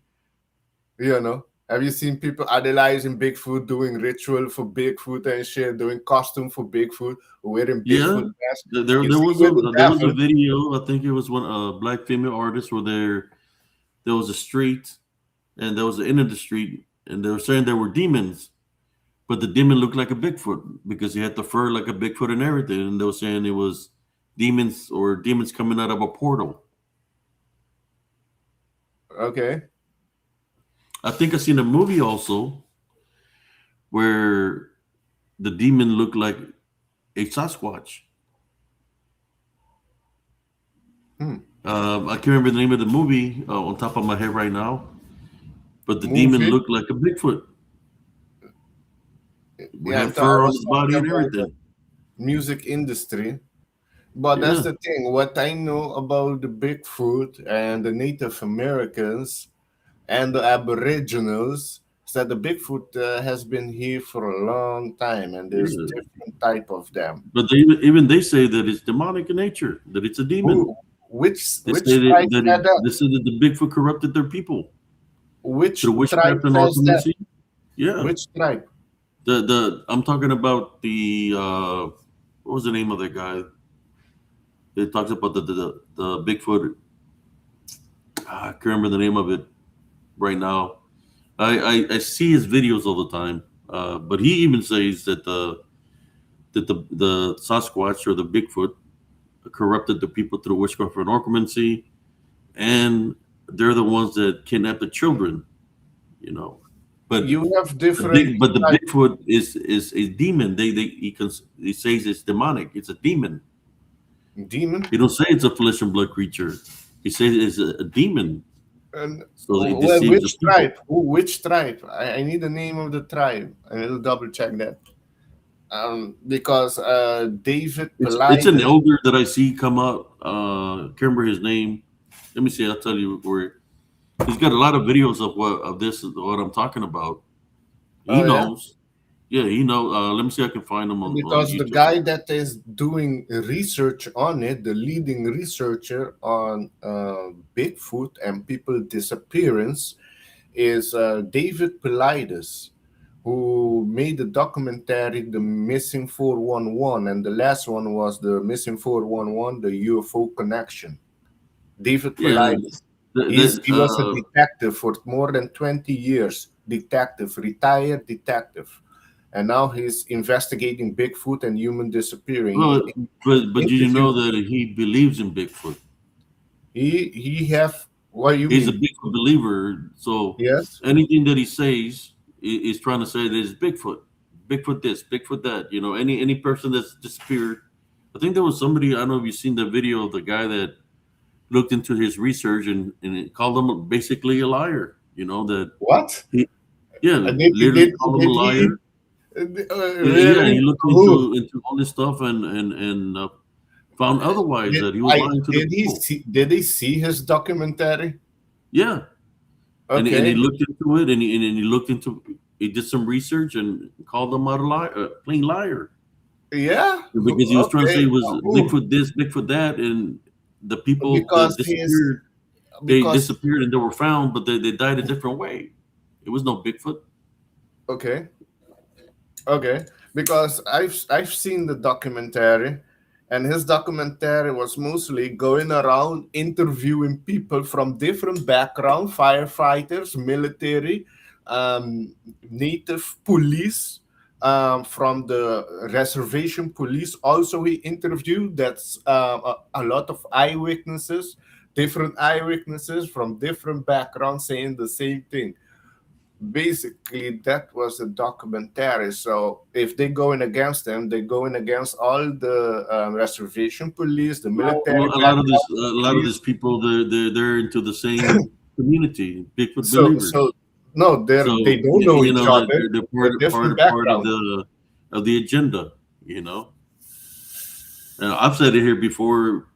Have you seen people idolizing Bigfoot, doing ritual for Bigfoot and shit, doing costume for Bigfoot, wearing Yeah, Bigfoot masks? there You there see was with the a devil. video. I think it was one black female artist where there was a street and there was the end of the street and they were saying there were demons, but the demon looked like a Bigfoot because he had the fur like a Bigfoot and everything, and they were saying it was demons coming out of a portal. Okay. I think I seen a movie also where the demon looked like a Sasquatch. Hmm. I can't remember the name of the movie on top of my head right now, but the demon Movie. looked like a Bigfoot. We Yeah, had I fur on was his body talking and about the everything. music industry. But that's Yeah, the thing. What I know about the Bigfoot and the Native Americans and the Aboriginals is that the Bigfoot has been here for a long time, and there's yeah. different type of them. But even they say that it's demonic in nature, that it's a demon. Who? Which They which say tribe said that? they said that the Bigfoot corrupted their people Which through tribe witchcraft and says that? occultancy. Yeah, Which tribe? the I'm talking about the what was the name of that guy? It talks about the Bigfoot. I can't remember the name of it right now. I see his videos all the time, but he even says that the Sasquatch or the Bigfoot corrupted the people through witchcraft and necromancy, and they're the ones that kidnap the children. You know, but You have different the type Bigfoot is a demon. He says it's demonic. It's a demon. demon. He don't say it's a flesh and blood creature. He says it's a demon. And So it well, deceives the which people. tribe? Which tribe? I need the name of the tribe. I will double check that. Because David It's an Politis. elder that I see come out. Can't remember his name. Let me see. I'll tell you where. He's got a lot of videos of this what I'm talking about. He Oh yeah, knows. Yeah, he knows. Let me see. I can find him on because the YouTube. guy that is doing research on it, the leading researcher on Bigfoot and people disappearance, is David Politis, who made the documentary The Missing 411, and the last one was The Missing 411, The UFO Connection. David Yeah, Politis. He was a detective for more than 20 years, retired detective. And now he's investigating Bigfoot and human disappearing. well, but did you know Interview. that he believes in Bigfoot? He have, what do you He's a mean? Bigfoot believer. So Yes. anything that he says is trying to say that it's Bigfoot. Bigfoot this, Bigfoot that. You know, any person that's disappeared. I think there was somebody. I don't know if you've seen the video of the guy that looked into his research and it called him basically a liar. You know that What? he, yeah, literally called him a Did he liar. Yeah, really? he looked Who? into all this stuff and found otherwise that he was lying to the people. Did he see his documentary? Yeah, and he Okay. looked into it and he looked into he did some research and called him out a liar, a plain liar, Yeah. because he was trying to say Okay. it was Who? Bigfoot this, Bigfoot that, and the people that Because he's disappeared. They because disappeared and they were found, but they died a different way. It was no Bigfoot. okay. Okay, because I've seen the documentary, and his documentary was mostly going around interviewing people from different background, firefighters, military, native police, from the reservation police. Also, he interviewed that's a lot of eyewitnesses, different eyewitnesses from different backgrounds saying the same thing. Basically that was a documentary. So if they're going against them, they're going against all the reservation police, the military A lot of this, background a lot of police. these people, they're into the same community, Bigfoot So believers. so no, So they don't know you each know that other. they're They're different part background. of the agenda. You know, and I've said it here before.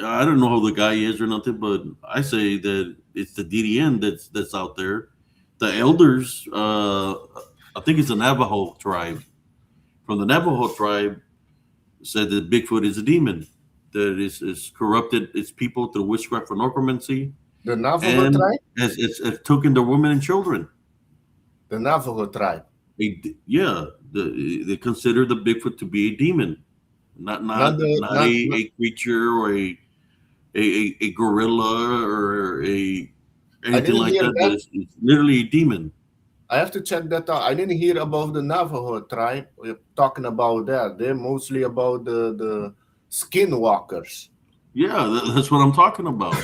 I don't know who the guy is or nothing, but I say that it's the DDN that's out there. The elders, I think it's the Navajo tribe. From the Navajo tribe, said that Bigfoot is a demon that is corrupted its people through witchcraft and necromancy, The Navajo and tribe. has taken their women and children. The Navajo tribe. Yeah, they consider the Bigfoot to be a demon, Not the not not, not a creature or a gorilla or a I anything didn't like hear that. that. It's literally a demon. I have to check that out. I didn't hear about the Navajo tribe. We're talking about that. They're mostly about the skinwalkers. Yeah, that's what I'm talking about.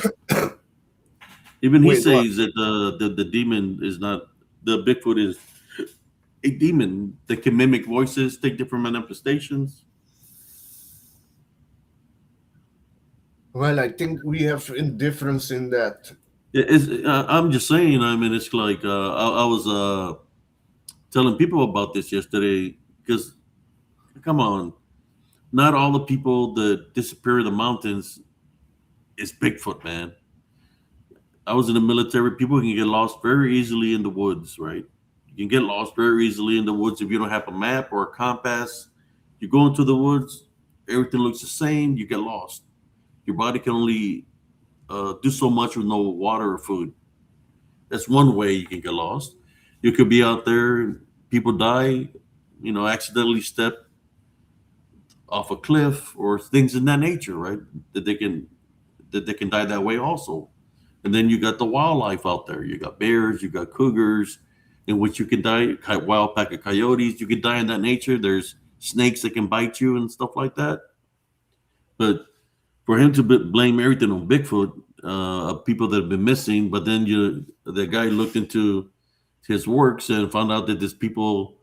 Even he Wait, what? says that the demon is not the Bigfoot is a demon that can mimic voices, take different manifestations. Well, I think we have indifference in that. I'm just saying. I mean, it's like I was telling people about this yesterday because, come on, not all the people that disappear in the mountains is Bigfoot, man. I was in the military. People can get lost very easily in the woods, right? You can get lost very easily in the woods if you don't have a map or a compass. You go into the woods, everything looks the same. You get lost. Your body can only do so much with no water or food. That's one way you can get lost. You could be out there, people die, accidentally step off a cliff or things in that nature, right? That they can that they can die that way also. And then you got the wildlife out there. You got bears, you got cougars, in which you can die. Wild pack of coyotes, you can die in that nature. There's snakes that can bite you and stuff like that. But for him to blame everything on Bigfoot, of people that have been missing, but then the guy looked into his works and found out that these people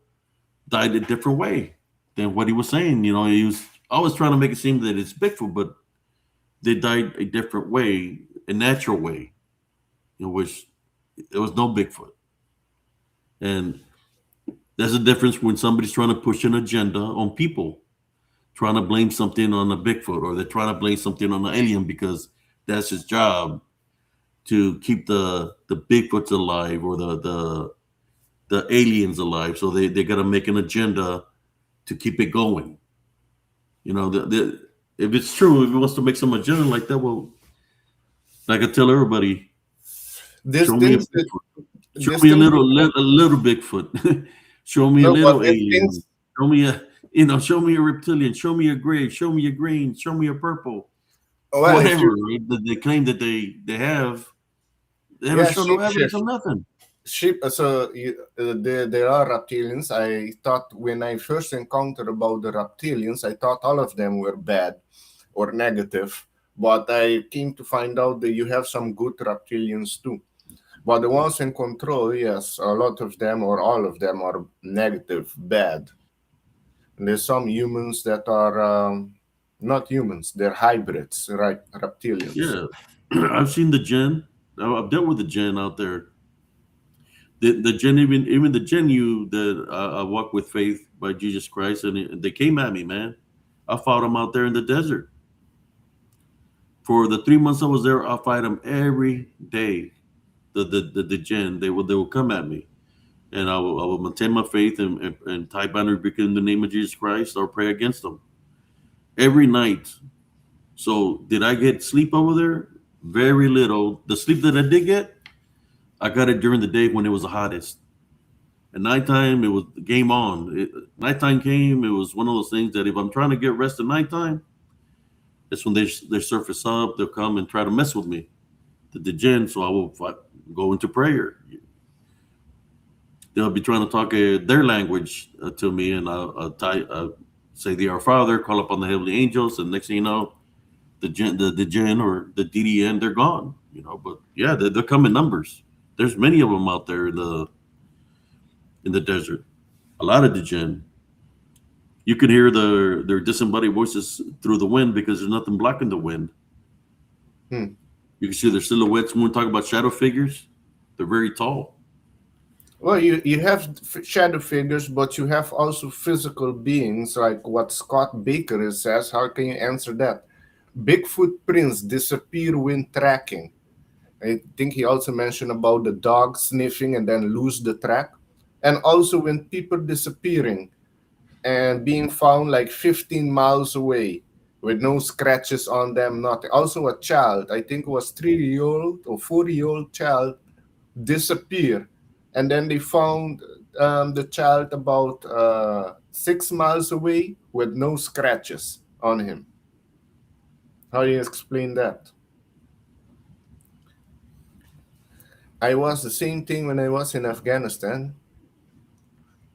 died a different way than what he was saying. He was always trying to make it seem that it's Bigfoot, but they died a different way, a natural way, in which there was no Bigfoot. And there's a difference when somebody's trying to push an agenda on people, trying to blame something on a Bigfoot, or they're trying to blame something on an alien because that's his job to keep the Bigfoots alive, or the aliens alive. So they got to make an agenda to keep it going. If it's true, if he wants to make some agenda like that, well, like I tell everybody, These show me a things that Bigfoot. Show these me a things little Bigfoot. Show me a no, but little these alien. things Show me show me a reptilian. Show me a gray. Show me a green. Show me a purple. well if Whatever, you right? That they claim that they have. They haven't yeah shown no shape evidence shift of nothing. sheep so there are reptilians. I thought when I first encountered about the reptilians, I thought all of them were bad or negative, but I came to find out that you have some good reptilians too. But the ones in control, yes, a lot of them or all of them are negative, bad. And there's some humans that are not humans, they're hybrids, right? Reptilians. Yeah, I've seen the Gen. I've dealt with the Gen out there. The Gen, even the Gen you that I walk with faith by Jesus Christ, and they came at me, man. I fought them out there in the desert for the 3 months I was there. I fight them every day. The Gen, they will come at me, and I will maintain my faith and type and rebuke in the name of Jesus Christ, or pray against them every night. So did I get sleep over there? Very little. The sleep that I did get, I got it during the day when it was the hottest. At nighttime, it was game on. Nighttime came, it was one of those things that if I'm trying to get rest at nighttime, it's when they surface up. They'll come and try to mess with me, the Gen. So I will go into prayer. They'll be trying to talk their language to me, and I'll say the Our Father, call upon the heavenly angels, and next thing you know, the Gen or the DDN, they're gone. But yeah, they're come in numbers. There's many of them out there in the desert. A lot of the Gen. You can hear their disembodied voices through the wind because there's nothing blocking the wind. Hmm. You can see their silhouettes. When we talk about shadow figures, they're very tall. Well, you have shadow figures, but you have also physical beings, like what Scott Baker says. How can you answer that? Bigfoot prints disappear when tracking. I think he also mentioned about the dog sniffing and then lose the track. And also when people disappearing and being found like 15 miles away with no scratches on them, nothing. Also a child, I think it was 3-year-old or 4-year-old child, disappear. And then they found the child about 6 miles away with no scratches on him. How do you explain that? I was the same thing when I was in Afghanistan.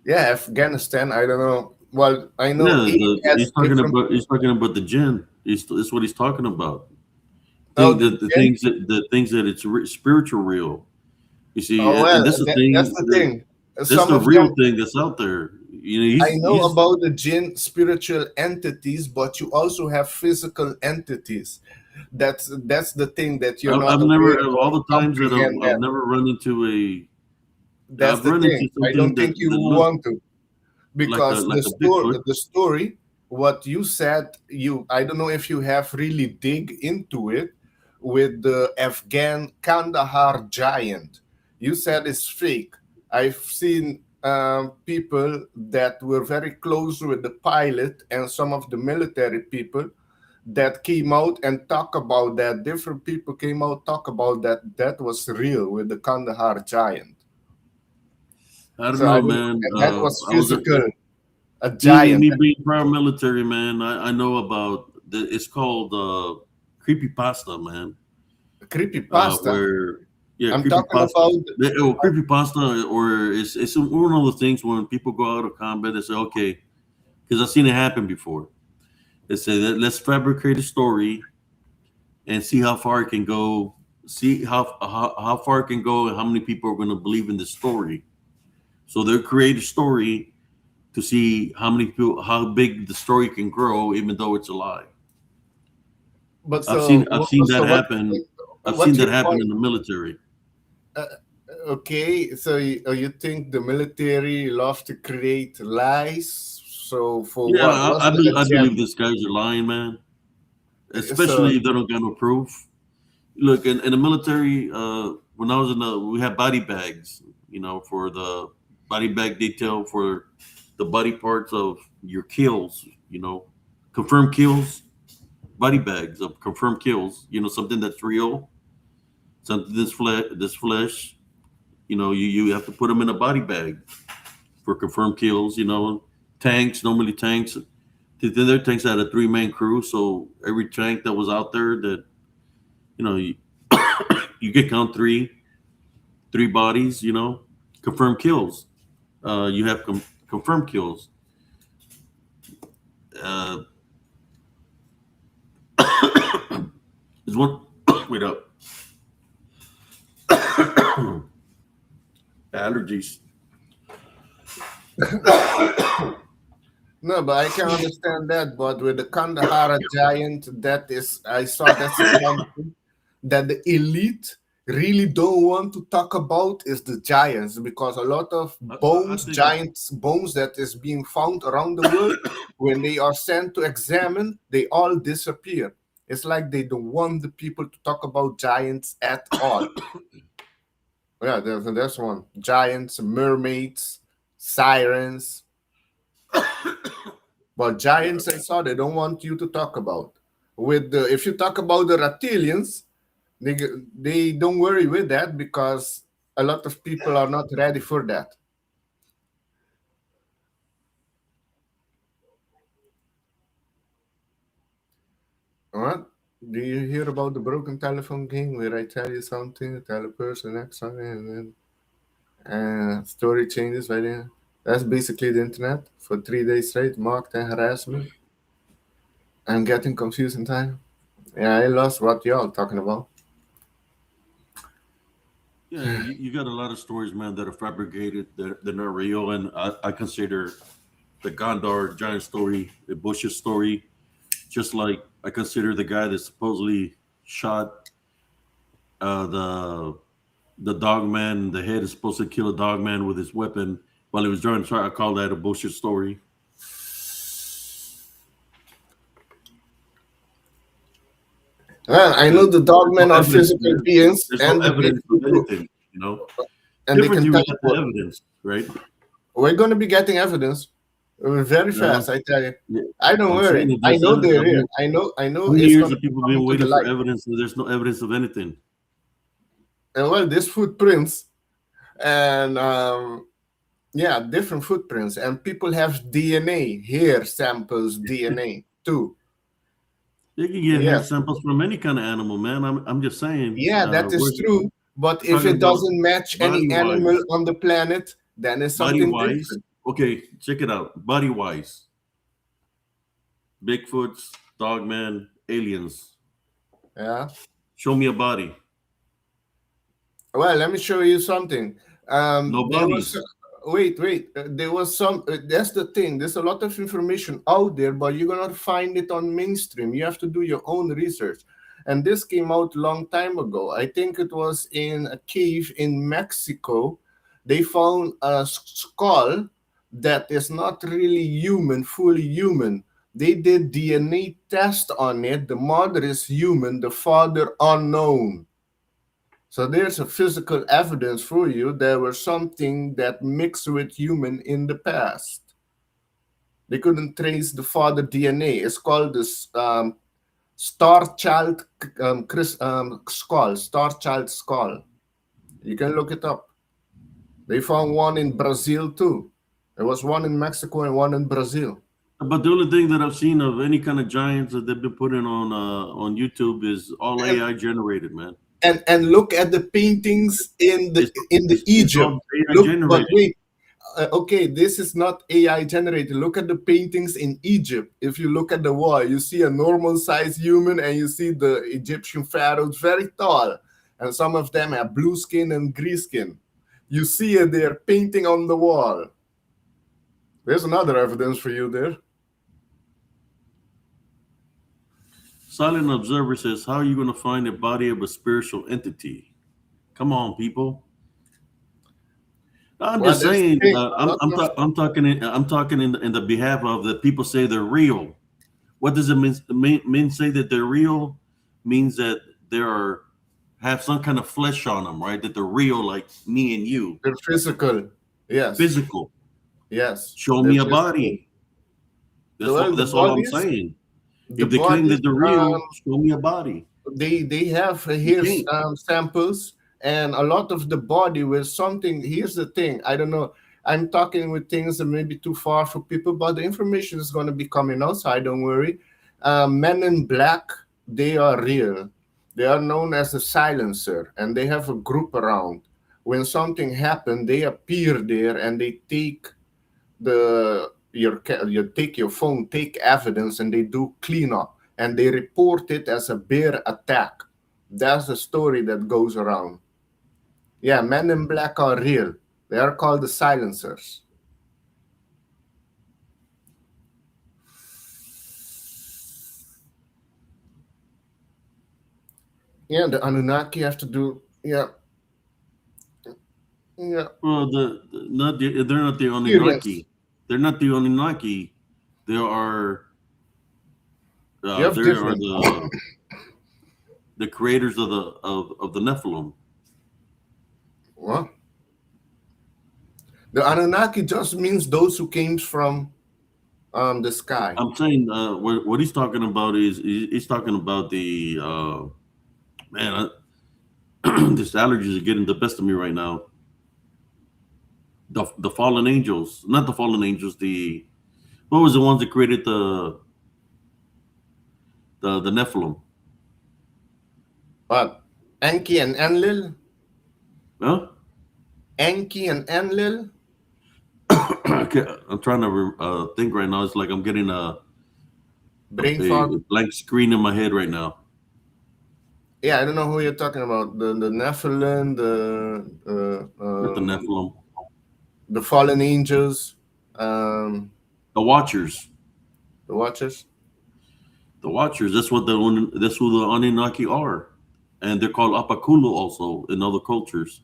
Yeah, Afghanistan. I don't know. Well, I know Yeah, each has different. he's talking about the Gen. That's what he's talking about. Oh, Think the that gen. the things that it's spiritual real. You see, Oh well, and this is the that's thing. the thing. That's Some the of real them thing that's out there. I know He's about the jinn spiritual entities, but you also have physical entities. That's the thing that you're not I've aware never all or the times that comprehend I've that. never run into That's I've the run thing. into I don't something think you that looks want to, like because a Bigfoot. the story, what you said, you I don't know if you have really dig into it with the Afghan Kandahar giant. You said it's fake. I've seen people that were very close with the pilot and some of the military people. that came out and talk about that. Different people came out talk about that. That was real with the Kandahar giant. I don't So I know, mean, man. and that was I was physical, a me giant, being paramilitary, man. I know about it's called creepy pasta, man. creepy pasta. Where yeah, I'm creepy talking pasta. about. Creepy pasta, or it's one of the things when people go out of combat. They say, okay, because I've seen it happen before. They say that let's fabricate a story and see how far it can go. See how far it can go and how many people are going to believe in the story. So they'll create a story to see how many people, how big the story can grow, even though it's a lie. But I've seen that so happen. I've seen what's that your happen point? in the military. Uh, okay, so you think the military love to create lies? So for Yeah, what? What's the I believe agenda? these guys are lying, man. So Especially if they don't got no proof. Look, in the military, when I was in the, we had body bags, for the body bag detail for the body parts of your kills, confirmed kills, body bags of confirmed kills, something that's real, something this flesh, you have to put them in a body bag for confirmed kills, tanks, normally tanks, their tanks had a three-man crew, so every tank that was out there that, you, you get count three bodies, confirmed kills. You have confirmed kills. Uh, is one wait up allergies. no, but I can understand that. But with the Kandahar giant, that is, I saw that's something that the elite really don't want to talk about is the giants because a lot of I bones, think giants bones that is being found around the world, when they are sent to examine, they all disappear. It's like they don't want the people to talk about giants at all. Yeah, there's one. Giants, mermaids, sirens. But yeah, giants, I saw they don't want you to talk about. With the if you talk about the reptilians, they they don't worry with that because a lot of people are not ready for that. What? Do you hear about the broken telephone game where I tell you something, tell a person next something, and then story changes right there? That's basically the internet for 3 days straight, mocked and harassed me. I'm getting confused in time. Yeah, I lost what y'all talking about. yeah. You got a lot of stories, man, that are fabricated. They're not real, and I consider the Gondar giant story, the Bush's story, just like I consider the guy that supposedly shot the dog man. The head is supposed to kill a dog man with his weapon while he was driving. So I call that a bullshit story. Well, I know Because the dogmen no are evidence, physical man. beings There's no and the evidence of Bigfoot too, anything. and they Difference can you got the teleport. evidence, right? We're going to be getting evidence very No, fast. I tell you. yeah, I don't I'm worry. saying if I there's know evidence. they're I here. mean, I know 20 it's years going to of be people been coming to the waiting for light. evidence, and there's no evidence of anything. And well, these footprints and yeah, different footprints, and people have DNA hair samples, DNA too. You can get hair Yes, samples from any kind of animal, man. I'm just saying. yeah, that is true. But We're if talking it about doesn't match any body animal wise, on the planet, then it's body something wise. different. Okay, check it out. Body wise, Bigfoots, Dogman, aliens. Yeah. Show me a body. Well, let me show you something. No There was bodies. wait. There was some. That's the thing. There's a lot of information out there, but you're gonna find it on mainstream. You have to do your own research. And this came out a long time ago. I think it was in a cave in Mexico. They found a skull that is not really human, fully human. They did DNA test on it. The mother is human, the father unknown. So there's a physical evidence for you there was something that mixed with human in the past. They couldn't trace the father DNA. It's called this. Star Child skull, Star Child skull. You can look it up. They found one in Brazil too. There was one in Mexico and one in Brazil. But the only thing that I've seen of any kind of giants that they've been putting on YouTube is all And AI generated, man. and look at the paintings in It's the it's Egypt. all AI Look, but generated. wait, okay, this is not AI generated. Look at the paintings in Egypt. If you look at the wall, you see a normal sized human and you see the Egyptian pharaohs very tall. And some of them have blue skin and green skin. You see it there painting on the wall. There's another evidence for you there. Silent Observer says, "How are you going to find the body of a spiritual entity?" Come on, people. I'm Well, just there's saying. a lot of I'm talking. I'm talking in the behalf of the people say they're real. What does it mean say that they're real? Means that there are have some kind of flesh on them, right? That they're real, like me and you, they're physical. Yes, physical. yes, Show they're me a physical. body. That's Well, what. the That's all I'm bodies, saying. the If they claim bodies. that they're real, show me a body. They have You here can't. samples and a lot of the body with something. Here's the thing, I don't know, I'm talking with things that may be too far for people, but the information is going to be coming outside, don't worry. Men in black, they are real. They are known as a silencer and they have a group around. When something happened, they appear there and they take you take your phone, take evidence, and they do cleanup and they report it as a bear attack. That's the story that goes around. Yeah, men in black are real. They are called the silencers. Yeah, the Anunnaki have to do. Yeah, yeah. Well, they're not the Experience. Anunnaki. They're not the Anunnaki. They are You have they are different. the creators of the Nephilim. Well, the Anunnaki just means those who came from the sky. I'm saying what he's talking about is he's talking about the man. This allergies are getting the best of me right now. The fallen angels, not the fallen angels. The what was the ones that created the Nephilim? But Enki and Enlil, Huh? Enki and Enlil. I'm trying to think right now. It's like I'm getting Brain a fog. blank screen in my head right now. Yeah, I don't know who you're talking about. The Nephilim, Not the Nephilim, the fallen angels, um, the Watchers. the Watchers. The Watchers. That's who the Anunnaki are, and they're called Apakulu also in other cultures.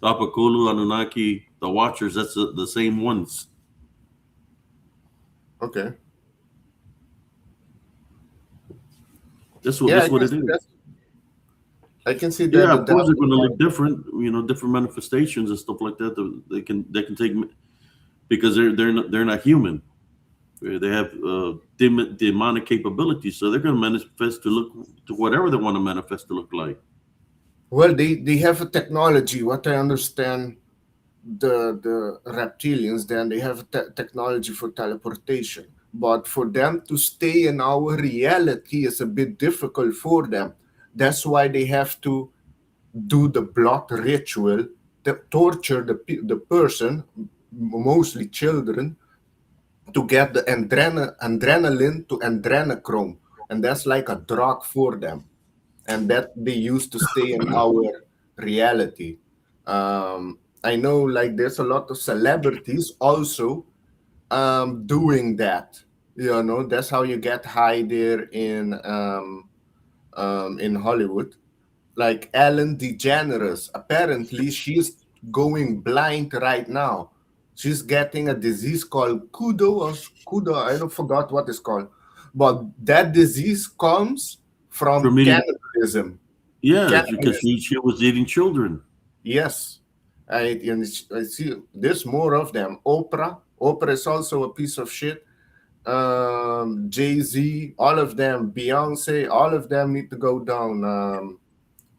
The Apakulu, Anunnaki, the Watchers. That's the same ones. Okay. That's what Yeah, that's what it is. I can see that Yeah, the of course they're going to devil. look different. Different manifestations and stuff like that. They can take because they're not human. They have demonic capabilities, so they're going to manifest to look to whatever they want to manifest to look like. Well, they have a technology. What I understand, the reptilians, then they have a technology for teleportation. But for them to stay in our reality is a bit difficult for them. That's why they have to do the blood ritual, torture the person, mostly children, to get the adrenaline to adrenochrome, and that's like a drug for them, and that they use to stay in our reality. I know, like, there's a lot of celebrities also doing that. That's how you get high there in Hollywood. Like Ellen DeGeneres, apparently she's going blind right now. She's getting a disease called kudo. I don't forgot what it's called, but that disease comes from From eating, cannibalism. yeah, because Cannibalism. she was eating children. Yes, I see. There's more of them. Oprah is also a piece of shit. Jay-Z, all of them, Beyonce, all of them need to go down.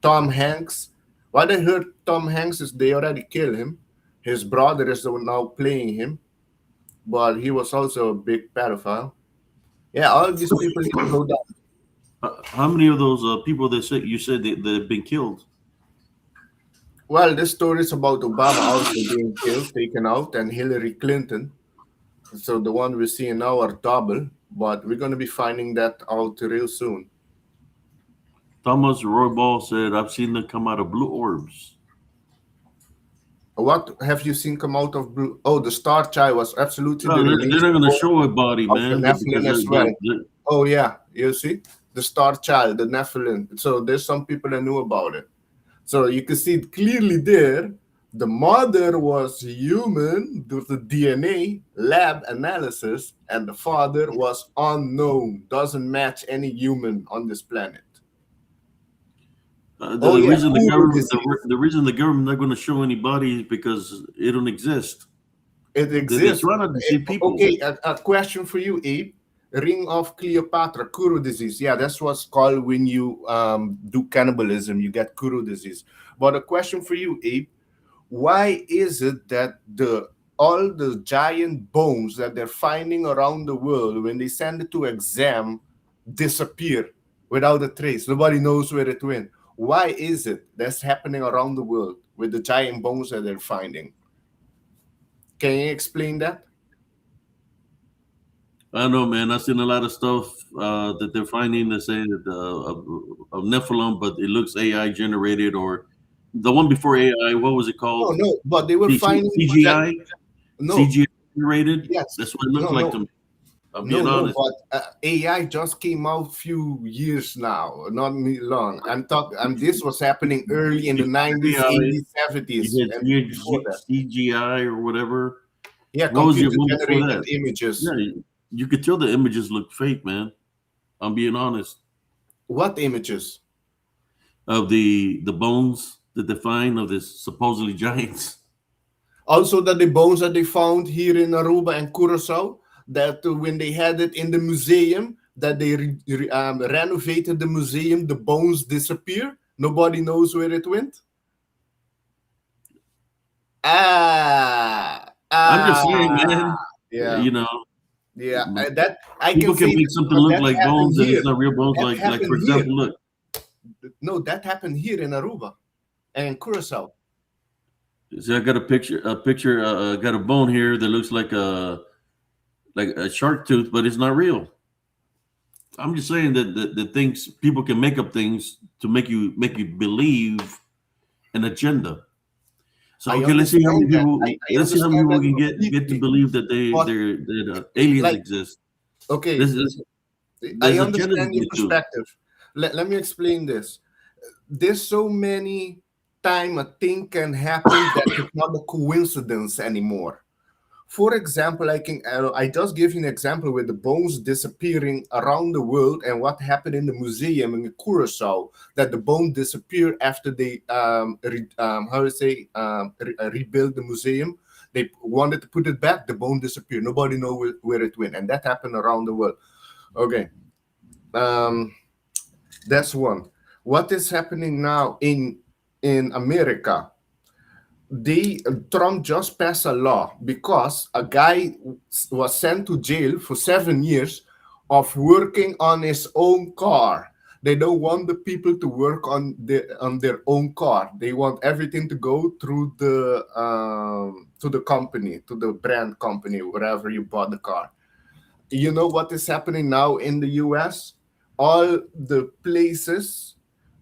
Tom Hanks. What I heard Tom Hanks is they already killed him. His brother is now playing him, but he was also a big pedophile. Yeah, all these people need to go down. How many of those people that said you said they've been killed? Well, this story is about Obama also being killed, taken out, and Hillary Clinton. So the one we're seeing now are double, but we're going to be finding that out real soon. Thomas Roy Ball said, "I've seen them come out of blue orbs." What have you seen come out of blue? Oh, the Star Child was absolutely No, the they're release not going to show a body, of the man, because Nephilim as well. they're- Oh yeah, you see the Star Child, the Nephilim. So there's some people that knew about it. So you can see it clearly there. The mother was human due to DNA lab analysis, and the father was unknown. Doesn't match any human on this planet. the Oh yeah, reason the Kuru government disease. the reason the government not going to show any bodies because it don't exist. It They exists. try not to see people. Okay, a question for you, Abe. Ring of Cleopatra, Kuru disease. Yeah, that's what's called when you do cannibalism. You get Kuru disease. But a question for you, Abe. Why is it that all the giant bones that they're finding around the world, when they send it to exam, disappear without a trace? Nobody knows where it went. Why is it that's happening around the world with the giant bones that they're finding? Can you explain that? I don't know, man. I've seen a lot of stuff that they're finding that say that of Nephilim, but it looks AI generated or the one before AI. What was it No, called? no, but they were finding that, CGI. no, CGI generated. yes, That's what it looks no, like no, to me. I'm no, being no, honest. but AI just came out few years now, not long. I'm talking, and this was happening early in the 90s, AI, 80s, you 70s, had and before that. CGI or whatever. Yeah, What was your computer one before generated that? images. Yeah, you could tell the images look fake, man. I'm being honest. What images? Of the bones that they find of this supposedly giants. Also, that the bones that they found here in Aruba and Curacao, that when they had it in the museum, that they renovated the museum, the bones disappear. Nobody knows where it went. I'm just saying, man. Yeah, You know, yeah. That I people can can say make that, something but look that like happened bones and here. it's not real bones. That Like happened for here. example, look. No, that happened here in Aruba and Curacao. See, I got a picture. Got a bone here that looks like a shark tooth, but it's not real. I'm just saying that the things people can make up things to make you believe an agenda. So I okay, let's see how many understand that. people. I Let's see how many understand people that we can get to completely. believe that But aliens like, exist. okay, There's I agendas understand your to it too. perspective. Let me explain this. There's so many time a thing can happen that it's not a coincidence anymore. For example, I just give you an example with the bones disappearing around the world and what happened in the museum in Curacao, that the bone disappeared after they rebuild the museum. They wanted to put it back, the bone disappeared. Nobody know where it went, and that happened around the world. Okay, that's one. What is happening now in America? Trump just passed a law because a guy was sent to jail for 7 years of working on his own car. They don't want the people to work on their own car. They want everything to go through to the company, to the brand company, wherever you bought the car. You know what is happening now in the US? All the places,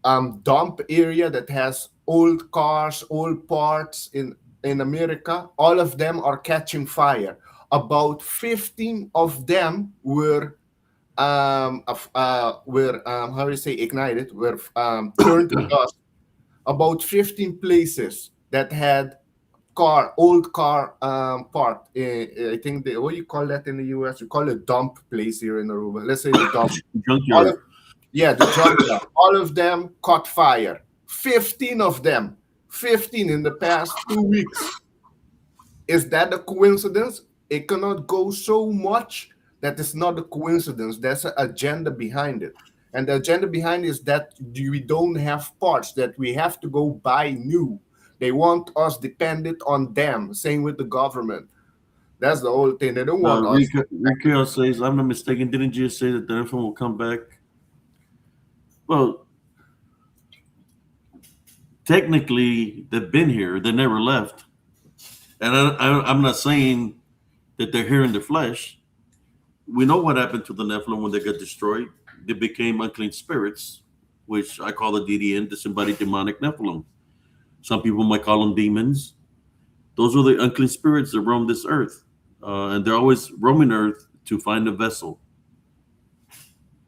dump area that has old cars, old parts in America, all of them are catching fire. About 15 of them were how do you say ignited, were turned to dust. About 15 places that had old car part. I think what do you call that in the US? We call it dump place here in Aruba. Let's say the dump. All Junkyard. of, yeah, the junkyard. All of them caught fire. 15 of them. 15 in the past 2 weeks. Is that a coincidence? It cannot go so much That is not a coincidence. There's an agenda behind it. And the agenda behind is that we don't have parts, that we have to go buy new. They want us dependent on them. Same with the government. That's the whole thing. They don't want us. Rico says, I'm not mistaken. Didn't Jesus say that the Nephilim will come back? Well, technically, they've been here. They never left. And I'm not saying that they're here in the flesh. We know what happened to the Nephilim when they got destroyed. They became unclean spirits, which I call the DDN, disembodied demonic Nephilim. Some people might call them demons. Those are the unclean spirits that roam this earth. And they're always roaming earth to find a vessel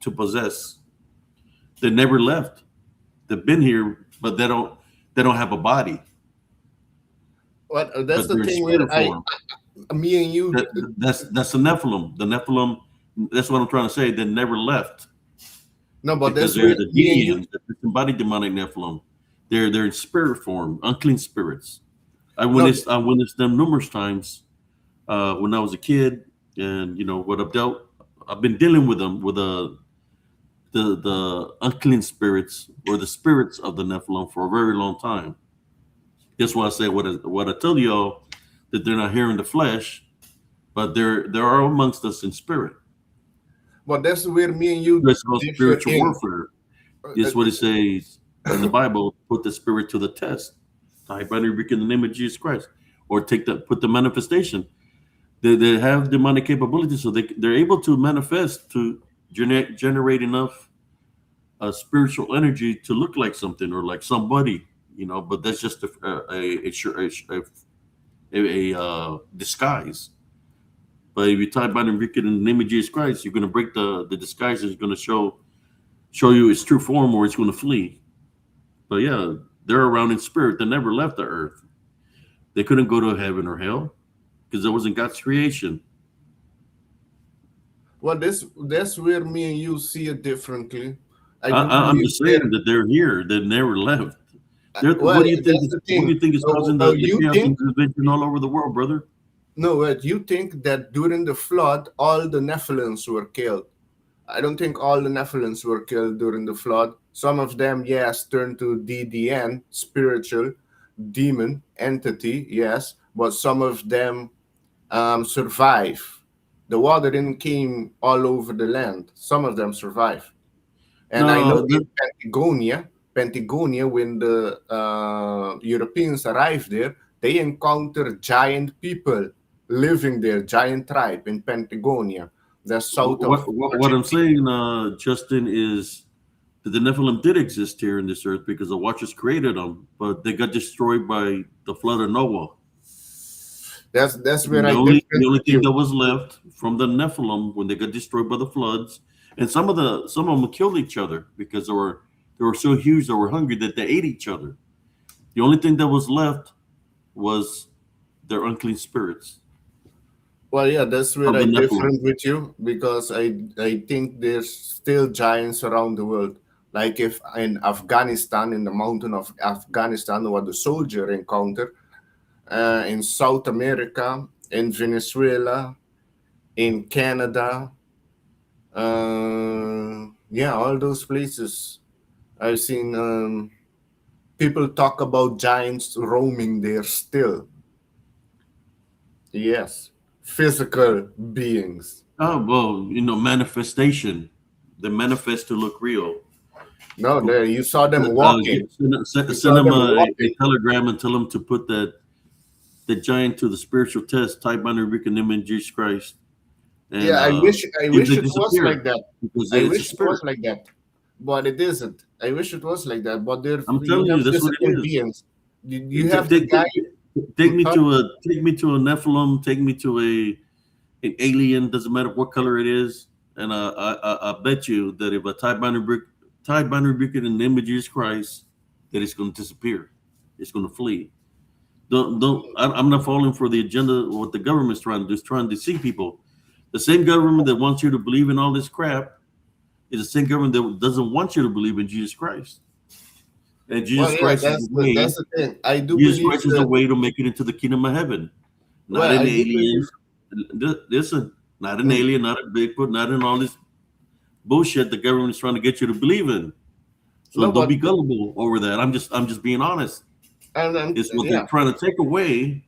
to possess. They never left. They've been here, but they don't have a body. Well, that's But the they're in thing spirit where form. me and you, That's the Nephilim. The Nephilim. That's what I'm trying to say. They never left no, but because that's they're where the me and you, DDN, the disembodied demonic Nephilim. They're in spirit form, unclean spirits. I witnessed them numerous times when I was a kid, and I've been dealing with them with the unclean spirits or the spirits of the Nephilim for a very long time. That's why I say what I tell y'all, that they're not here in the flesh, but they are amongst us in spirit. but that's where me and you That's called differ spiritual in. warfare. This is what it says in the Bible: put the spirit to the test. I bind and rebuke in the name of Jesus Christ, or put the manifestation. They have demonic capabilities, so they're able to manifest to generate enough spiritual energy to look like something or like somebody, But that's just a disguise. But if you type bind and rebuke in the name of Jesus Christ, you're going to break the disguise. It's going to show you its true form, or it's going to flee. But yeah, they're around in spirit. They never left the earth. They couldn't go to heaven or hell because that wasn't God's creation. Well, that's where me and you see it differently. I'm just saying that they're here. They never left. Well, What do you think? that's the What do you thing. think is causing So the you chaos think and division all over the world, brother? no, but you think that during the flood, all the Nephilims were killed. I don't think all the Nephilims were killed during the flood. Some of them, yes, turned to DDN, spiritual demon entity, yes, but some of them survived. The water didn't came all over the land. Some of them survived. And I know No, in Patagonia, when the Europeans arrived there, they encountered giant people living there, giant tribe in Patagonia. That's south of what I'm saying, Justin, is that the Nephilim did exist here in this earth because the Watchers created them, but they got destroyed by the flood of Noah. That's where The I only different with thing you. that was left from the Nephilim when they got destroyed by the floods, and some of them killed each other because they were so huge, they were hungry that they ate each other. The only thing that was left was their unclean spirits Well, yeah, that's where of I the Nephilim. different with you because I think there's still giants around the world. Like if in Afghanistan, in the mountain of Afghanistan, what the soldier encountered, in South America, in Venezuela, in Canada, yeah, all those places. I've seen people talk about giants roaming there still. Yes, physical beings. Oh well, manifestation. They manifest to look real. No, there you saw them walking. Send You send saw them them a walking. telegram and tell them to put the giant to the spiritual test. Type on the Rick and them in Jesus Christ, and Yeah, I wish they it was disappear like that. because I it's a wish it was spirit. like that, but it isn't. I wish it was like that, but there I'm you telling you, have that's what it physical is. beings. You Ta- have the Take, guy take, take who me thought, to a Nephilim. Take me to an alien. Doesn't matter what color it is. And I bet you that if a tie binary brick in the name of Jesus Christ, that it's going to disappear. It's going to flee. I'm not falling for the agenda. What the government's trying to do is trying to deceive people. The same government that wants you to believe in all this crap is the same government that doesn't want you to believe in Jesus Christ. And well, Jesus yeah, Christ is the way. that's the thing. I do Jesus believe Christ is the that. way to make it into the kingdom of heaven, not Well, an I do believe. alien. Listen, not an alien, not a Bigfoot, not in all this bullshit the government is trying to get you to believe in. So No, don't but be gullible over that. I'm just being honest. and It's what they're yeah. trying to take away,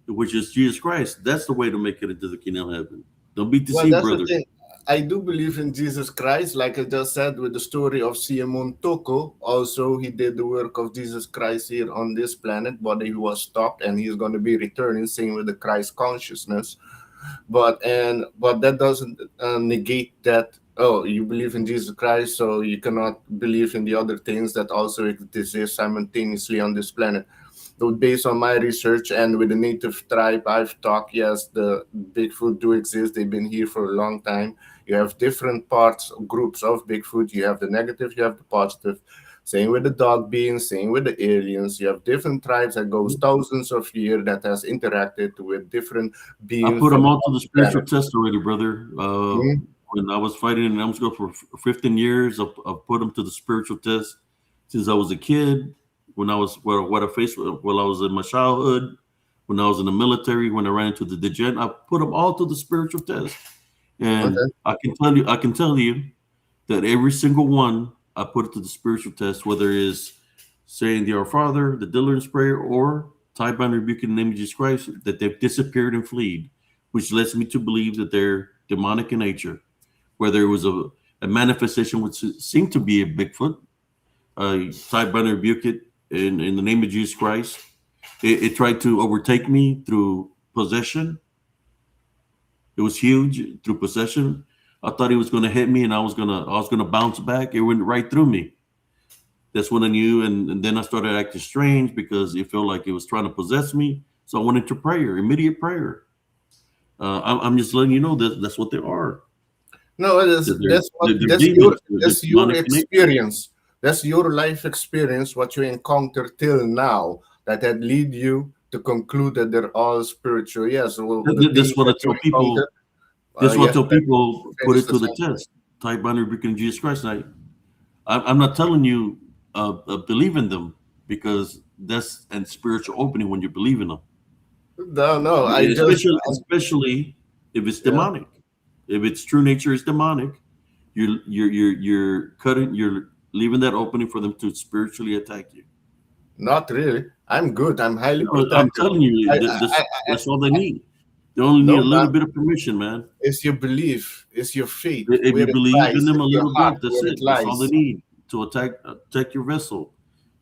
which is Jesus Christ. That's the way to make it into the kingdom of heaven. Don't be Well, deceived, that's the brother. thing. I do believe in Jesus Christ, like I just said with the story of Simon Toko. Also, he did the work of Jesus Christ here on this planet, but he was stopped, and he's going to be returning. Same with the Christ consciousness. But that doesn't negate that. Oh, you believe in Jesus Christ, so you cannot believe in the other things that also exist simultaneously on this planet. So based on my research and with the native tribe I've talked, yes, the Bigfoot do exist. They've been here for a long time. You have different parts, groups of Bigfoot. You have the negative, you have the positive. Same with the dog beings, same with the aliens. You have different tribes that goes thousands of years that has interacted with different I beings put from them all to the other spiritual planets. test already, brother. Mhm. When I was fighting in Elmsgrove for 15 years, I've put them to the spiritual test since I was a kid. When I was what I faced while I was in my childhood, when I was in the military, when I ran into the DDN, I put them all to the spiritual test, and Okay. I can tell you that every single one I put it to the spiritual test, whether it is saying the Our Father, the deliverance prayer, or tie bind rebuke in the name of Jesus Christ, that they've disappeared and fled, which lets me to believe that they're demonic in nature. Whether it was a manifestation which seemed to be a Bigfoot, tie bind rebuke it in the name of Jesus Christ. It tried to overtake me through possession. It was huge through possession. I thought he was going to hit me, and I was gonna bounce back. It went right through me. That's when I knew, and then I started acting strange because it felt like it was trying to possess me. So I went into prayer, immediate prayer. I'm just letting you know that that's what they are. No, That that's what they're demons. They're that's your demonic in nature. experience. That's your life experience, what you encountered till now, that had lead you to conclude that they're all spiritual. Yes, well, the That's things what I that you tell encountered. people. That's what I Yes, tell people. Put finish it the to the sentence. test. Type binary Republican Jesus Christ. And I'm not telling you believe in them because that's a spiritual opening when you believe in them. No, no, Especially if it's yeah, demonic. If its true nature is demonic, you're leaving that opening for them to spiritually attack you. not really. I'm good. I'm highly No, I'm protected. telling you, I that's all they need. They only need no, a man. little bit of permission, man. It's your belief. It's your faith. If Where you it believe in lies. them a It's your little heart. bit, that's Where it it. That's all they lies. need to attack your vessel.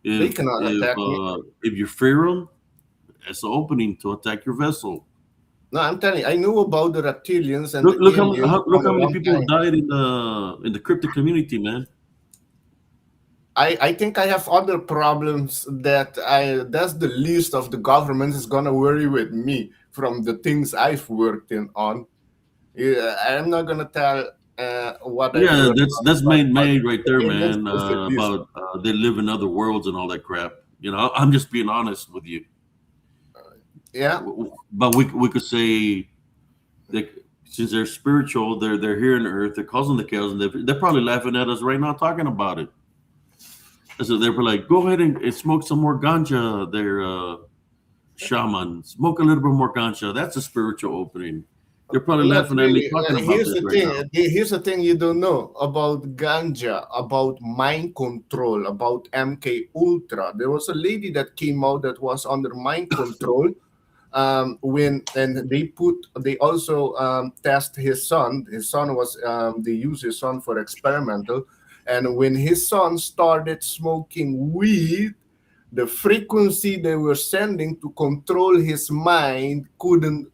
They If cannot if attack me. uh, if you fear them, it's an opening to attack your vessel. No, I'm telling you. I knew about the reptilians and Look the look aliens look from how a many long people have time. died in the cryptic community, man. I think I have other problems that that's the least of the government is gonna worry with me from the things I've worked in on. Yeah, I'm not gonna tell what I've Yeah, worked on, that's but made right there, aliens man. is the least. About they live in other worlds and all that crap. I'm just being honest with you. Yeah, But we could say that since they're spiritual, they're here on the earth, they're causing the chaos, and they're probably laughing at us right now talking about it. And so they're like, go ahead and smoke some more ganja. They're shaman, smoke a little bit more ganja. That's a spiritual opening. They're probably not laughing at me really. talking about Here's this the right thing. now. Here's the thing you don't know about ganja, about mind control, about MK Ultra. There was a lady that came out that was under mind control. When and they also test his son. His son was they use his son for experimental, and when his son started smoking weed, the frequency they were sending to control his mind couldn't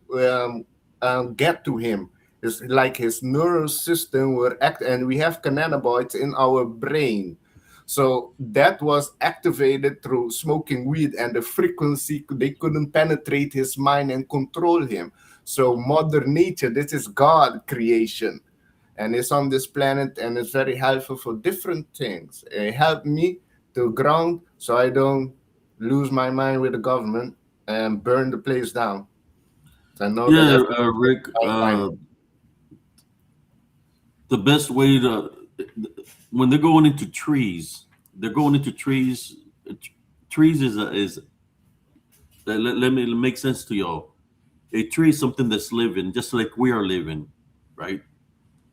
get to him. It's like his neural system were and we have cannabinoids in our brain. So that was activated through smoking weed, and the frequency they couldn't penetrate his mind and control him. So Mother Nature, this is God creation, and it's on this planet, and it's very helpful for different things. It helped me to ground so I don't lose my mind with the government and burn the place down. So I know that Yeah, everything Rick. is fine. The best way to when they're going into trees, they're going into trees. Trees is let me make sense to y'all. A tree is something that's living, just like we are living, right?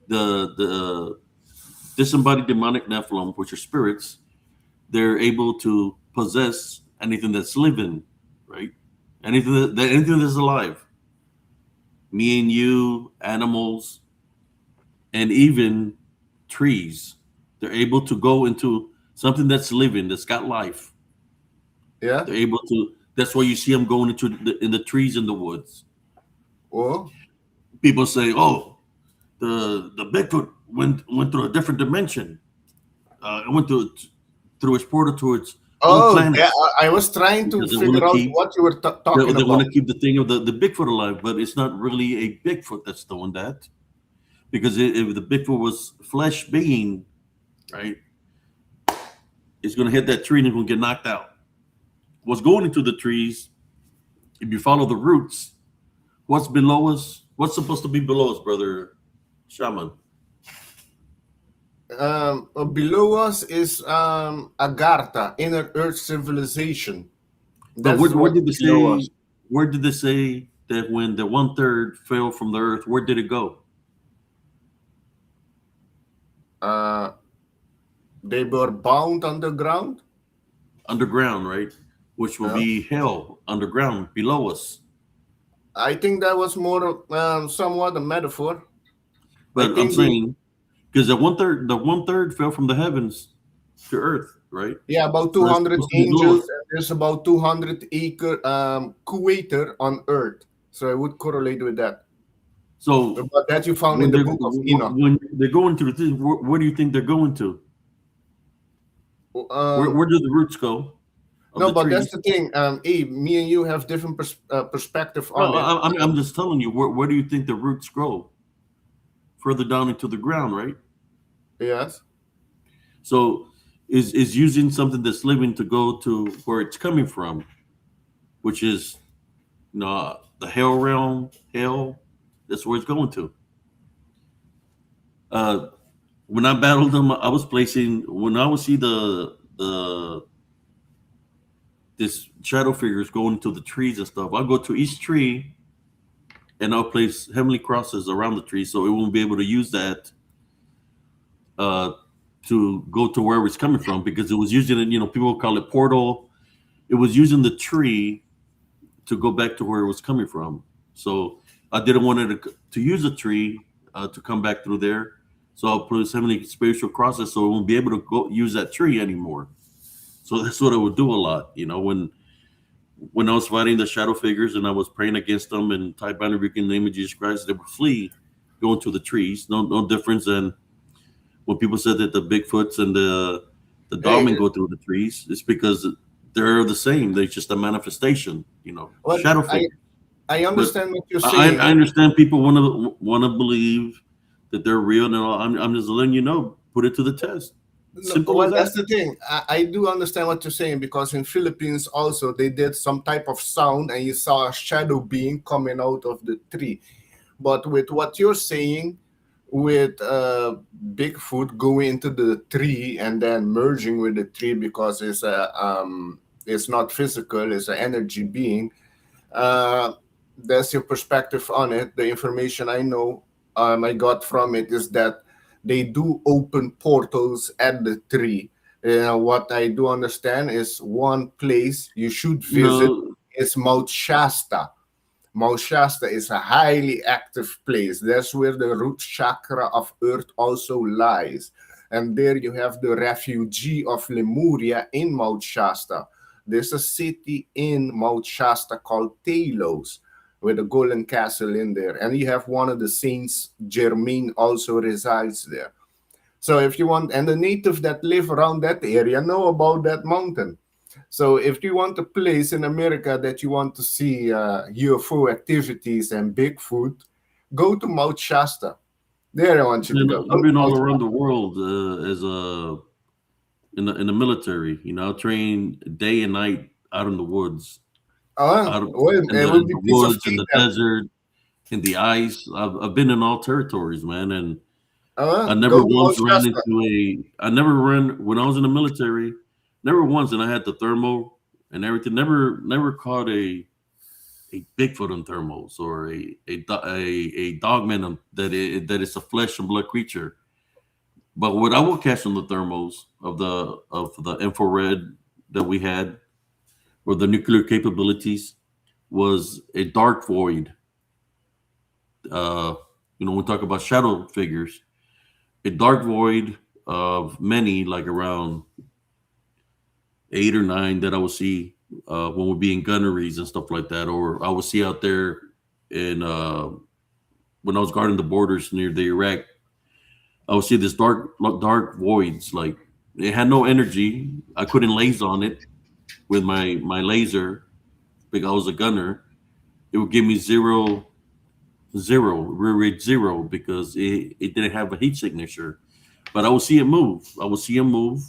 The disembodied demonic Nephilim, which are spirits, they're able to possess anything that's living, right? Anything that's alive. Me and you, animals, and even trees. They're able to go into something that's living, that's got life. Yeah. They're able to. That's why you see them going into in the trees in the woods. Oh. People say, "Oh, the Bigfoot went through a different dimension. It went through its portal to its own Oh, planet yeah. I was trying to because they want figure to out keep what you were talking they want about. to keep the thing of the Bigfoot alive, but it's not really a Bigfoot that's doing that because if the Bigfoot was flesh being, right, it's going to hit that tree and it's going to get knocked out. What's going into the trees? If you follow the roots, what's below us? What's supposed to be below us, brother Shaman? Below us is Agartha, inner Earth civilization. But That's where what's did they below us. say? Where did they say that when the 1/3 fell from the earth? Where did it go? Uh, they were bound underground. Underground, right? Which will Yeah. be hell underground below us. I think that was more somewhat a metaphor. I But I'm think the saying because the 1/3 fell from the heavens to earth, right? yeah about So that's 200 supposed to be below angels us. and there's about 200 acre equator on Earth. So I would correlate with that. So But that you found in the book of Enoch. when they're going to the thing, where do you think they're going to? Um, Where do the roots go of no, the but that's trees? the thing. Abe, me and you have different perspective No, on it. I'm just telling you. Where do you think the roots grow? Further down into the ground, right? Yes. So is using something that's living to go to where it's coming from, which is the hell realm, hell. That's where it's going to. Uh, when I battled them, I was placing when I would see the this shadow figures going into the trees and stuff. I'll go to each tree and I'll place heavenly crosses around the tree so it won't be able to use that uh, to go to wherever it's coming from because it was using it. People call it portal. It was using the tree to go back to where it was coming from. So I didn't want it to use a tree to come back through there. So I'll put so many spiritual crosses so it won't be able to go use that tree anymore. So that's what I would do a lot. When I was fighting the shadow figures and I was praying against them and type binary in the name of Jesus Christ, they would flee, go into the trees. No difference than when people said that the Bigfoots and the Hey, Dogmen go through the trees. It's because they're the same. They're just a manifestation. well, Shadow figures. I But understand what you're I saying. understand people want to believe that they're real and all. I'm just letting you know, put it to the test. No, Simple as well, that. that's the thing. I do understand what you're saying because in Philippines also they did some type of sound and you saw a shadow being coming out of the tree. But with what you're saying, with Bigfoot going into the tree and then merging with the tree because it's not physical, it's an energy being. Uh, that's your perspective on it. The information I know, I got from it is that they do open portals at the tree. What I do understand is one place you should visit No, is Mount Shasta. Mount Shasta is a highly active place. That's where the root chakra of Earth also lies. And there you have the refugee of Lemuria in Mount Shasta. There's a city in Mount Shasta called Talos with a golden castle in there. And you have one of the saints, Germain, also resides there. So if you want, and the natives that live around that area know about that mountain. So if you want a place in America that you want to see UFO activities and Bigfoot, go to Mount Shasta. There I want you to man, go. Go I've to been all Mount around Shasta. the world as in the military. I train day and night out in the woods, out of, Well, in it the will in be the piece of woods, in cake the then. desert, in the ice. I've been in all territories, man, and I Go never to Mount once ran Shasta. into I never ran when I was in the military. Never once, and I had the thermal and everything. Never caught a Bigfoot on thermals or a dogman that is a flesh and blood creature. But what I will catch on the thermals of the infrared that we had or the nuclear capabilities was a dark void. Uh, we talk about shadow figures, a dark void of many, like around 8 or 9 that I would see when we'd be in gunneries and stuff like that, or I would see out there in when I was guarding the borders near the Iraq. I would see this dark voids. Like it had no energy. I couldn't laser on it with my laser because I was a gunner. It would give me rear rate zero because it didn't have a heat signature. But I would see it move. I would see him move,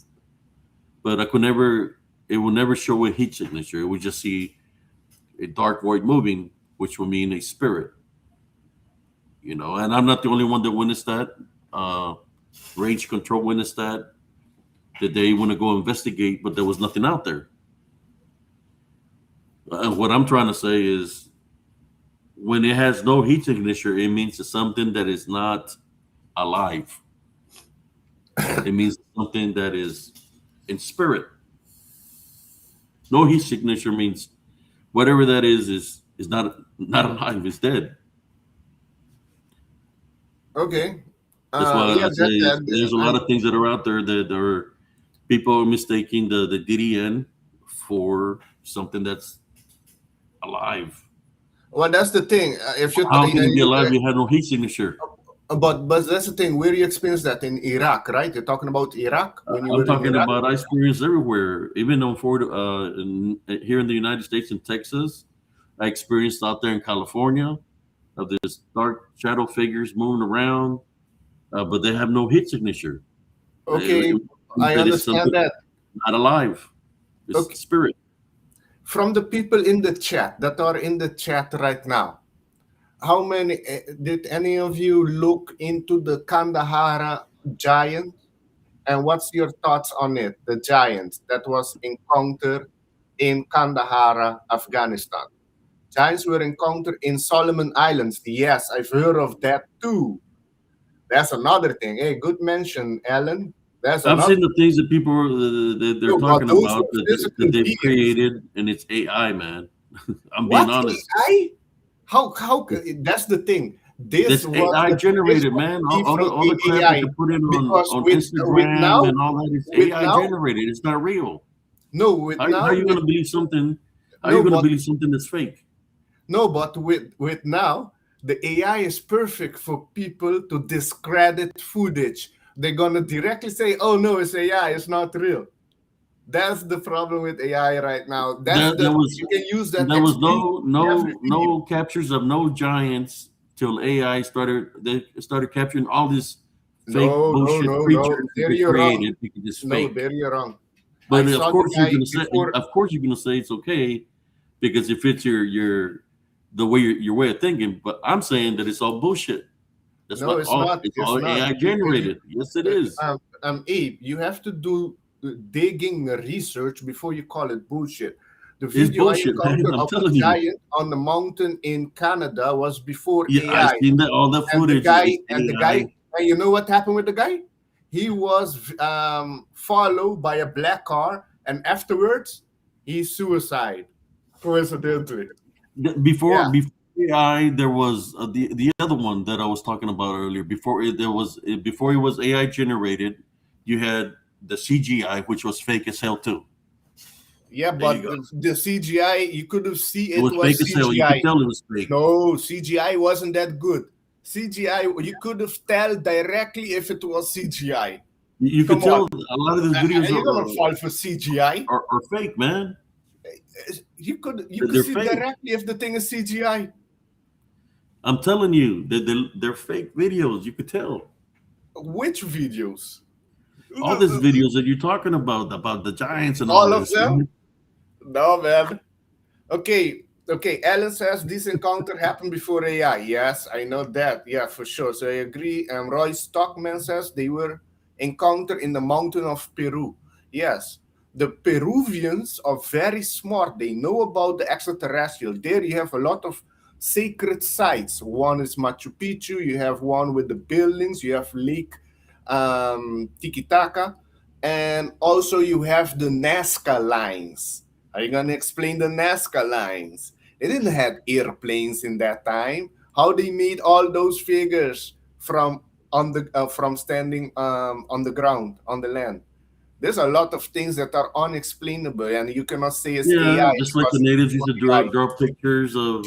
but I could never. It would never show a heat signature. It would just see a dark void moving, which would mean a spirit. And I'm not the only one that witnessed that. Uh, Range control witnessed that. That they want to go investigate, but there was nothing out there. What I'm trying to say is, when it has no heat signature, it means it's something that is not alive. It means something that is in spirit. No heat signature means whatever that is not alive. It's dead. Okay. That's why Yeah, I say there's a lot I'm, of things that are out there that are people are mistaking the DDN for something that's alive. well, that's the thing. If you, How can it be alive? You have no heat signature. but that's the thing. Where you experienced that in Iraq, right? You're talking about Iraq when you I'm were in talking Iraq. about I experienced everywhere, even on Ford, here in the United States in Texas. I experienced out there in California of this dark shadow figures moving around, but they have no heat signature. Okay, It means I that it's understand something that. not alive. It's Okay, spirit. from the people in the chat that are in the chat right now, how many did any of you look into the Kandahar giant? And what's your thoughts on it? The giants that was encountered in Kandahar, Afghanistan. Giants were encountered in Solomon Islands. Yes, I've heard of that too. That's another thing. Hey, good mention, Alan. That's I've another. seen the things that people that they're No, but talking those about were that physical they've beings. created, and it's AI, man. I'm being What honest. AI? How? That's the thing. This That's was AI this generated, was man. be from All the crap that AI you put in because on with Instagram now and all that is with AI now generated. It's not real. no with How now are you with gonna believe something? How are you no gonna but believe something that's fake? no but with now the AI is perfect for people to discredit footage. They're gonna directly say, "Oh no, it's AI. It's not real." That's the problem with AI right now. That's There was you can use that there was excuse in every video. no captures of no giants till AI started. They started capturing all this fake No, no, bullshit no, no. creatures that There they you're wrong. created because it's No, fake. there you're wrong. I But saw the guy before. of course you're gonna say it's okay because it fits your the way your way of thinking. But I'm saying that it's all bullshit. That's No, what it's not. it's It's all not. AI generated. Yes, it is. Abe, you have to do digging research before you call it bullshit. The It's video I bullshit, man. encountered I'm of the telling you. giant on the mountain in Canada was before Yeah, I AI. seen that all that And the footage guy, is AI. and you know what happened with the guy? He was followed by a black car, and afterwards, he suicide. Coincidentally. Before Yeah. AI, there was the other one that I was talking about earlier. Before it was AI generated, you had the CGI, which was fake as hell too. Yeah, There you but go. the CGI, you could have see It it was fake was as hell. You could CGI. tell it was fake. No, CGI wasn't that good. CGI, you could have tell directly if it was CGI. You could Come on, tell a lot of the videos are you gonna fall for CGI? are fake, man. You could They're see fake. directly if the thing is CGI. I'm telling you, they're fake videos. You could tell. Which videos? All these videos that you're talking about the giants and all All of this. them? No, man. Okay, okay. Alan says this encounter happened before AI. Yes, I know that. Yeah, for sure. So I agree. Roy Stockman says they were encountered in the mountain of Peru. Yes. The Peruvians are very smart. They know about the extraterrestrial. There you have a lot of sacred sites. One is Machu Picchu. You have one with the buildings. You have Lake Titicaca. And also you have the Nazca lines. Are you going to explain the Nazca lines? They didn't have airplanes in that time. How they made all those figures from standing on the ground, on the land? There's a lot of things that are unexplainable, and you cannot say it's Yeah, AI just like the because natives it's used not to draw AI. pictures of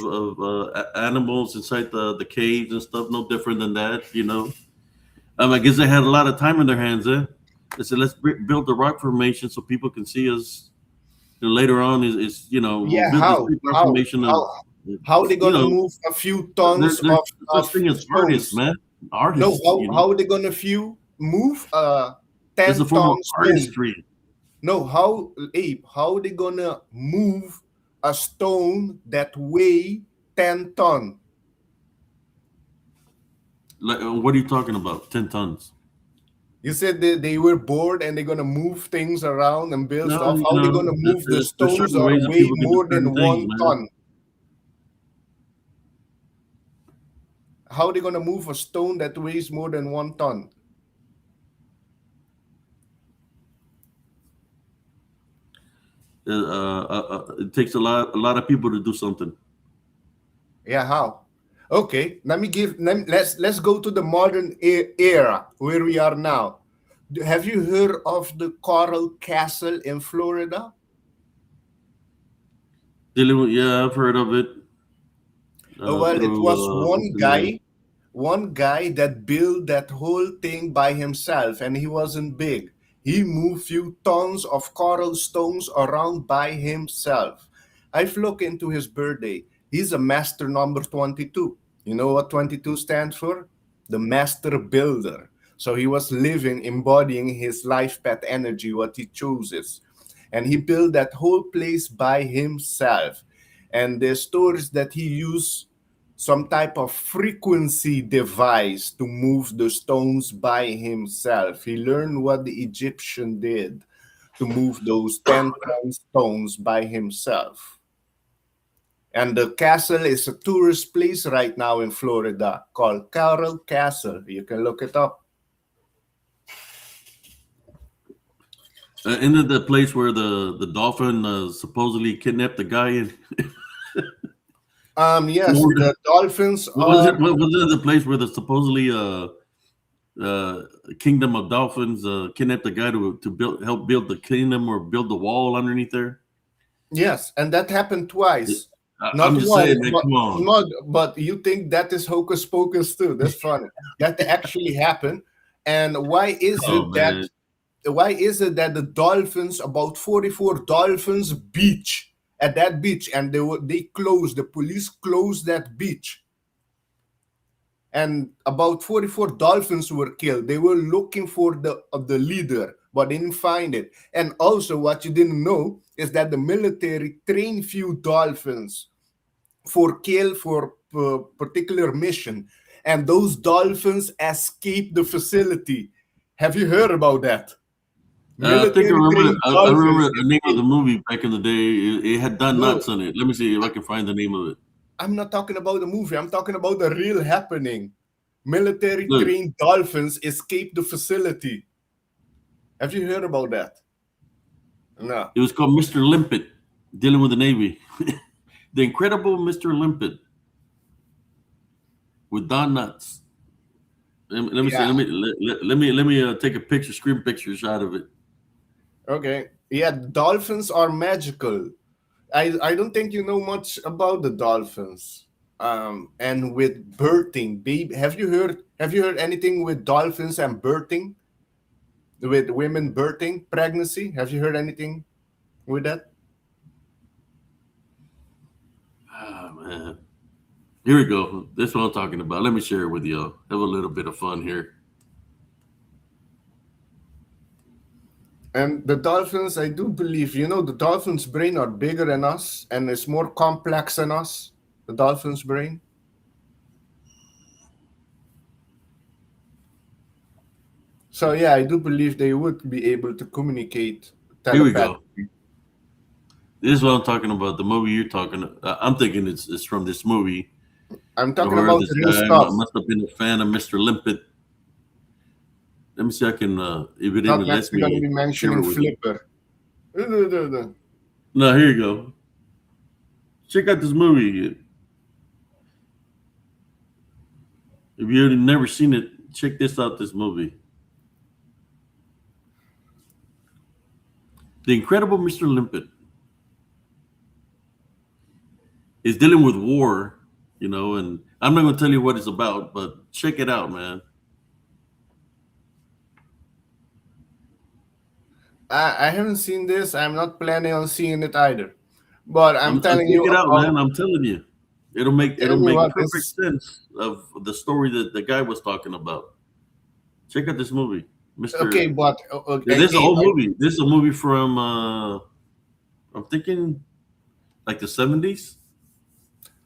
animals inside the caves and stuff. No different than that, you know. I guess they had a lot of time in their hands. They said, let's build the rock formation so people can see us. And later on, is we'll Yeah, build this big rock formation of, how they you gonna know, move a few tons there's no of such thing as artists, stones? man. No, Artists, how they gonna move a it's a 10 form of ton stone? artistry. No, how, Abe, how they gonna move a stone that weigh 10 ton? Like, what are you talking about? 10 tons? You said they were bored and they're gonna move things around and build No, stuff. How they gonna move the there's stones certain or ways that weigh people can do more certain than things, one man. ton? How they gonna move a stone that weighs more than 1 ton? It takes a lot of people to do something. Yeah, how? Okay, let's go to the modern era where we are now. Have you heard of the Coral Castle in Florida? Yeah, I've heard of it Well, it through was internet. one guy that built that whole thing by himself, and he wasn't big. He moved few tons of coral stones around by himself. I've looked into his birthday. He's a master number 22. You know what 22 stands for? The master builder. So he was living, embodying his life path energy, what he chooses. And he built that whole place by himself. And the stories that he used some type of frequency device to move the stones by himself. He learned what the Egyptian did to move those 10-ton stones by himself. And the castle is a tourist place right now in Florida called Coral Castle. You can look it up. Isn't it the place where the dolphin supposedly kidnapped the guy in Yes, Florida? the dolphins What was are. it? What was it? The place where the supposedly kingdom of dolphins kidnapped the guy to help build the kingdom or build the wall underneath there? Yes, and that happened twice. I'm Not just once, saying, man. but Come on. not. But you think that is hocus pocus too? That's funny. That actually happened. And Oh man. why is it that the dolphins, about 44 dolphins beach at that beach, and the police closed that beach, and about 44 dolphins were killed. They were looking for the leader, but didn't find it. And also what you didn't know is that the military trained few dolphins for particular mission, and those dolphins escaped the facility. Have you heard about that? I think I Military remember. trained I dolphins remember the name of the escaped. movie back in the day. It had Don No, Knotts on it. Let me see if I can find the name of it. I'm not talking about the movie. I'm talking about the real happening. Military Look, trained dolphins escaped the facility. Have you heard about that? No. it was called Mr. Limpet, dealing with the Navy. The Incredible Mr. Limpet with Don Knotts. Let me see. Yeah. Let me take a picture, screen picture shot of it. Okay. Yeah, dolphins are magical. I don't think you know much about the dolphins. And with birthing, baby, have you heard anything with dolphins and birthing? With women birthing, pregnancy? Have you heard anything with that? Ah man. Here we go. This is what I'm talking about. Let me share it with y'all. Have a little bit of fun here. And the dolphins, I do believe, the dolphin's brain are bigger than us and it's more complex than us. The dolphin's brain. So yeah, I do believe they would be able to communicate Here we telepathy. go. This is what I'm talking about. The movie you're talking. I'm thinking it's from this movie. I'm I've talking heard about this real guy stuff, must have been a fan of Mr. Limpet. Let me see. I can. If it not even lets necessarily going to me be share mentioning it with you. Flipper. No, here you go. Check out this movie. If you've never seen it, check this out. This movie, The Incredible Mr. Limpet, is dealing with war. And I'm not going to tell you what it's about, but check it out, man. I haven't seen this. I'm not planning on seeing it either. But I'm telling Check you it out, about. man. I'm telling you, it'll Tell me make what this perfect is. sense of the story that the guy was talking about. Check out this movie, Okay, Mister. but Yeah, this is a again, whole movie. This is a movie from I'm thinking like the 70s.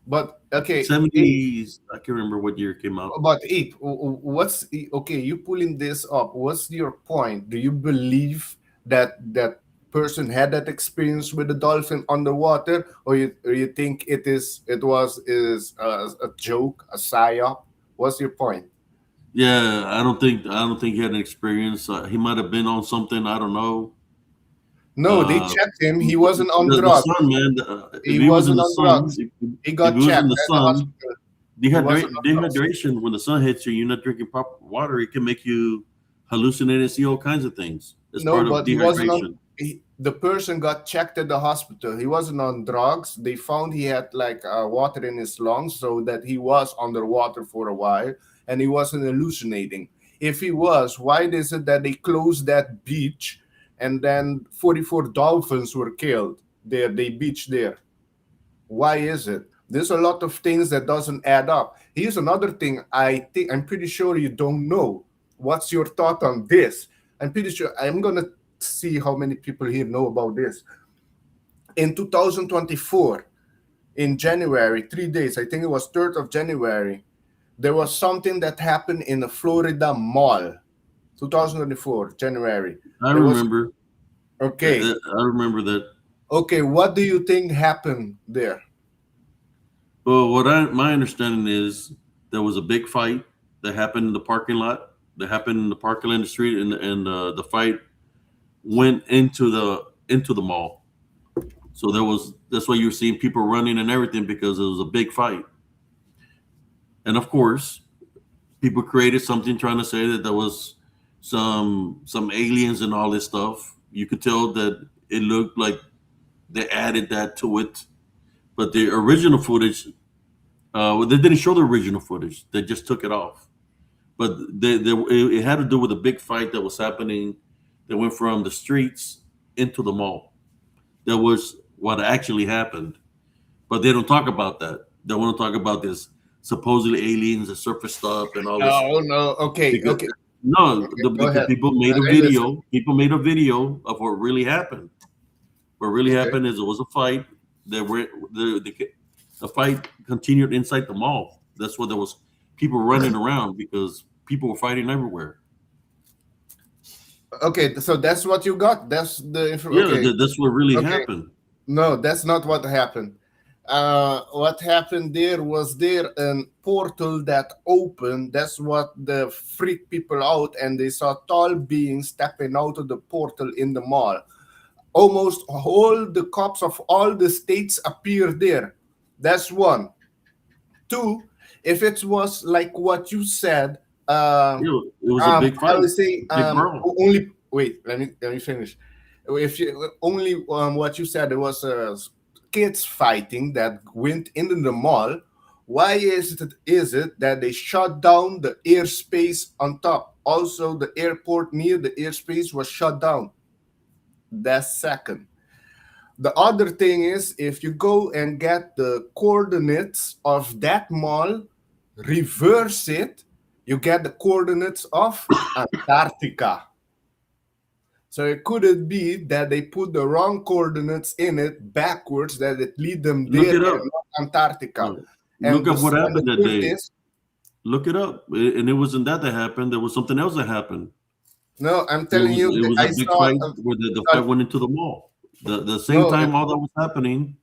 but okay, Abe, 70s. I can't remember what year it came out. but Abe, what's okay? You pulling this up? What's your point? Do you believe that that person had that experience with the dolphin underwater, or you think it was a joke, a psyop? What's your point? Yeah, I don't think he had an experience. He might have been on something. I don't know. No, they Uh, checked him. He wasn't on the drugs. sun, man. If He he was in wasn't the on sun, drugs. He if got he was in checked the at the sun, hospital. He wasn't on drugs. dehydration, when the sun hits you, you're not drinking proper water, it can make you hallucinate and see all kinds of things. It's No, part of but he wasn't on. dehydration. The person got checked at the hospital. He wasn't on drugs. They found he had like water in his lungs, so that he was underwater for a while, and he wasn't hallucinating. If he was, why is it that they closed that beach, and then 44 dolphins were killed there? They beached there. Why is it? There's a lot of things that doesn't add up. Here's another thing I'm pretty sure you don't know. What's your thought on this? I'm pretty sure I'm gonna see how many people here know about this. In 2024, in January, 3 days, I think it was 3rd of January, there was something that happened in the Florida Mall. 2024, January. I There was remember. okay. I remember that. Okay, what do you think happened there? Well, my understanding is there was a big fight that happened in the parking lot. That happened in the parking lot in the street, and the fight went into the mall. So that's why you were seeing people running and everything, because it was a big fight. And of course, people created something trying to say that there was some aliens and all this stuff. You could tell that it looked like they added that to it, but the original footage, well, they didn't show the original footage. They just took it off. But it had to do with a big fight that was happening. That went from the streets into the mall. That was what actually happened. But they don't talk about that. They want to talk about this supposedly aliens that surfaced up and all this. Oh no. Okay. Because Okay. no, Okay. Go because ahead. people made a I listen. video. People made a video of what really happened. What really Okay. happened is it was a fight. The fight continued inside the mall. That's why there was people running around, because people were fighting everywhere. Okay. So that's what you got. That's the info. Yeah, Okay. that's what really Okay. happened. No, that's not what happened. What happened there was there a portal that opened. That's what the freaked people out, and they saw tall beings stepping out of the portal in the mall. Almost all the cops of all the states appeared there. That's one. Two, if it was like what you said, It was a big I fight, would say big brawl. only wait. Let me finish. If you only what you said, there was kids fighting that went into the mall. Why is it that they shut down the airspace on top? Also, the airport near the airspace was shut down. That's second. The other thing is, if you go and get the coordinates of that mall, reverse it, you get the coordinates of Antarctica. So it could it be that they put the wrong coordinates in it backwards, that it lead them Look there it and up. not Antarctica. Look up what And happened the that truth day. is, Look it up. And it wasn't that happened. There was something else that happened. No, I'm It telling was you, it was I a big saw. fight where the fight went into the mall. The same No, time all that was happening,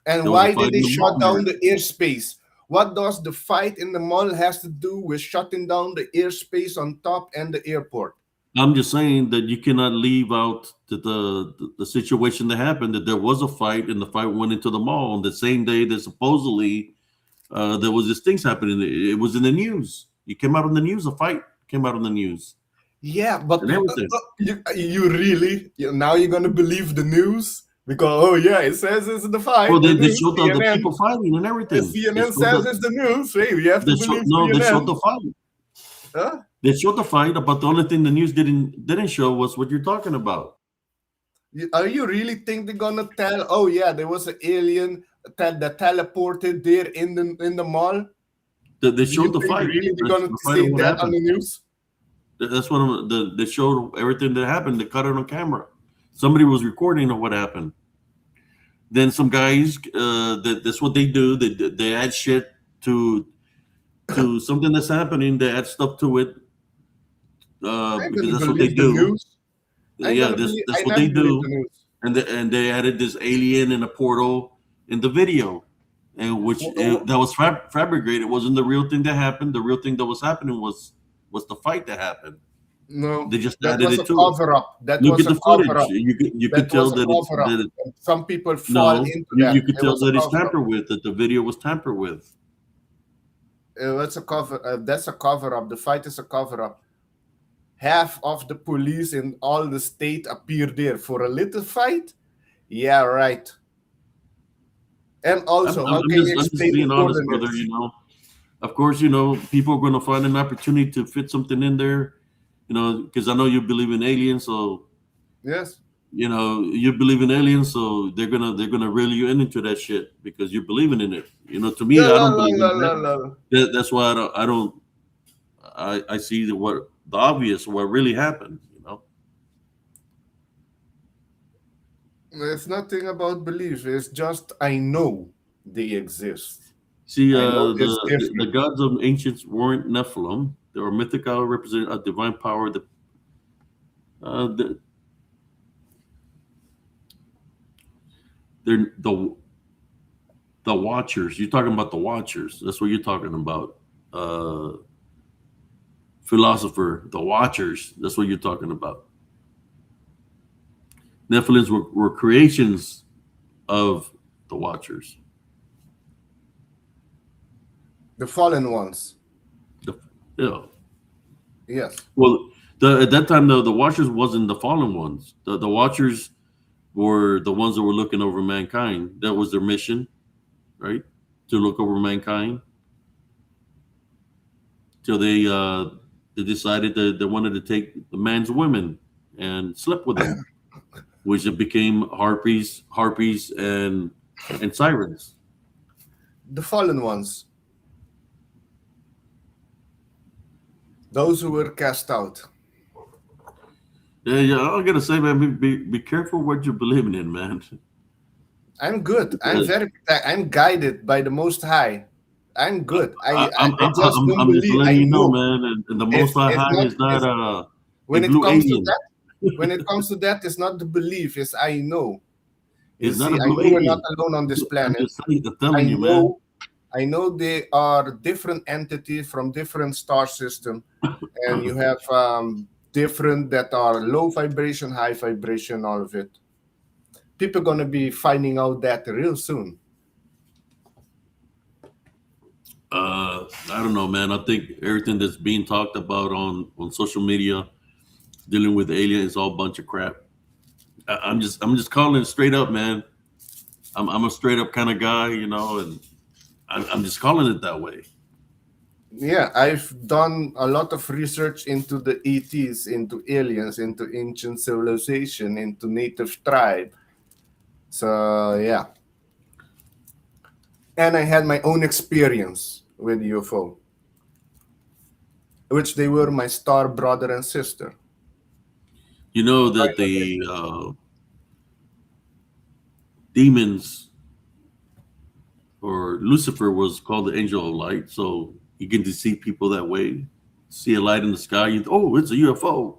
and there was a why did fight in they the mall shut down here. the airspace? What does the fight in the mall has to do with shutting down the airspace on top and the airport? I'm just saying that you cannot leave out the situation that happened. That there was a fight and the fight went into the mall on the same day that supposedly there was this things happening. It was in the news. It came out in the news. A fight came out in the news Yeah, but and everything. you really now you're gonna believe the news because oh yeah, it says it's the Well, fight, the they news, showed the CNN. people fighting and The everything. CNN says it's the news. Hey, we have to believe They showed CNN. the fight. Huh? They showed the fight, but the only thing the news didn't show was what you're talking about. Are you really think they're gonna tell? Oh yeah, there was an alien that teleported there in the mall. They Do you showed the think fight. really they're gonna The fight of say what that on happened. the news? That's what they showed everything that happened. They caught it on camera. Somebody was recording of what happened. Then some guys, that's what they do. They add shit to something that's happening. They add stuff to it I'm because gonna that's what they believe the do. news. Yeah, that's I what never they believe do. the news. And they added this alien in a portal in the video, and which Wh- that was fabricated. It wasn't the real thing that happened. The real thing that was happening was the fight that happened. No, They just that added was it a to it. cover up. That Look was at a the cover footage. up. You could That tell was a that it's cover up. that it, Some people fall no. into You that. could It tell was a that it's cover up. tampered with. That the video was tampered with. That's a cover. That's a cover up. The fight is a cover up. Half of the police in all the state appear there for a little fight. Yeah, right. And also, how can you I'm just explain the being honest, brother. coordinates? Of course, people are going to find an opportunity to fit something in there. Because I know you believe in aliens, so Yes. you believe in aliens, so they're gonna reel you into that shit because you're believing in it. To me, La I la don't la believe la in la that. la. That's why I see the obvious, what really happened. It's nothing about belief. It's just I know they exist. See, I know it's the different. gods of ancients weren't Nephilim. They were mythical, represent a divine power. Uh, the, they're the Watchers. You're talking about the Watchers. That's what you're talking about. Uh, Philosopher, the Watchers. That's what you're talking about. Nephilims were creations of the Watchers. The fallen ones. The, yeah. Yes. Well, at that time, the Watchers wasn't the fallen ones. The Watchers were the ones that were looking over mankind. That was their mission, right? To look over mankind. Till they decided that they wanted to take the man's women and slept with them, which it became harpies, and sirens. The fallen ones. Those who were cast out. Yeah. I gotta say, man, be careful what you're believing in, man. I'm good. Because I'm guided by the Most High. I'm good. I just don't I'm just believe. letting I you know, know. man. And the Most It's High not. is not It's, a when it blue comes to alien. that. When it comes to that, it's not the belief. It's I know. You It's not see, a I blue know we're not alien. alone on this I'm planet. just saying, I'm I telling you, man. know. I know they are different entities from different star system, and you have different that are low vibration, high vibration, all of it. People gonna be finding out that real soon. I don't know, man. I think everything that's being talked about on social media dealing with aliens is all a bunch of crap. I'm just calling it straight up, man. I'm a straight up kind of guy, and I'm just calling it that way. Yeah, I've done a lot of research into the ETs, into aliens, into ancient civilization, into native tribe. So yeah, and I had my own experience with UFO, which they were my star brother and sister. You know that Right. the demons or Lucifer was called the angel of light, so you get to see people that way. See a light in the sky, oh, it's a UFO.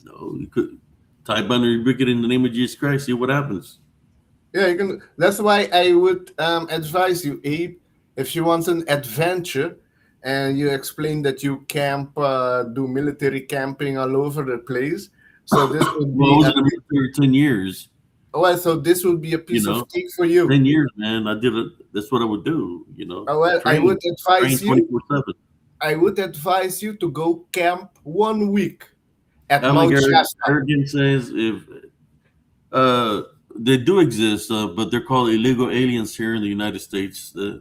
No, you could type under rebuke it in the name of Jesus Christ. See what happens. Yeah, you can. That's why I would advise you, Abe, if you want an adventure, and you explain that you camp, do military camping all over the place. So this would Well, I be was a in the military 10 years. well. So this would be a You piece know, of cake for you. 10 years, man. I did it. That's what I would do. You know, Well, I train, would train advise you. 24/7. I would advise you to go camp 1 week at Mount Alligator Shasta. Arrogant says if uh, they do exist, but they're called illegal aliens here in the United States. They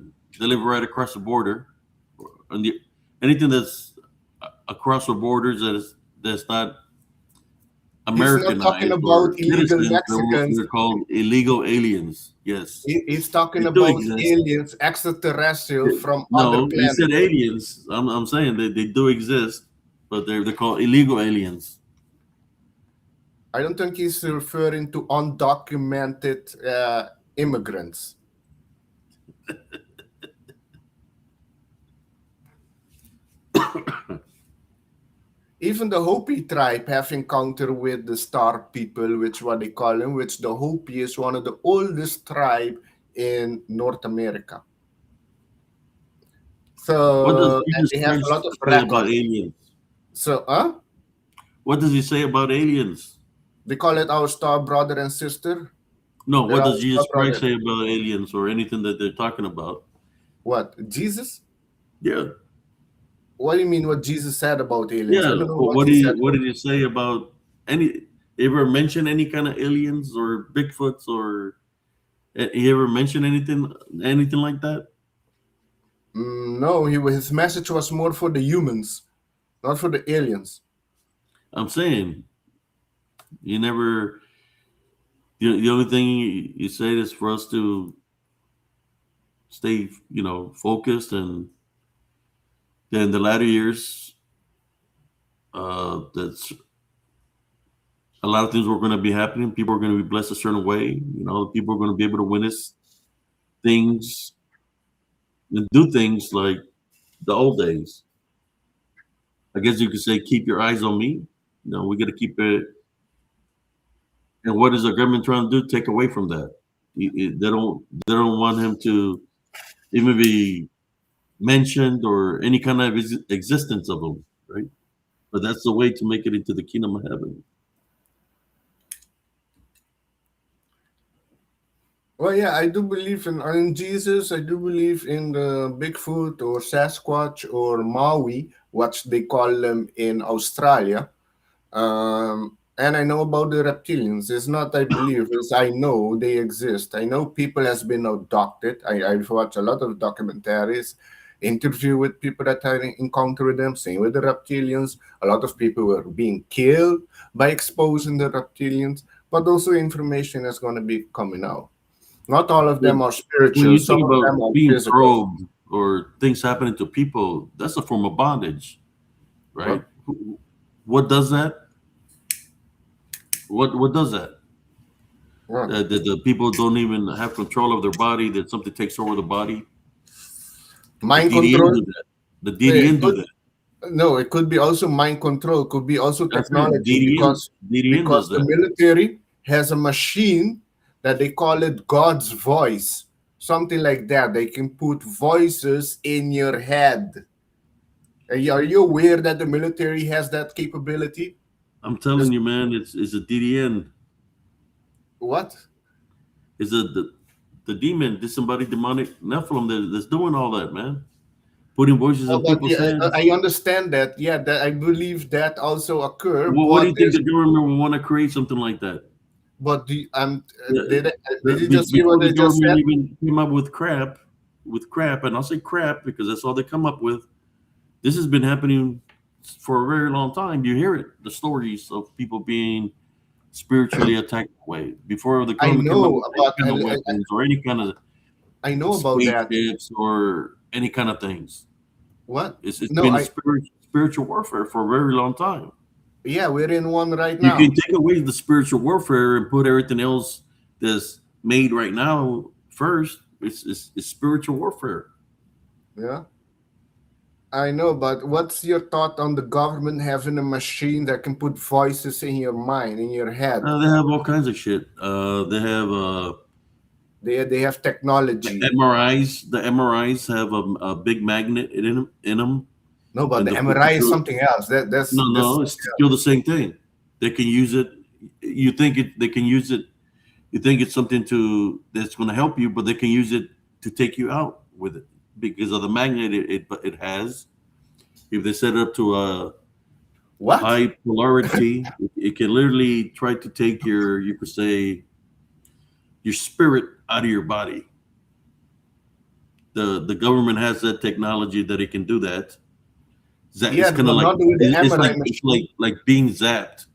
live right across the border. And anything that's across the borders that's not He's not talking Americanized or about illegal citizens, Mexicans. they're called illegal aliens. Yes, He's talking they do about exist. aliens, extraterrestrial from other No, he said planets. aliens. I'm saying that they do exist, but they're called illegal aliens. I don't think he's referring to undocumented immigrants. Even the Hopi tribe have encounter with the Star people, which what they call them, which the Hopi is one of the oldest tribe in North America. What does So, and Jesus they have a Christ lot of say about records. aliens? So, What does he say about aliens? they call it our star brother and sister. No, They're what our does Jesus star brother. Christ say about aliens or anything that they're talking about? What? Jesus? Yeah, What do you mean what Jesus said about aliens? I yeah. don't know What what he said. did he say about any? Ever mention any kind of aliens or Bigfoots or he ever mentioned anything like that? No, his message was more for the humans, not for the aliens. I'm saying you never. The only thing you said is for us to stay, focused, and then the latter years, that's a lot of things were going to be happening. People are going to be blessed a certain way. People are going to be able to witness things and do things like the old days. I guess you could say, keep your eyes on me. We got to keep it. And what is the government trying to do? Take away from that. They don't want him to even be mentioned or any kind of existence of them, right? But that's the way to make it into the kingdom of heaven. Well, yeah, I do believe in Jesus. I do believe in the Bigfoot or Sasquatch or Maui, what they call them in Australia. And I know about the reptilians. It's not I believe, it's I know they exist. I know people has been abducted. I've watched a lot of documentaries, interview with people that I encounter with them, same with the reptilians. A lot of people were being killed by exposing the reptilians, but also information is going to be coming out. Not all of them are When spiritual. you Some think of them about are being physical. probed or things happening to people, that's a form of bondage, right? What does that? What does that? What? That the people don't even have control of their body, that something takes over the body. Mind The DDN control? do that. The DDN do that. No, it could be also mind control. Could be also That's it. technology DDN because does the that. military has a machine that they call it God's voice, something like that. They can put voices in your head. Are you aware that the military has that capability? I'm telling you, man, it's a DDN. What? Is the demon, disembodied demonic Nephilim that's doing all that, man. Putting voices in But people's yeah, heads. I understand that. Yeah, that I believe that also occur. What do But you think the government would want to create something like that? Did you just hear Before what the I just said? government even came up with crap, and I'll say crap because that's all they come up with. This has been happening for a very long time. You hear it, the stories of people being spiritually attacked that way before the I government came up know with any kind of about. weapons or any kind of I know about that. spaceships or any kind of things. What? It's No, been a spiritual warfare for a very long time. Yeah, we're in one right You now. can take away the spiritual warfare and put everything else that's made right now first. It's spiritual warfare. Yeah. I know, but what's your thought on the government having a machine that can put voices in your mind, in your head? They have all kinds of shit. They have They have the technology. MRIs. The MRIs have a big magnet in them, No, but and the they'll put you MRI is through. something else. That's No, it's still the same thing. They can use it. You think it? They can use it. You think it's something to that's going to help you, but they can use it to take you out with it because of the magnet it has. If they set it up to a what? high polarity, it can literally try to take your, you could say, your spirit out of your body. The government has that technology that it can do that. Yeah, It's kind of but like not with the it's MRI like it's machine. like being zapped,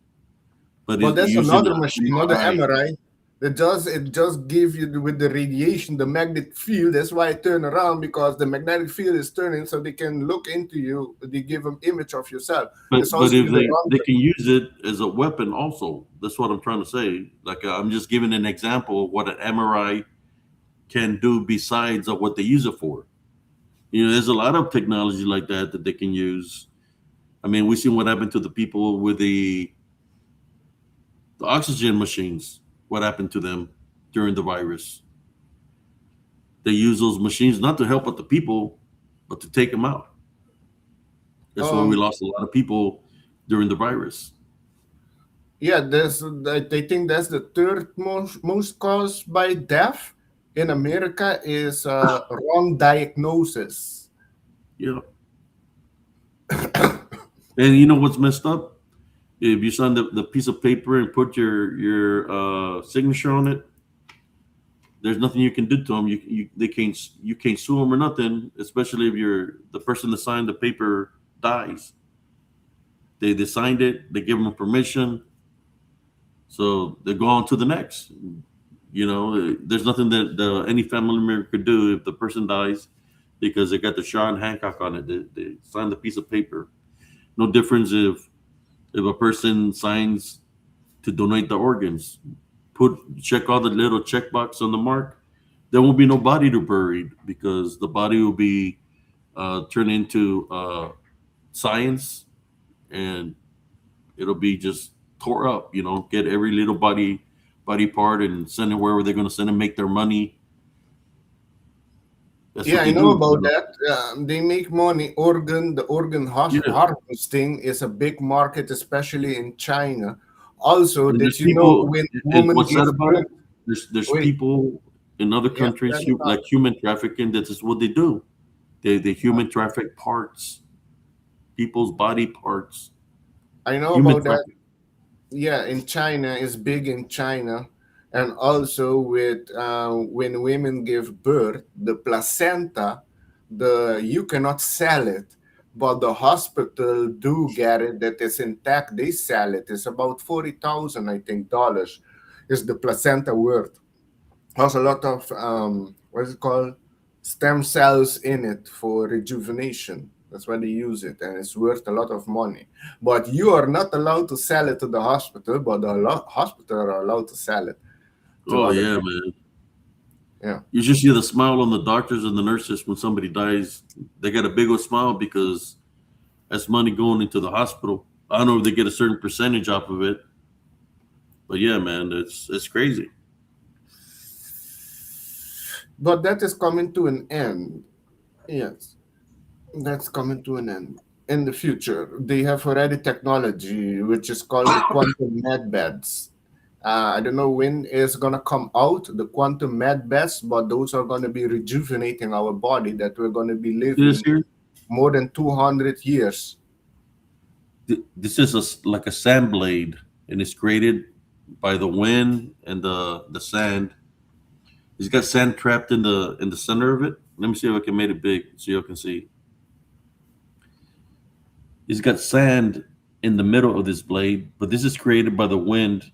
but But that's using another an machine, not the MRI. MRI. It just give you with the radiation, the magnetic field. That's why it turn around because the magnetic field is turning, so they can look into you. They give them image of yourself. It's But also if with the they röntgen. can use it as a weapon also. That's what I'm trying to say. Like I'm just giving an example of what an MRI can do besides of what they use it for. You know, there's a lot of technology like that that they can use. I mean, we seen what happened to the people with the oxygen machines. What happened to them during the virus? They use those machines not to help out the people, but to take them out. That's why we Um, lost a lot of people during the virus. yeah, they think that's the third most caused by death in America is wrong diagnosis. Yeah. And you know what's messed up? If you sign the piece of paper and put your signature on it, there's nothing you can do to them. You can't sue them or nothing. Especially if you're the person that signed the paper dies. They signed it. They give them permission, so they go on to the next. You know, there's nothing that any family member could do if the person dies because they got the Sean Hancock on it. They signed the piece of paper. No difference if a person signs to donate the organs. Check all the little checkbox on the mark. There won't be no body to buried because the body will be turned into science and it'll be just tore up. You know, get every little body part and send it wherever they're going to send it. Make their money. That's Yeah, what I they know do. You about know? that. They make money. The organ Yeah, harvesting is a big market, especially in China. Also, and did there's you know people. when And woman what's sad gives about it? birth? There's Wait, people in other yeah, countries let me talk. like human trafficking. That is what they do. They human traffic parts, people's body parts. I know Human about that. traffic. Yeah, in China is big in China, and also with when women give birth, the placenta, the you cannot sell it, but the hospital do get it that is intact. They sell it. It's about 40,000, I think, dollars. Is the placenta worth? Has a lot of what is it called, stem cells in it for rejuvenation. That's why they use it, and it's worth a lot of money. But you are not allowed to sell it to the hospital, but the hospital are allowed to sell it to Oh other yeah, people. man. Yeah, You just see the smile on the doctors and the nurses when somebody dies. They got a big old smile because that's money going into the hospital. I don't know if they get a certain percentage off of it, but yeah, man, it's crazy. but that is coming to an end. Yes, that's coming to an end. In the future, they have already technology which is called the quantum med beds. I don't know when it's gonna come out, the quantum med beds, but those are gonna be rejuvenating our body that we're gonna be See this living here? more than 200 years. This is like a sand blade, and it's created by the wind and the sand. It's got sand trapped in the center of it. Let me see if I can make it big so you can see. It's got sand in the middle of this blade, but this is created by the wind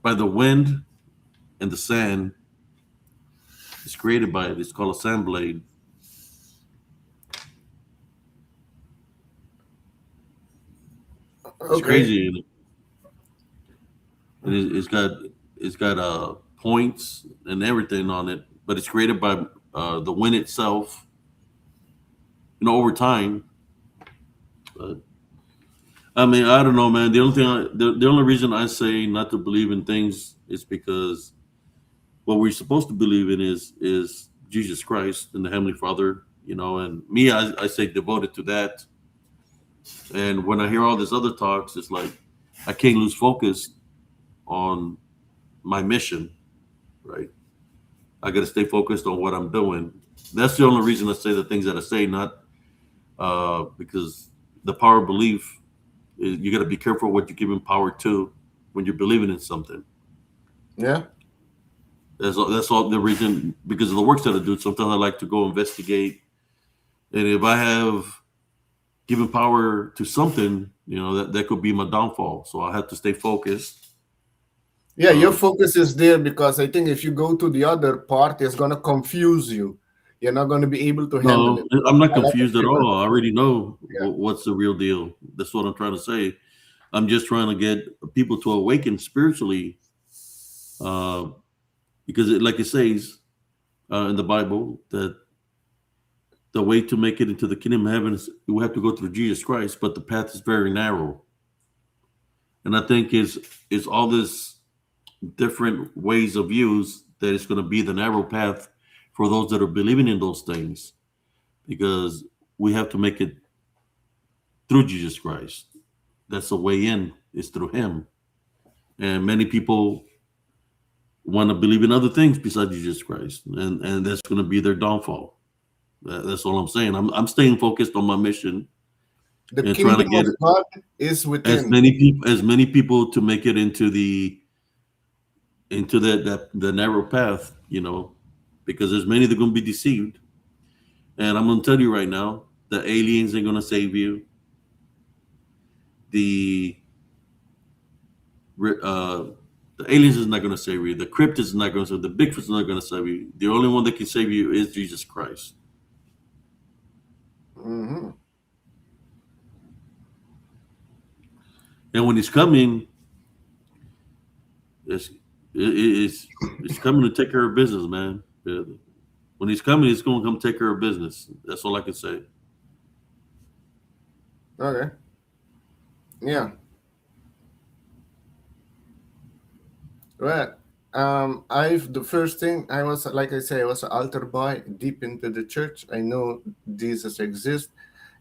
and the sand. It's created by it. It's called a sand blade. It's Okay. crazy. It's got points and everything on it, but it's created by the wind itself over time. But I mean, I don't know, man. The only reason I say not to believe in things is because what we're supposed to believe in is Jesus Christ and the Heavenly Father. And me, I say devoted to that. And when I hear all this other talks, it's like I can't lose focus on my mission, right? I got to stay focused on what I'm doing. That's the only reason I say the things that I say, not because the power of belief is you got to be careful what you're giving power to when you're believing in something. Yeah. That's all the reason, because of the works that I do. Sometimes I like to go investigate, and if I have given power to something, that could be my downfall. So I have to stay focused. Yeah, your Um, focus is there because I think if you go to the other part, it's going to confuse you. You're not going to be able to handle no, it. I'm not A lot of confused at people. all. I already know Yeah. what's the real deal. That's what I'm trying to say. I'm just trying to get people to awaken spiritually, uh, because like it says in the Bible that the way to make it into the kingdom of heaven is we have to go through Jesus Christ, but the path is very narrow. And I think is all this different ways of use that it's going to be the narrow path for those that are believing in those things, because we have to make it through Jesus Christ. That's the way in, is through Him. And many people want to believe in other things besides Jesus Christ, and that's going to be their downfall. That's all I'm saying. I'm staying focused on my mission The and trying to kingdom get of God is within. as many people to make it into that the narrow path, because there's many that are going to be deceived. And I'm going to tell you right now, the aliens ain't going to save you. The uh, the aliens is not going to save you. The cryptids is not going to save you. The Bigfoot is not going to save you. The only one that can save you is Jesus Christ. Hmm. And when He's coming, it's it's coming to take care of business, man. Yeah. When He's coming, He's going to come take care of business. That's all I can say. Okay. Yeah. Right. The first thing I was, like I say, I was an altar boy deep into the church. I know Jesus exists.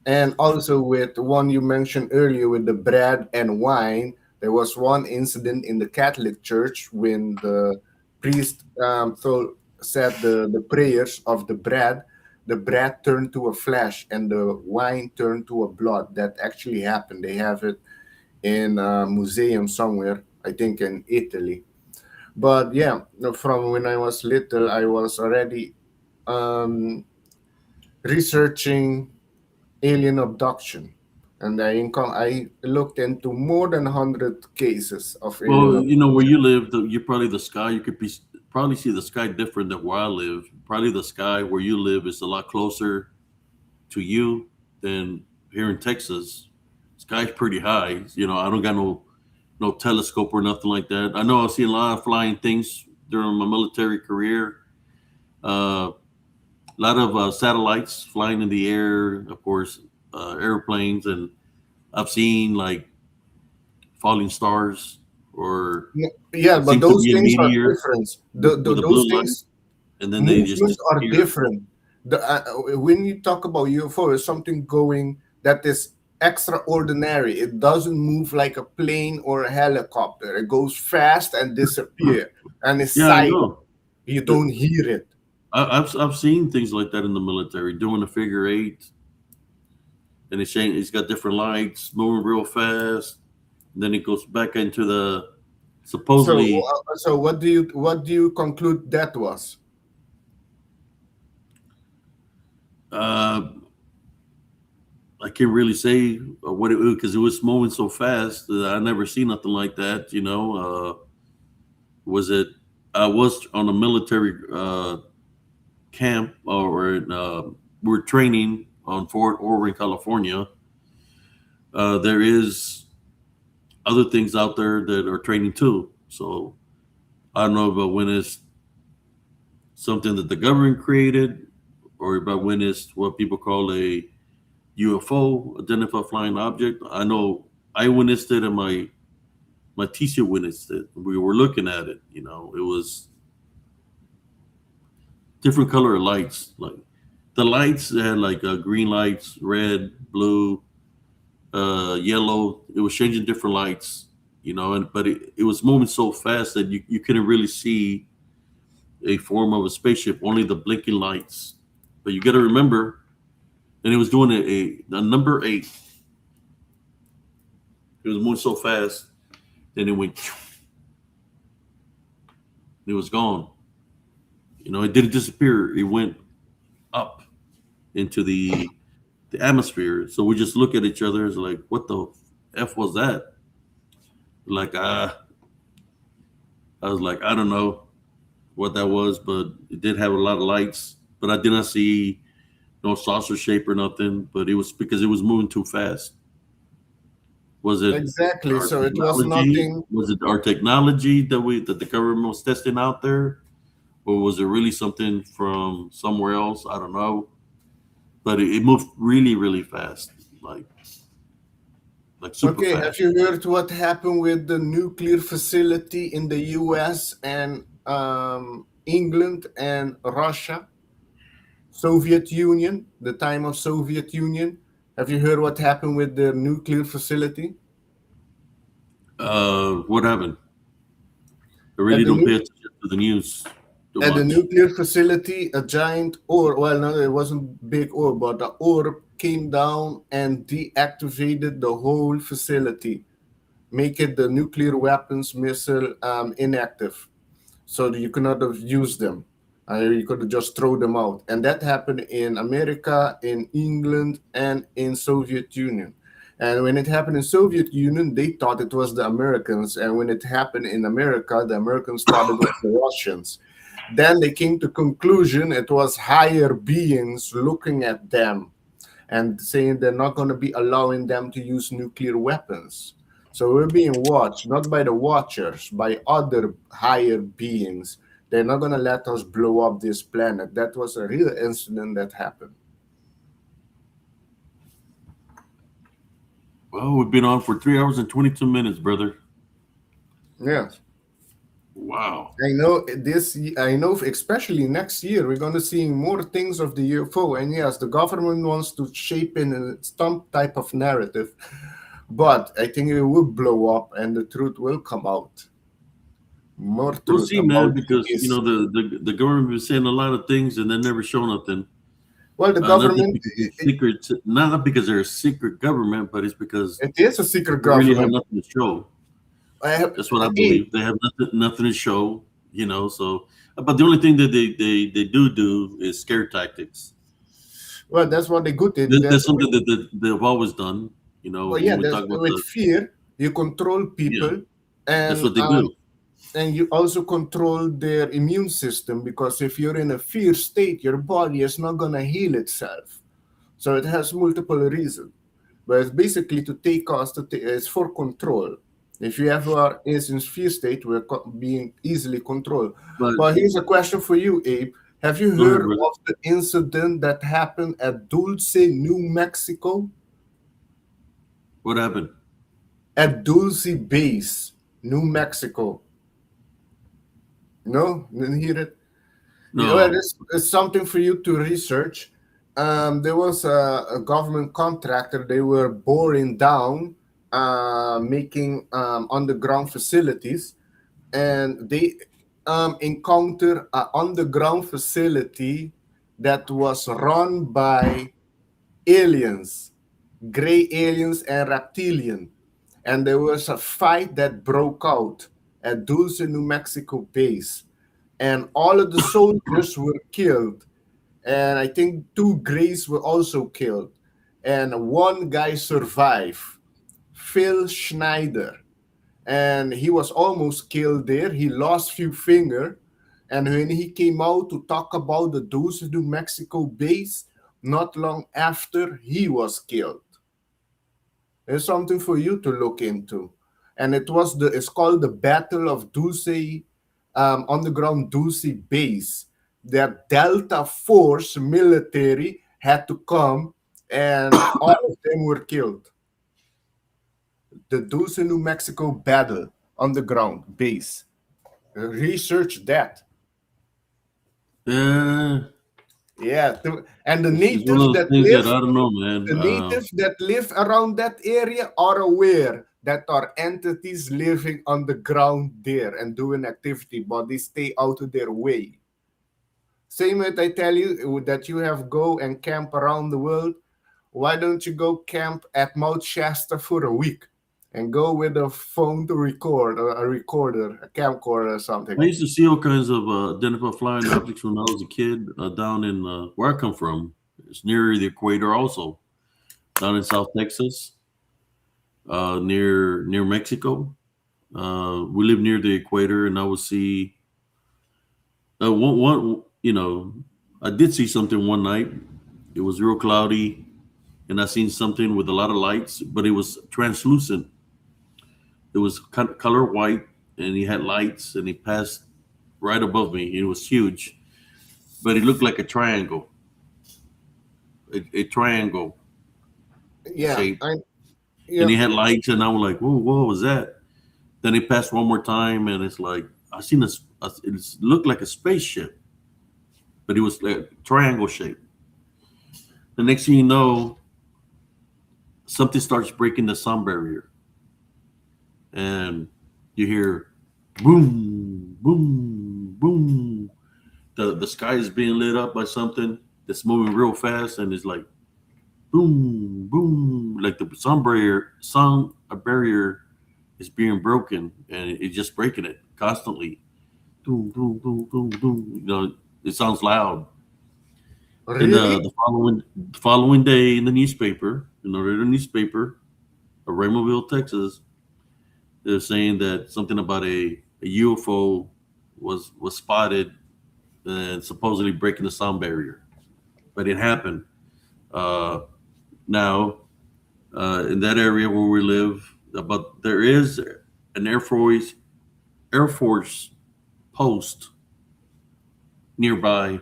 And also with one you mentioned earlier with the bread and wine, there was one incident in the Catholic Church when the priest said the prayers of the bread turned to a flesh and the wine turned to a blood. That actually happened. They have it in a museum somewhere, I think in Italy. But yeah, from when I was little, I was already um, researching alien abduction, and I looked into more than 100 cases of alien Well, where abduction. you live, you probably the sky. You could probably see the sky different than where I live. Probably the sky where you live is a lot closer to you than here in Texas. Sky's pretty high. I don't got no telescope or nothing like that. I know I've seen a lot of flying things during my military career. A lot of satellites flying in the air, of course, airplanes, and I've seen like falling stars, or Yeah, it but seems to those be a things are meteor different. with a Those blue light, things, and then they just movements are disappear. different. When you talk about UFO, it's something going that is extraordinary. It doesn't move like a plane or a helicopter. It goes fast and disappear, and it's Yeah, I silent. know. You The- don't hear it. I've seen things like that in the military, doing a figure eight, and it's got different lights, moving real fast. And then it goes back into the So, supposedly. what do you conclude that was? Uh, I can't really say what it was, because it was moving so fast that I never seen nothing like that. Was it? I was on a military camp, or we're training on Fort Oregon, California. There is other things out there that are training too. So I don't know about when it's something that the government created, or about when it's what people call a UFO, identified flying object. I know I witnessed it, and my teacher witnessed it. We were looking at it. It was different color of lights. Like the lights had like green lights, red, blue, yellow. It was changing different lights. But it was moving so fast that you couldn't really see a form of a spaceship. Only the blinking lights. But you got to remember, and it was doing a number 8. It was moving so fast, then it went. It was gone. It didn't disappear. It went up into the atmosphere. So we just look at each other as like, what the f was that? Like I was like, I don't know what that was, but it did have a lot of lights. But I did not see no saucer shape or nothing. But it was because it was moving too fast. Was it Exactly. our So it was technology? nothing. Was it our technology that the government was testing out there, or was it really something from somewhere else? I don't know. But it moved really, really fast, like super Okay, have fast. you heard what happened with the nuclear facility in the US and England and Russia, Soviet Union, the time of Soviet Union? Have you heard what happened with the nuclear facility? What happened? I At really the don't pay nu- attention to the news too at the much. nuclear facility, a giant ore, well, no, it wasn't big ore, but the ore came down and deactivated the whole facility, make it the nuclear weapons missile inactive. So that you could not have used them. You could have just throw them out. And that happened in America, in England, and in Soviet Union. And when it happened in Soviet Union, they thought it was the Americans. And when it happened in America, the Americans thought it was the Russians. Then they came to conclusion it was higher beings looking at them and saying they're not going to be allowing them to use nuclear weapons. So we're being watched, not by the watchers, by other higher beings. They're not going to let us blow up this planet. That was a real incident that happened. Well, we've been on for 3 hours and 22 minutes, brother. Yes. Wow. I know this. I know, especially next year, we're going to see more things of the UFO. And yes, the government wants to shape in some type of narrative, but I think it will blow up, and the truth will come out. More We'll truth see, man, about because this. the government is saying a lot of things and they never show nothing. Well, the Not just government, because it's secret, not because they're a secret government, but it's because it is a secret they really have government. nothing to show. I have, That's what I hey, believe. They have nothing to show. So, but the only thing that they do is scare tactics. well, that's what they good did. That's something that they've always done. Well, yeah, When we that's talk about with fear. You control yeah, people, that's and what they do. you also control their immune system, because if you're in a fear state, your body is not gonna heal itself. So it has multiple reasons, but it's basically to take us to. It's for control. If you ever is in fear state, we're being easily controlled. But But here's a question for you, Abe. Have you go ahead, heard brother. of the incident that happened at Dulce, New Mexico? What happened? At Dulce Base, New Mexico. No? Didn't hear it? Yeah, well, No. it's something for you to research. There was a government contractor. They were boring down, making underground facilities, and they encountered an underground facility that was run by aliens, gray aliens and reptilian. And there was a fight that broke out at Dulce, New Mexico base. And all of the soldiers were killed. And I think 2 grays were also killed. And one guy survived, Phil Schneider. And he was almost killed there. He lost few finger. And when he came out to talk about the Dulce, New Mexico base, not long after, he was killed. It's something for you to look into. And it's called the Battle of Dulce, underground Dulce base. That Delta Force military had to come and all of them were killed. The Dulce, New Mexico battle on the ground base. Research that. Yeah, Yeah, and it's one of those things that I don't know, man. the natives that live around that area are aware that are entities living on the ground there and doing activity, but they stay out of their way. Same with I tell you that you have go and camp around the world. Why don't you go camp at Mount Shasta for a week and go with a phone to record, or a recorder, a camcorder or something? I used to see all kinds of identified flying objects when I was a kid down in where I come from. It's near the equator, also down in South Texas, near Mexico. We live near the equator, and I would see one. I did see something one night. It was real cloudy, and I seen something with a lot of lights, but it was translucent. It was color white, and he had lights, and he passed right above me. It was huge, but it looked like a triangle, a triangle Yeah, shape, yeah, and he had lights, and I was like, "Whoa, what was that?" Then he passed one more time, and it's like I seen this. It looked like a spaceship, but it was like a triangle shape. The next thing you know, something starts breaking the sound barrier, and you hear boom, boom, boom. The sky is being lit up by something that's moving real fast, and it's like boom, boom, like the sound barrier is being broken, and it's just breaking it constantly. Boom, boom, boom, boom, boom. It sounds loud. Then really? the following day in the newspaper, in the newspaper of Raymondville, Texas, they're saying that something about a UFO was spotted and supposedly breaking the sound barrier, but it happened. Uh, Now, in that area where we live, but there is an Air Force post nearby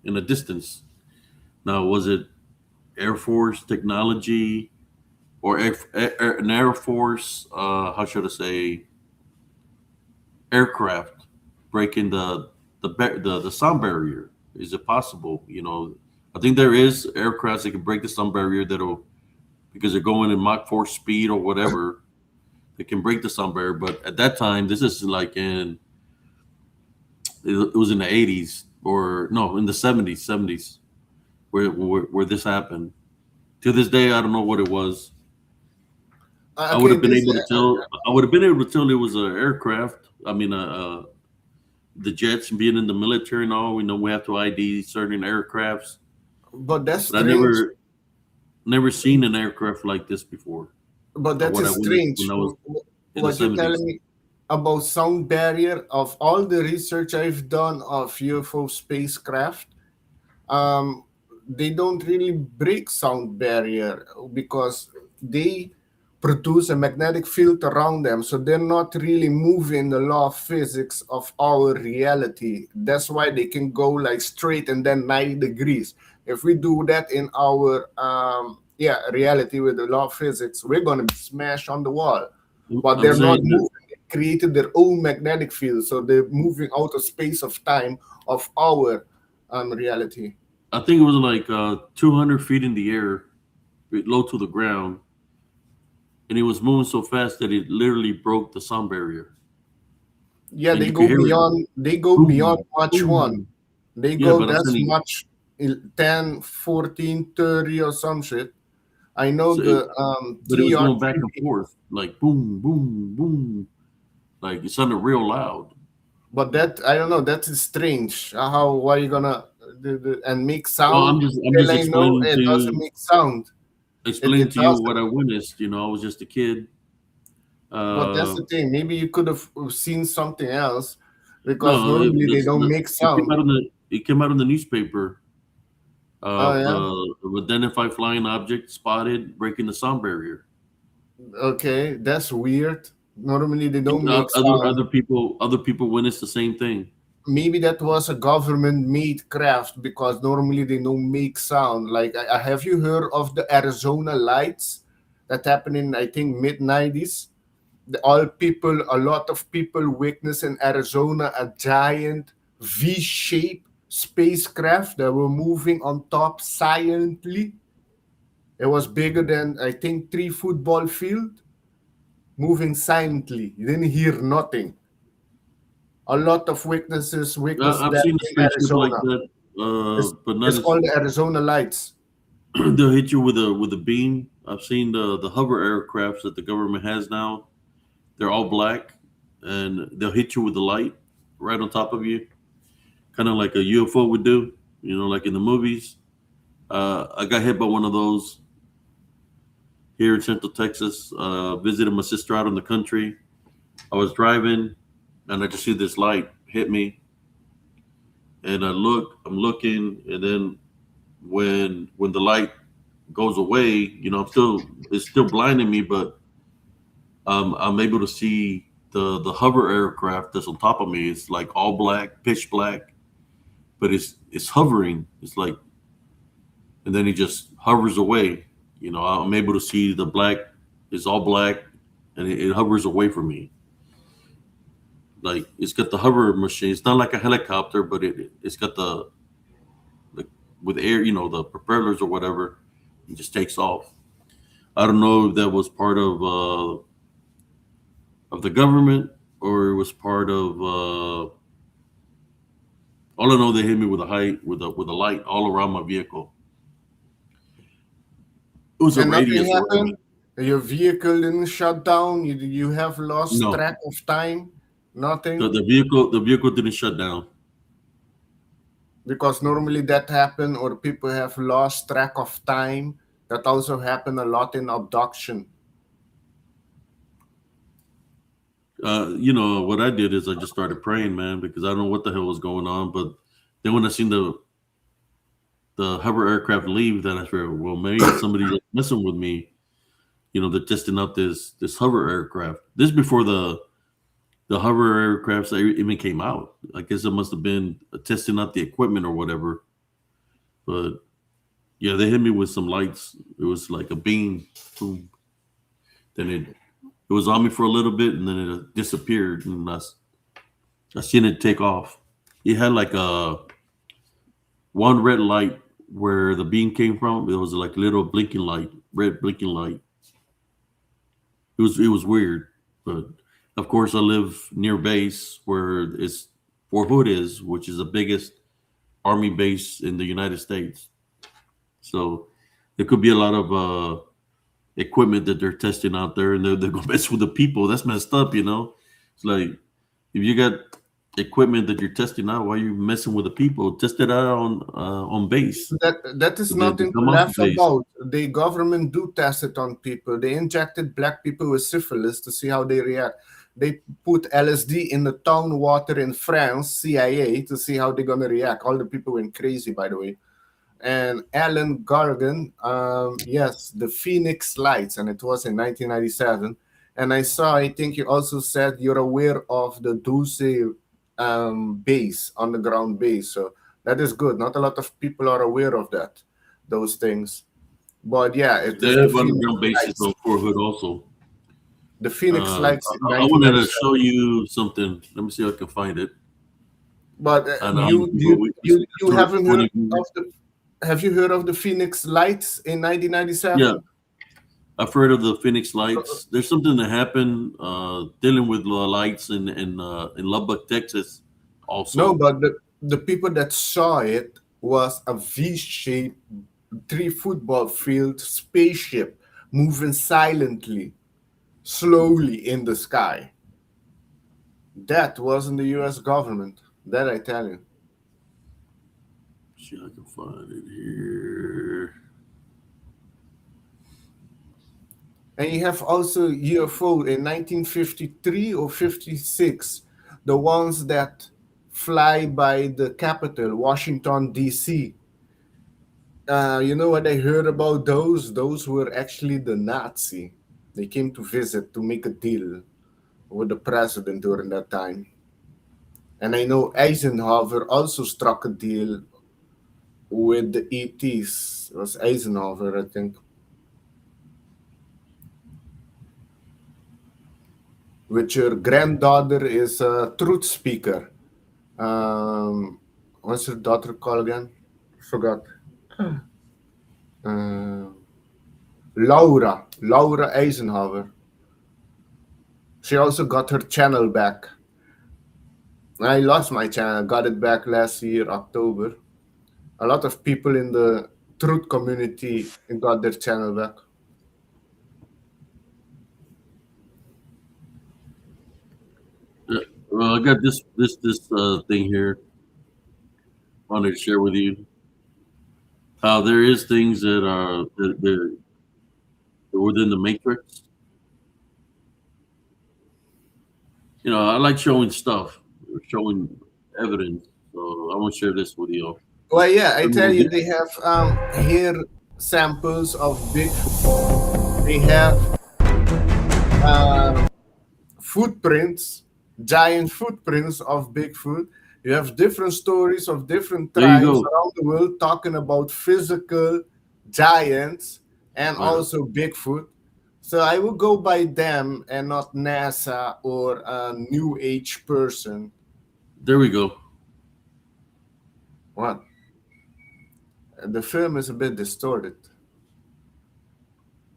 in the distance. Now, was it Air Force technology or an Air Force? How should I say? Aircraft breaking the sound barrier? Is it possible? I think there is aircrafts that can break the sound barrier that'll because they're going in Mach 4 speed or whatever. They can break the sound barrier, but at that time, this is like it was in the 80s or no, in the 70s where this happened. To this day, I don't know what it was. I would Okay, have been this able to tell. I would have been able to tell it was an aircraft. I mean, the jets being in the military and all. We know we have to ID certain aircrafts, but that's but I strange. never seen an aircraft like this before. But that What I is witnessed when strange. I was in the What you're telling 70s. me about sound barrier, of all the research I've done of UFO spacecraft, um, they don't really break sound barrier because they produce a magnetic field around them, so they're not really moving the law of physics of our reality. That's why they can go like straight and then 90 degrees. If we do that in our reality with the law of physics, we're going to smash on the wall. But I'm they're not saying that moving. They created their own magnetic field, so they're moving out of space of time of our reality. I think it was like 200 feet in the air, low to the ground, and it was moving so fast that it literally broke the sound barrier, Yeah, and they you could go hear it beyond. They go beyond boom, Mach 1. boom. They Yeah, go but I'm that's saying much 10, 14, 30 or some shit. I know so it, the but it was going back TR3. and forth like boom, boom, boom, like it sounded real loud. But that I don't know. That is strange. How why you gonna and make Well, sound? I'm just Well, I know it doesn't make sound. explaining It to you doesn't. what I witnessed. I was just a kid. But that's Uh, the thing. Maybe you could have seen something else because no, normally they don't make it came sound. out in the newspaper Oh of yeah. identified flying object spotted breaking the sound barrier. Okay, that's weird. Normally they don't make Other sound. other people witnessed the same thing. maybe that was a government made craft because normally they don't make sound. Like, have you heard of the Arizona lights that happened in, I think, mid 90s? All people, a lot of people witnessed in Arizona a giant V-shaped spacecraft that were moving on top silently. It was bigger than, I think, three football field, moving silently. You didn't hear nothing. A lot of witnesses witnessed I've that seen a in spaceship like Arizona. that, It's, but not it's as called the Arizona Lights. they'll hit you with a beam. I've seen the hover aircrafts that the government has now. They're all black, and they'll hit you with the light right on top of you, kind of like a UFO would do. Like in the movies. I got hit by one of those here in Central Texas. Visited my sister out in the country. I was driving, and I just see this light hit me, and I'm looking, and then when the light goes away, it's still blinding me, but I'm able to see the hover aircraft that's on top of me. It's like all black, pitch black, but it's hovering. It's like, and then it just hovers away. I'm able to see the black. It's all black, and it hovers away from me. Like it's got the hover machine. It's not like a helicopter, but it's got the with air, the propellers or whatever. It just takes off. I don't know if that was part of the government or it was part of. All I know, they hit me with a height with a light all around my vehicle. It was a And nothing radius around me. happened. Your vehicle didn't shut down. You have lost No, track of time. the, Nothing. the vehicle the vehicle didn't shut down. Because normally that happen, or people have lost track of time. That also happen a lot in abduction. What I did is I just started praying, man, because I don't know what the hell was going on. But then when I seen the hover aircraft leave, then I figured, well, maybe it's somebody that's messing with me. They're testing out this hover aircraft. This before the hover aircrafts even came out. I guess it must have been testing out the equipment or whatever. But yeah, they hit me with some lights. It was like a beam. Boom. Then it was on me for a little bit, and then it disappeared, and I seen it take off. It had like a one red light where the beam came from. It was like a little blinking light, red blinking light. It was weird, but of course I live near base where it's Fort Hood is, which is the biggest army base in the United States. So there could be a lot of equipment that they're testing out there, and they're gonna mess with the people. That's messed up. It's like if you got equipment that you're testing out, why are you messing with the people? Test it out on base. That is So they nothing to come off the laugh base. about. The government do test it on people. They injected black people with syphilis to see how they react. They put LSD in the town water in France, CIA, to see how they're gonna react. All the people went crazy, by the way. And Alan Gargan, yes, the Phoenix Lights, and it was in 1997. And I saw, I think you also said you're aware of the Dulce base, underground base. So that is good. Not a lot of people are aware of that, those things. But yeah, it They is the have Phoenix underground bases Lights. on Fort Hood also. The Phoenix Lights in I wanted to 1997. show you something. Let me see if I can find it. But And you but you we you you for haven't heard 20 of viewers. the have you heard of the Phoenix Lights in Yeah, 1997? I've heard of the Phoenix Lights. There's something that happened dealing with the lights in Lubbock, Texas, No, also. but the people that saw it was a V-shaped three football field spaceship moving silently, slowly in the sky. That wasn't the US government. That I tell you. See if I can find it here. And you have also UFO in 1953 or 56, the ones that fly by the capital, Washington, D.C. You know what I heard about those? Those were actually the Nazi. They came to visit to make a deal with the president during that time. And I know Eisenhower also struck a deal with the ETs. It was Eisenhower, I think, which your granddaughter is a truth speaker. What's her daughter called again? Forgot. Uh, Laura Eisenhower. She also got her channel back. I lost my channel, got it back last year, October. A lot of people in the truth community got their channel back. Well, I got this thing here. Wanted to share with you how there is things that are they're within the matrix. You know, I like showing stuff, showing evidence. So I want to share this with you. Well, yeah, I tell you, This, they have hair samples of Bigfoot. They have uh, footprints, giant footprints of Bigfoot. You have different stories of different there you tribes go. around the world talking about physical giants and Yeah, also Bigfoot. So I will go by them and not NASA or a New Age person. there we go. What? The film is a bit distorted.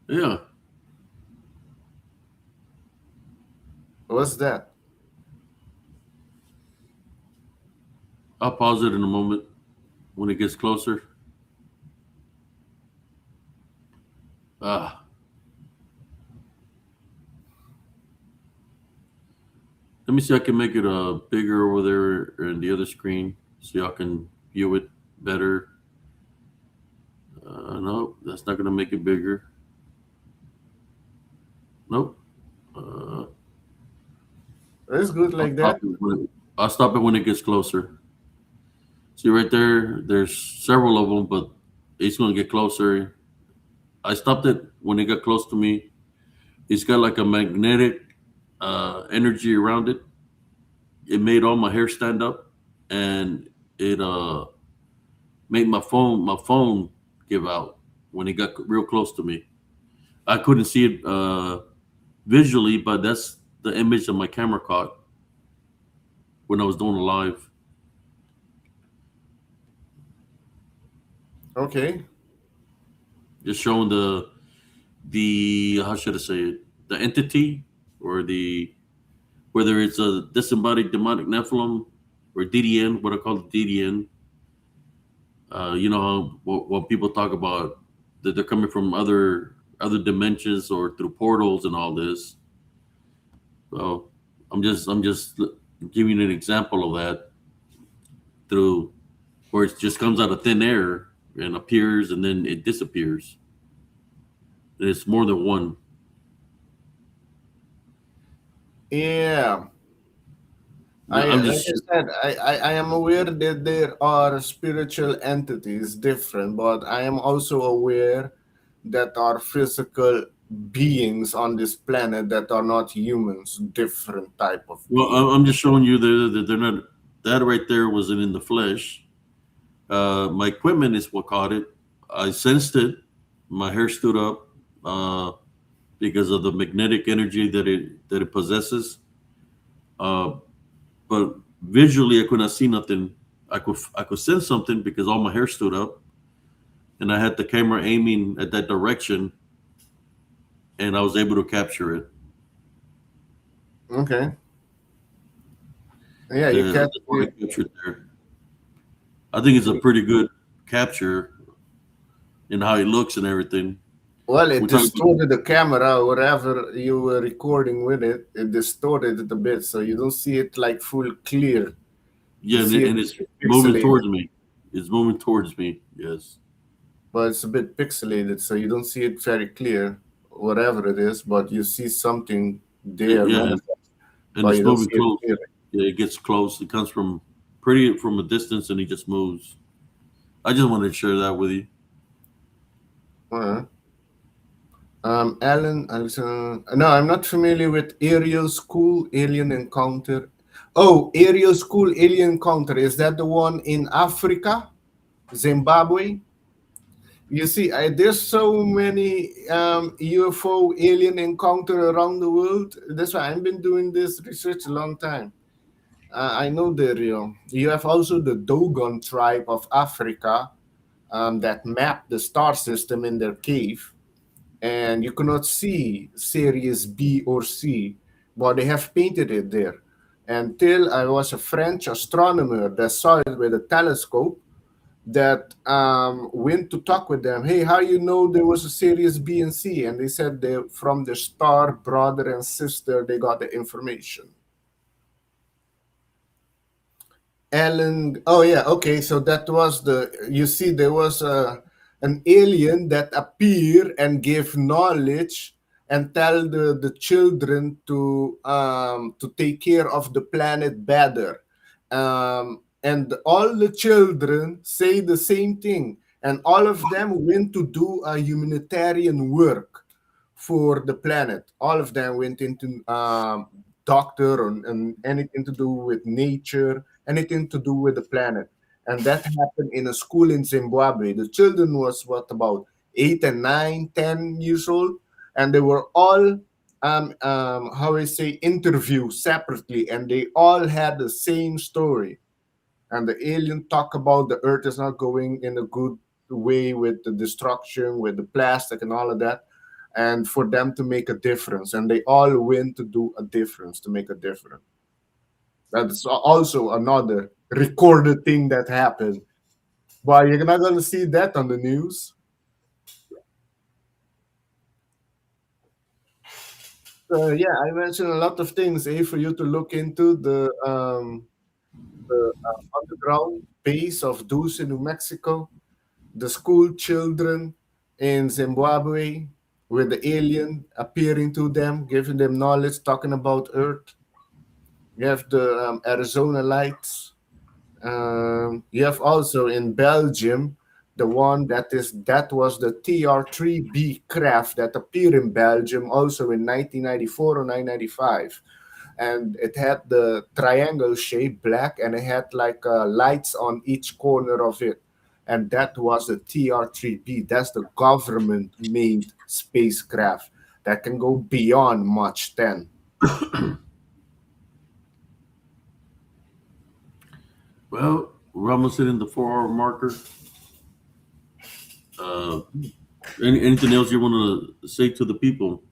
Yeah, What's that? I'll pause it in a moment when it gets closer. Ah, let me see. I can make it bigger over there in the other screen, so y'all can view it better. No, that's not gonna make it bigger. Nope. Uh, It's good I'll like stop that. it I'll stop it when it gets closer. See right there. There's several of them, but it's gonna get closer. I stopped it when it got close to me. It's got like a magnetic energy around it. It made all my hair stand up, and it made my phone give out when it got real close to me. I couldn't see it visually, but that's the image that my camera caught when I was doing a live. Okay. Just showing the how should I say it, the entity, or the whether it's a disembodied demonic Nephilim or DDN, what I call the DDN. You know how when people talk about that they're coming from other dimensions or through portals and all this. So I'm just giving you an example of that through where it just comes out of thin air and appears and then it disappears. And it's more than one. Yeah. I'm Like just I said, I am aware that there are spiritual entities different, but I am also aware that are physical beings on this planet that are not humans, different type of well, being. I'm just showing you that they're not. That right there wasn't in the flesh. My equipment is what caught it. I sensed it. My hair stood up because of the magnetic energy that it possesses. Uh, but visually, I could not see nothing. I could sense something because all my hair stood up, and I had the camera aiming at that direction, and I was able to capture it. Okay. Yeah, you That's catch what I it. captured there. I think it's a pretty good capture in how it looks and everything. Well, it We talk about distorted the camera, wherever you were recording with it. It distorted it a bit, so you don't see it like full clear. You yeah, and, see it, it and it's moving pixelated, towards me. It's moving towards me. Yes. but it's a bit pixelated, so you don't see it very clear, whatever it is. But you see something there Yeah, manifest, and but it's you don't moving see it close. clearly. Yeah, it gets close. It comes from a distance, and he just moves. I just wanted to share that with you. Uh, Alan, no, I'm not familiar with Ariel's cool Alien Encounter. Oh, Aerial School Alien Encounter. Is that the one in Africa, Zimbabwe? You see, there's so many UFO alien encounter around the world. That's why I've been doing this research a long time. I know they're real. You have also the Dogon tribe of Africa that mapped the star system in their cave, and you cannot see Sirius B or C, but they have painted it there. Until I was a French astronomer that saw it with a telescope, that went to talk with them. Hey, how you know there was a Sirius B and C? And they said they from the star brother and sister they got the information. Ellen, oh yeah, okay. So that was the. You see, there was an alien that appear and give knowledge and tell the children to take care of the planet better. And all the children say the same thing, and all of them went to do a humanitarian work for the planet. All of them went into doctor and anything to do with nature, anything to do with the planet. And that happened in a school in Zimbabwe. The children was what about 8 and 9, 10 years old, and they were all how I say interviewed separately, and they all had the same story. And the alien talk about the Earth is not going in a good way with the destruction, with the plastic and all of that, and for them to make a difference, and they all win to do a difference, to make a difference. That's also another recorded thing that happened. But you're not going to see that on the news. So yeah, I mentioned a lot of things, for you to look into the underground base of Dulce, New Mexico, the school children in Zimbabwe, with the alien appearing to them, giving them knowledge, talking about Earth. You have the Arizona lights. You have also in Belgium the one that was the TR3B craft that appeared in Belgium also in 1994 or 1995, and it had the triangle shape black, and it had like lights on each corner of it, and that was the TR3B. That's the government made spacecraft that can go beyond Mach 10. Well, we're almost hitting the 4 hour marker. Uh, anything else you want to say to the people?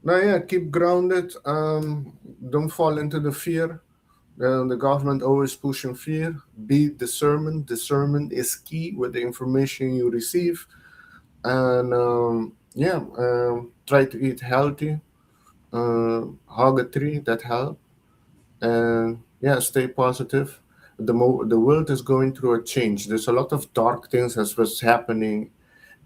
No, yeah, keep grounded. Don't fall into the fear. The government always pushing fear. Be discernment. Discernment is key with the information you receive. And yeah, try to eat healthy. Hug a tree, that help. And yeah, stay positive. The world is going through a change. There's a lot of dark things that's what's happening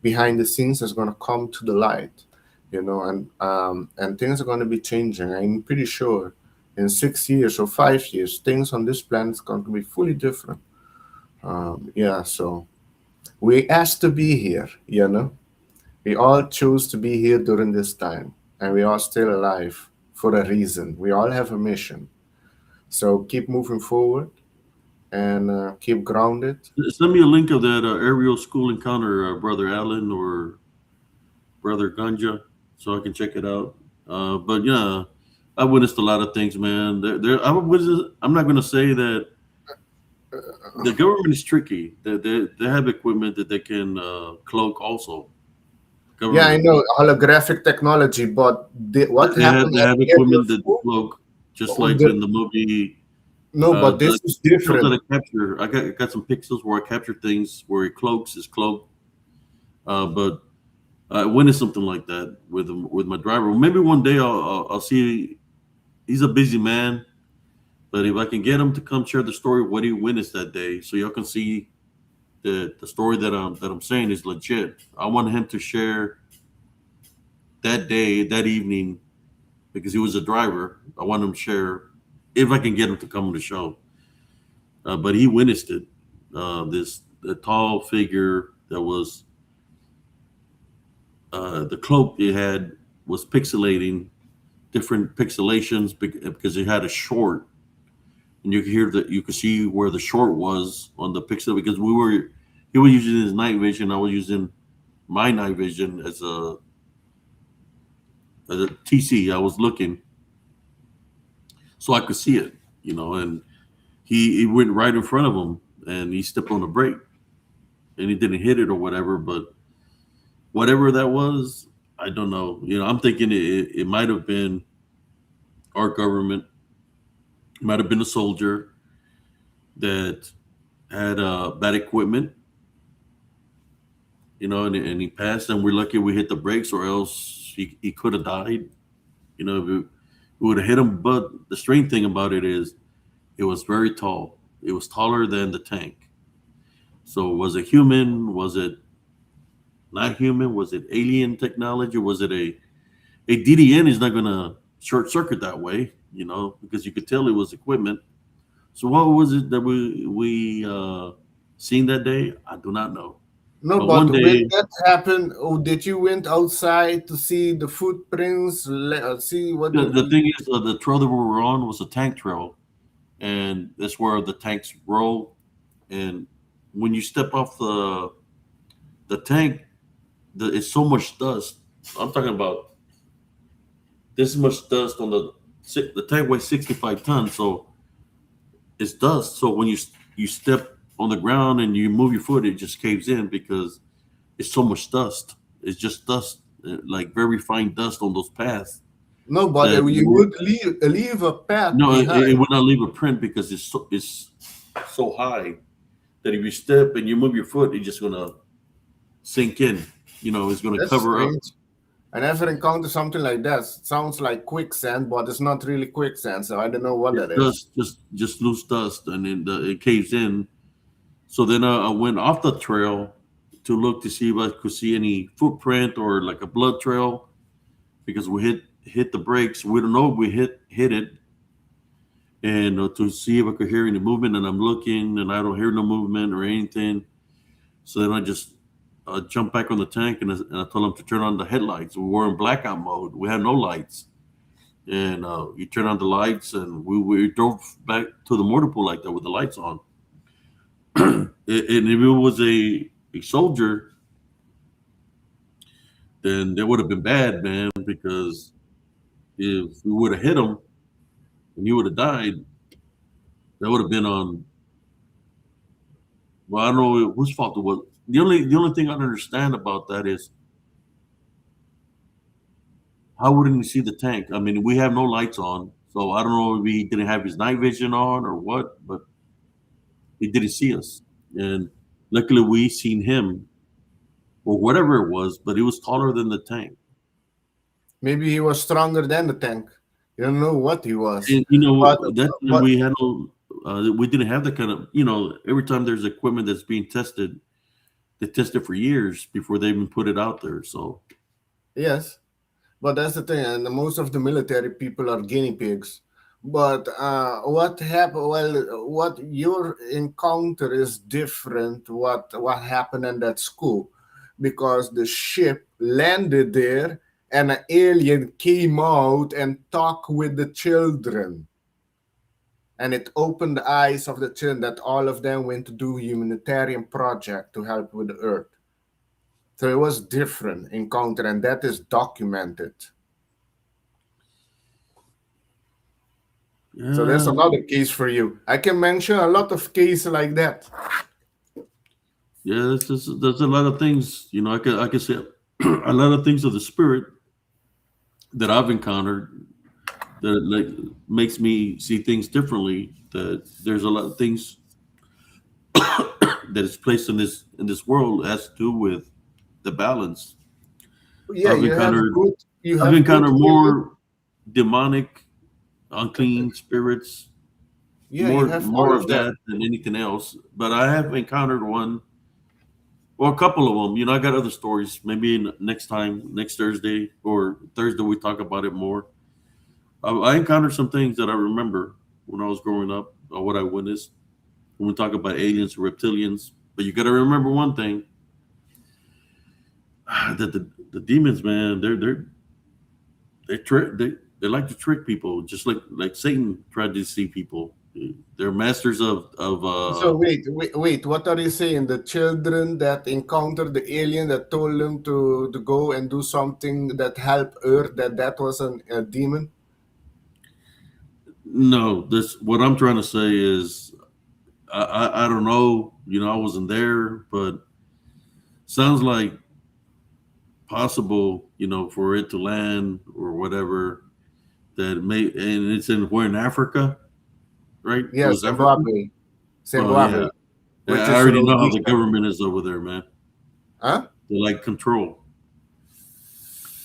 behind the scenes that's going to come to the light, and things are going to be changing. I'm pretty sure in 6 years or 5 years, things on this planet is going to be fully different. Yeah, so we asked to be here. We all chose to be here during this time, and we are still alive for a reason. We all have a mission. So keep moving forward and keep grounded. Send me a link of that aerial school encounter, Brother Allen or Brother Ganja, so I can check it out. But yeah, I witnessed a lot of things, man. I'm not going to say that the government is tricky. They have equipment that they can cloak also. Yeah, I know holographic technology, but what happened They at have aerial equipment that school? cloak, just Oh, like in the movie. No, but this is Pixels that different. I capture. I got some pixels where I capture things where it cloaks is cloaked. But I witnessed something like that with my driver. Maybe one day I'll see. He's a busy man, but if I can get him to come share the story of what he witnessed that day, so y'all can see the story that I'm saying is legit. I want him to share that day, that evening, because he was a driver. I want him to share if I can get him to come on the show. But he witnessed it. This the tall figure that was the cloak it had was pixelating different pixelations because it had a short. and you could hear that you could see where the short was on the pixel because he was using his night vision. I was using my night vision as a TC. I was looking so I could see it, and he went right in front of him and he stepped on the brake and he didn't hit it or whatever. But whatever that was, I don't know. I'm thinking it might have been our government, it might have been a soldier that had bad equipment, and he passed, and we're lucky we hit the brakes, or else he could have died. If we would have hit him. But the strange thing about it is, it was very tall. It was taller than the tank. So was it human? Was it not human? Was it alien technology? Was it a DDN is not going to short circuit that way, because you could tell it was equipment. So what was it that we seen that day? I do not know. No, But but one when day, that happened, did you went outside to see the footprints, see what the thing is, the trail that we were on was a tank trail, and that's where the tanks roll. And when you step off the tank, it's so much dust. I'm talking about this much dust on the tank weighs 65 tons, so it's dust. So when you step on the ground and you move your foot, it just caves in because it's so much dust. It's just dust, like very fine dust on those paths. No, but That you would leave a path no, behind. it would not leave a print because it's so high that if you step and you move your foot, it's just gonna sink in. It's gonna That's cover up. strange. I never encountered something like that. It sounds like quicksand, but it's not really quicksand, so I don't know what It's that is. dust, just loose dust, and then it caves in. So then I went off the trail to look to see if I could see any footprint or like a blood trail because we hit the brakes. We don't know if we hit it, and to see if I could hear any movement. And I'm looking, and I don't hear no movement or anything. So then I just jumped back on the tank, and I told them to turn on the headlights. We were in blackout mode. We had no lights, and you turn on the lights, and we drove back to the motor pool like that with the lights on. And if it was a soldier, then that would have been bad, man, because if we would have hit him and he would have died, that would have been on. Well, I don't know whose fault it was. The only thing I don't understand about that is how wouldn't he see the tank? I mean, we have no lights on, so I don't know if he didn't have his night vision on or what, but he didn't see us. And luckily, we seen him or whatever it was, but he was taller than the tank. Maybe he was stronger than the tank. You don't know what he was. And But that but we had no, we didn't have that kind of. Every time there's equipment that's being tested, they test it for years before they even put it out there. So yes, but that's the thing, and most of the military people are guinea pigs. But what happened? Well, what your encounter is different. What happened in that school? Because the ship landed there, and an alien came out and talked with the children, and it opened the eyes of the children that all of them went to do humanitarian project to help with the Earth. So it was different encounter, and that is documented. So there's yeah, another case for you. I can mention a lot of cases like that. yeah, there's a lot of things. I could say a lot of things of the spirit that I've encountered that like makes me see things differently. That there's a lot of things that is placed in this world has to do with the balance. Yeah, I've encountered you I've have good encountered healing. more demonic, unclean spirits, Yeah, you more have all more of of that. that than anything else. But I have encountered one or a couple of them. I got other stories. Maybe next time, next Thursday or Thursday, we talk about it more. I encountered some things that I remember when I was growing up, or what I witnessed when we talk about aliens, reptilians. But you got to remember one thing: that the demons, man, they like to trick people, just like Satan tried to deceive people. They're masters of So wait. What are you saying? The children that encountered the alien that told them to go and do something that helped Earth, that was a demon? no. This what I'm trying to say is I don't know. I wasn't there, but sounds like possible. For it to land or whatever that may, and we're in Africa, right? It Yeah, was Africa. Zimbabwe. Oh yeah, Zimbabwe, which I is already know how the Rhodesia. government is over there, man. Huh? They like control.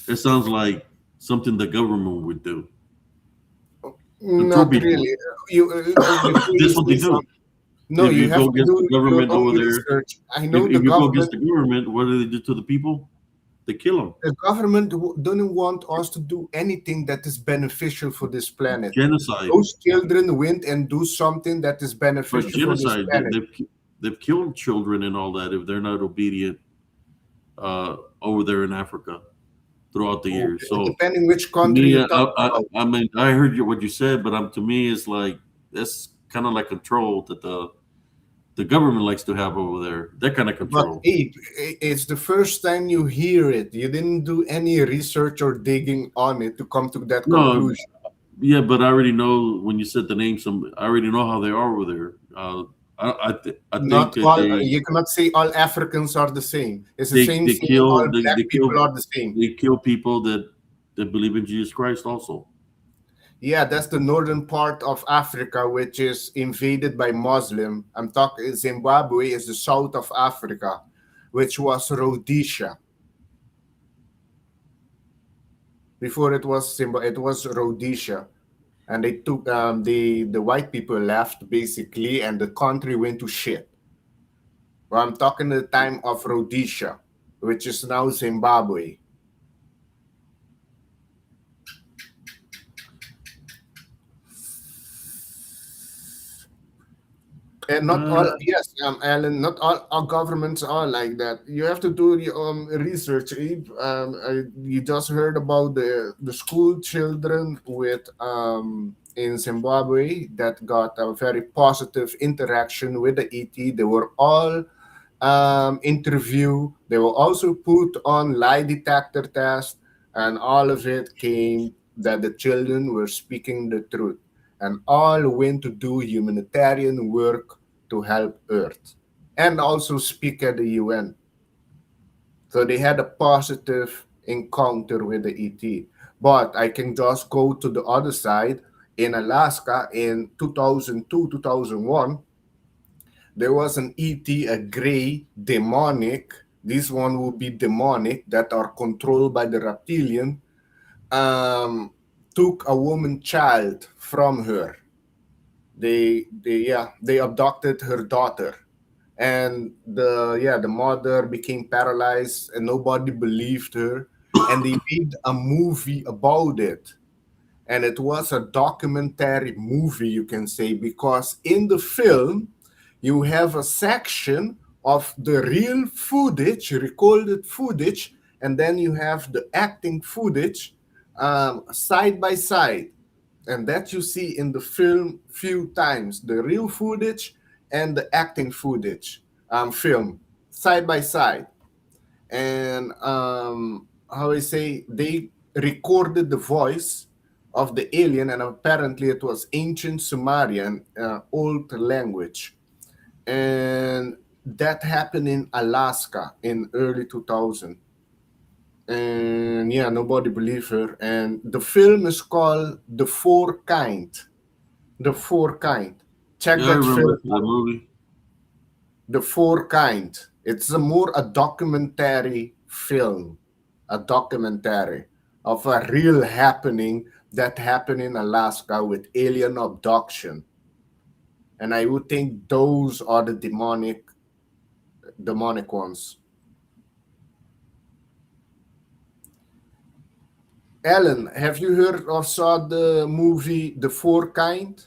It sounds like something the government would do. Control Not people. really. You before you This what say they do. something. No, If you you have go to against the do your government own over there, research. I if, know if you go against the government, what do they do to the people? They kill them. the government doesn't want us to do anything that is beneficial for this planet. Genocide. Those children went and do something that is But beneficial for this genocide, planet. they've killed children and all that if they're not obedient over there in Africa throughout the years. So Depending which to country me, you talk about. I mean, I heard what you said, but to me, it's like that's kind of like control that the government likes to have over there. That kind of But control. Abe, it's the first time you hear it. You didn't do any research or digging on it to come to that No, conclusion. yeah, but I already know when you said the name. I already know how they are over there. I think Not that all, you cannot say all Africans are the same. It's the same they saying all kill black people are the same. they kill people that believe in Jesus Christ also. Yeah, that's the northern part of Africa, which is invaded by Muslim. I'm talking Zimbabwe is the south of Africa, which was Rhodesia. Before it was it was Rhodesia, and they took the white people left basically, and the country went to shit. Well, I'm talking the time of Rhodesia, which is now Zimbabwe. And not all, yes, Alan, not all governments are like that. You have to do your research. You just heard about the school children with in Zimbabwe that got a very positive interaction with the ET. They were all interviewed. They were also put on lie detector test, and all of it came that the children were speaking the truth, and all went to do humanitarian work to help Earth and also speak at the UN. So they had a positive encounter with the ET. But I can just go to the other side. In Alaska in 2002, 2001, there was an ET, a gray, demonic. This one will be demonic that are controlled by the reptilian. Took a woman child from her. They abducted her daughter, and the mother became paralyzed and nobody believed her, and they made a movie about it, and it was a documentary movie, you can say, because in the film you have a section of the real footage, recorded footage, and then you have the acting footage side by side, and that you see in the film few times, the real footage and the acting footage film side by side. And how I say, they recorded the voice of the alien, and apparently it was ancient Sumerian, old language, and that happened in Alaska in early 2000. And yeah, nobody believed her. And the film is called The Four Kind. The Four Kind. Check Yeah, I that film remember the out. movie. The Four Kind. It's a documentary film, a documentary of a real happening that happened in Alaska with alien abduction. And I would think those are the demonic ones. Ellen, have you heard or saw the movie The Four Kind?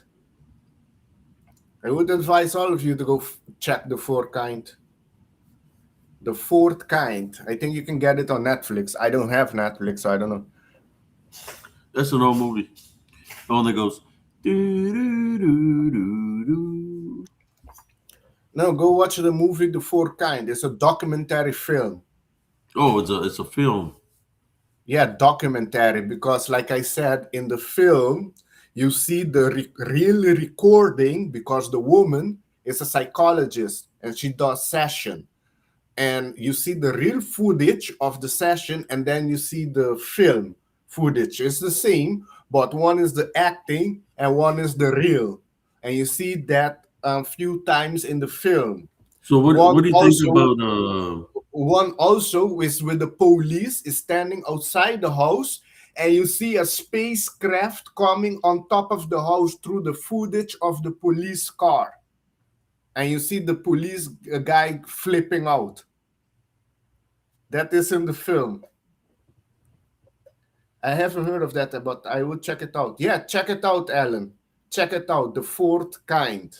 I would advise all of you to go check The Four Kind. The Fourth Kind. I think you can get it on Netflix. I don't have Netflix, so I don't know. That's an old movie. The one that goes Do-do-do-do-do. No, go watch the movie The Four Kind. It's a documentary film. Oh, it's a film. Yeah, documentary, because like I said, in the film, you see the real recording, because the woman is a psychologist and she does session. And you see the real footage of the session, and then you see the film footage. It's the same, but one is the acting and one is the real. And you see that a few times in the film. So One what do you think also about one also is with the police is standing outside the house, and you see a spacecraft coming on top of the house through the footage of the police car, and you see the police guy flipping out. That is in the film. I haven't heard of that, but I would check it out. Yeah, check it out, Alan. Check it out, The Fourth Kind.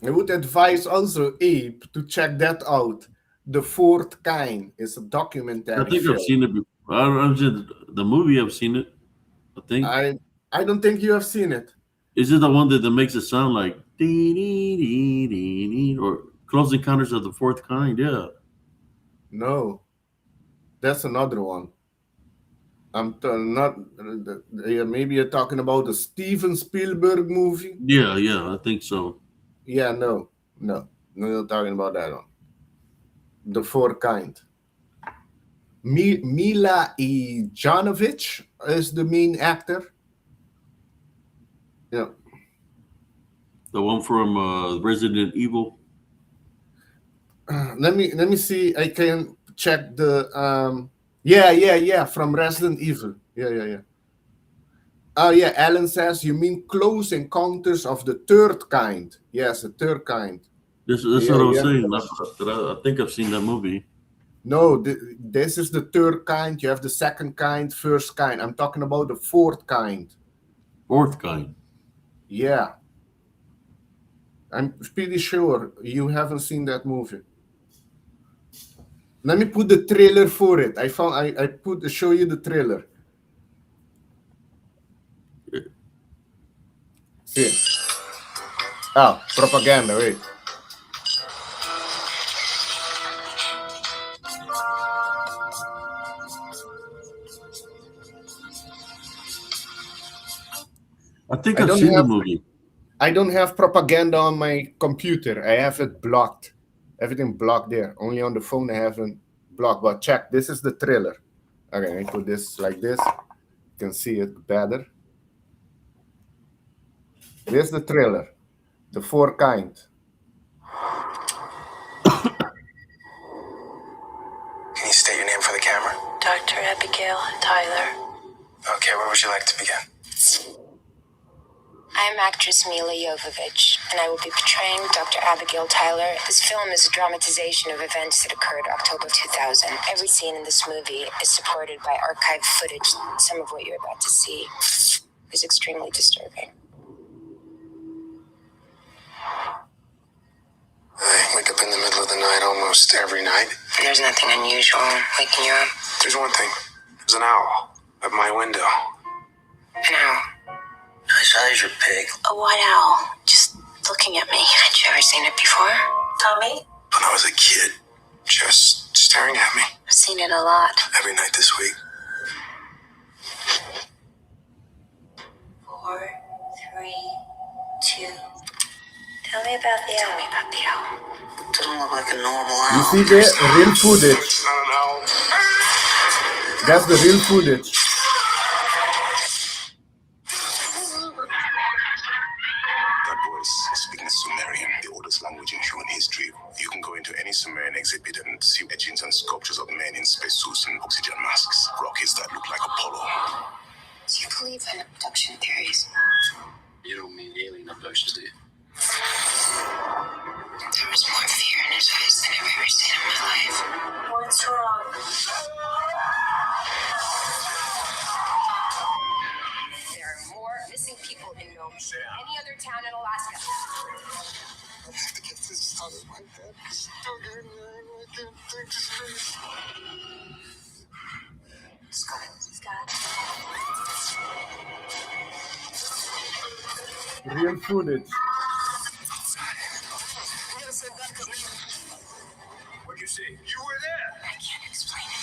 I would advise also Abe to check that out. The Fourth Kind is a I documentary think I've film. seen it before. I've seen the movie. I've seen it. I think. I don't think you have seen it. Is it the one that makes it sound like dee, dee, dee, dee, dee, or Close Encounters of the Fourth Kind? Yeah. No, that's another one. Not. Yeah, maybe you're talking about the Steven Spielberg movie. Yeah, I think so. Yeah, no, you're talking about that one. The Fourth Kind. Mila Jovovich is the main actor. Yeah. The one from Resident Evil. Let me see. I can check the yeah from Resident Evil. Yeah. Oh yeah, Alan says you mean Close Encounters of the Third Kind. Yes, the third kind. That's Yeah, what I was yeah. saying. I think I've seen that movie. No, this is the third kind. You have the second kind, first kind. I'm talking about the fourth kind. Fourth Kind. Yeah. I'm pretty sure you haven't seen that movie. Let me put the trailer for it. I show you the trailer. See. Oh, propaganda, wait. I think I I've don't seen the have movie. I don't have propaganda on my computer. I have it blocked. Everything blocked there. Only on the phone I haven't blocked. But check, this is the trailer. Okay, I put this like this. You can see it better. There's the trailer. The Four Kind. Can you state your name for the camera? Dr. Abigail Tyler. Okay, where would you like to begin? I'm actress Mila Jovovich, and I will be portraying Dr. Abigail Tyler. This film is a dramatization of events that occurred October 2000. Every scene in this movie is supported by archived footage. Some of what you're about to see is extremely disturbing. I wake up in the middle of the night almost every night. And there's nothing unusual waking you up. There's one thing. There's an owl at my window. An owl. I saw there's your pig. A white owl, just looking at me. Had you ever seen it before, Tommy? When I was a kid, just staring at me I've seen it a lot. every night this week. 4, 3, 2. Tell me about the owl. It doesn't look like a normal You owl. see the real footage. It's not an owl. That's the real footage. That voice is speaking Sumerian, the oldest language in human history. You can go into any Sumerian exhibit and see etchings and sculptures of men in spacesuits and oxygen masks. Rockets that look like Apollo. Do you believe in abduction theories? You don't mean alien abductions, do you? There was more fear in his eyes than I've ever seen in my life. What's wrong? There are more missing people in Nome than any other town in Alaska. have to get this out of my head. It's stuck in there and I can't think straight. Scott. Real footage. We gotta send backup now. What'd you say? You were there. I can't explain it.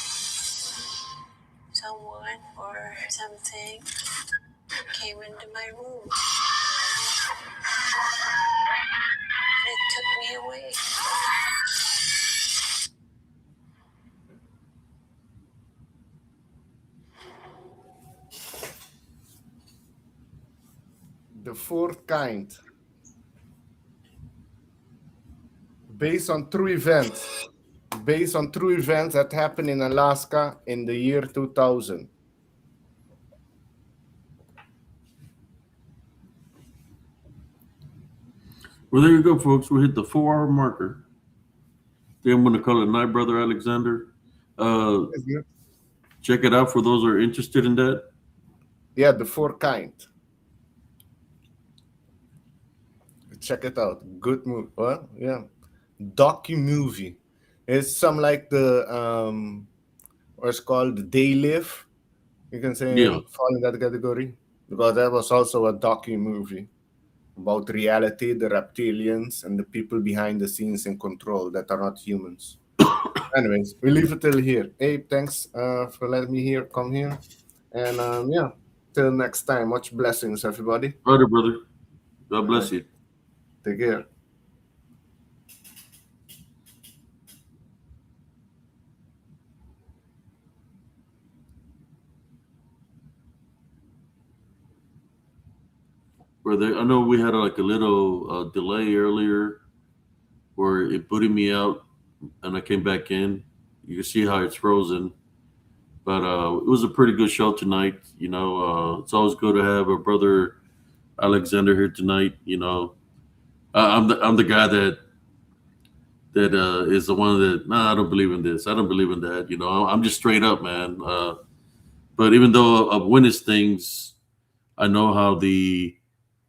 Someone or something came into my room. And it took me away. The fourth kind. Based on true events. Based on true events that happened in Alaska in the year 2000. Well, there you go, folks. We hit the 4-hour marker. Then I'm going to call it night, Brother Alexander. Check it out for those who are interested in that. Yeah, the fourth kind. Check it out. Good movie. What? Yeah. Docu-movie. It's some like the what's called the Day Live. You can say Yeah. fall in that category. Because that was also a docu-movie about reality, the reptilians, and the people behind the scenes in control that are not humans. Anyways, we leave it till here. Abe, thanks for letting me come here. And yeah, till next time. Much blessings, everybody. Brother. God bless you. Take care. Brother, I know we had like a little delay earlier where it booted me out and I came back in. You can see how it's frozen. But it was a pretty good show tonight. You know, it's always good to have a brother Alexander here tonight. You know, I'm the guy that is the one that I don't believe in this. I don't believe in that. You know, I'm just straight up, man. But even though I've witnessed things, I know how the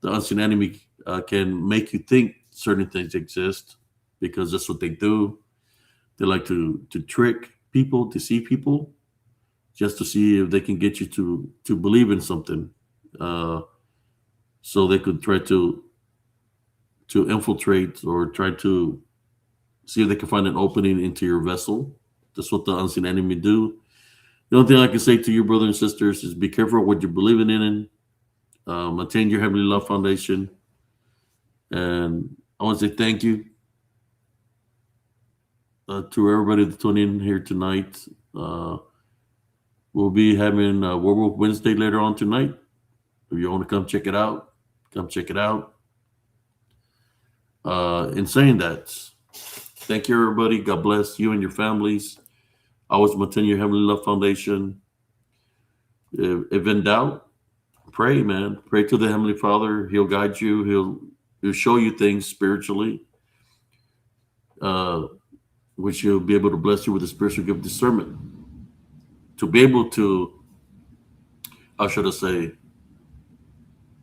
unseen enemy can make you think certain things exist because that's what they do. They like to trick people, deceive people, just to see if they can get you to believe in something, so they could try to infiltrate or try to see if they can find an opening into your vessel. That's what the unseen enemy do. The only thing I can say to you, brothers and sisters, is be careful what you're believing in. Maintain your Heavenly Love Foundation. And I want to say thank you to everybody that's tuning in here tonight. We'll be having Werewolf Wednesday later on tonight. If you want to come check it out, come check it out. In saying that, thank you, everybody. God bless you and your families. Always maintain your Heavenly Love Foundation. If in doubt, pray, man. Pray to the Heavenly Father. He'll guide you. He'll show you things spiritually, which He'll be able to bless you with the spiritual gift of discernment to be able to, how should I say,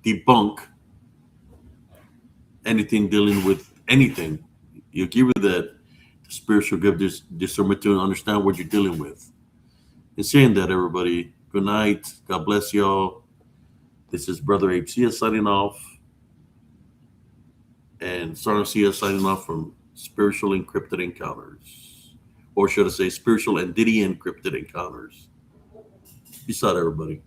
debunk anything dealing with anything. You'll give you that spiritual gift of discernment to understand what you're dealing with. In saying that, everybody, good night. God bless y'all. This is Brother Abe Cia signing off. And Sergeant Cia signing off from Spiritual Encrypted Encounters. Or should I say Spiritual and DDN Encrypted Encounters. Peace out, everybody.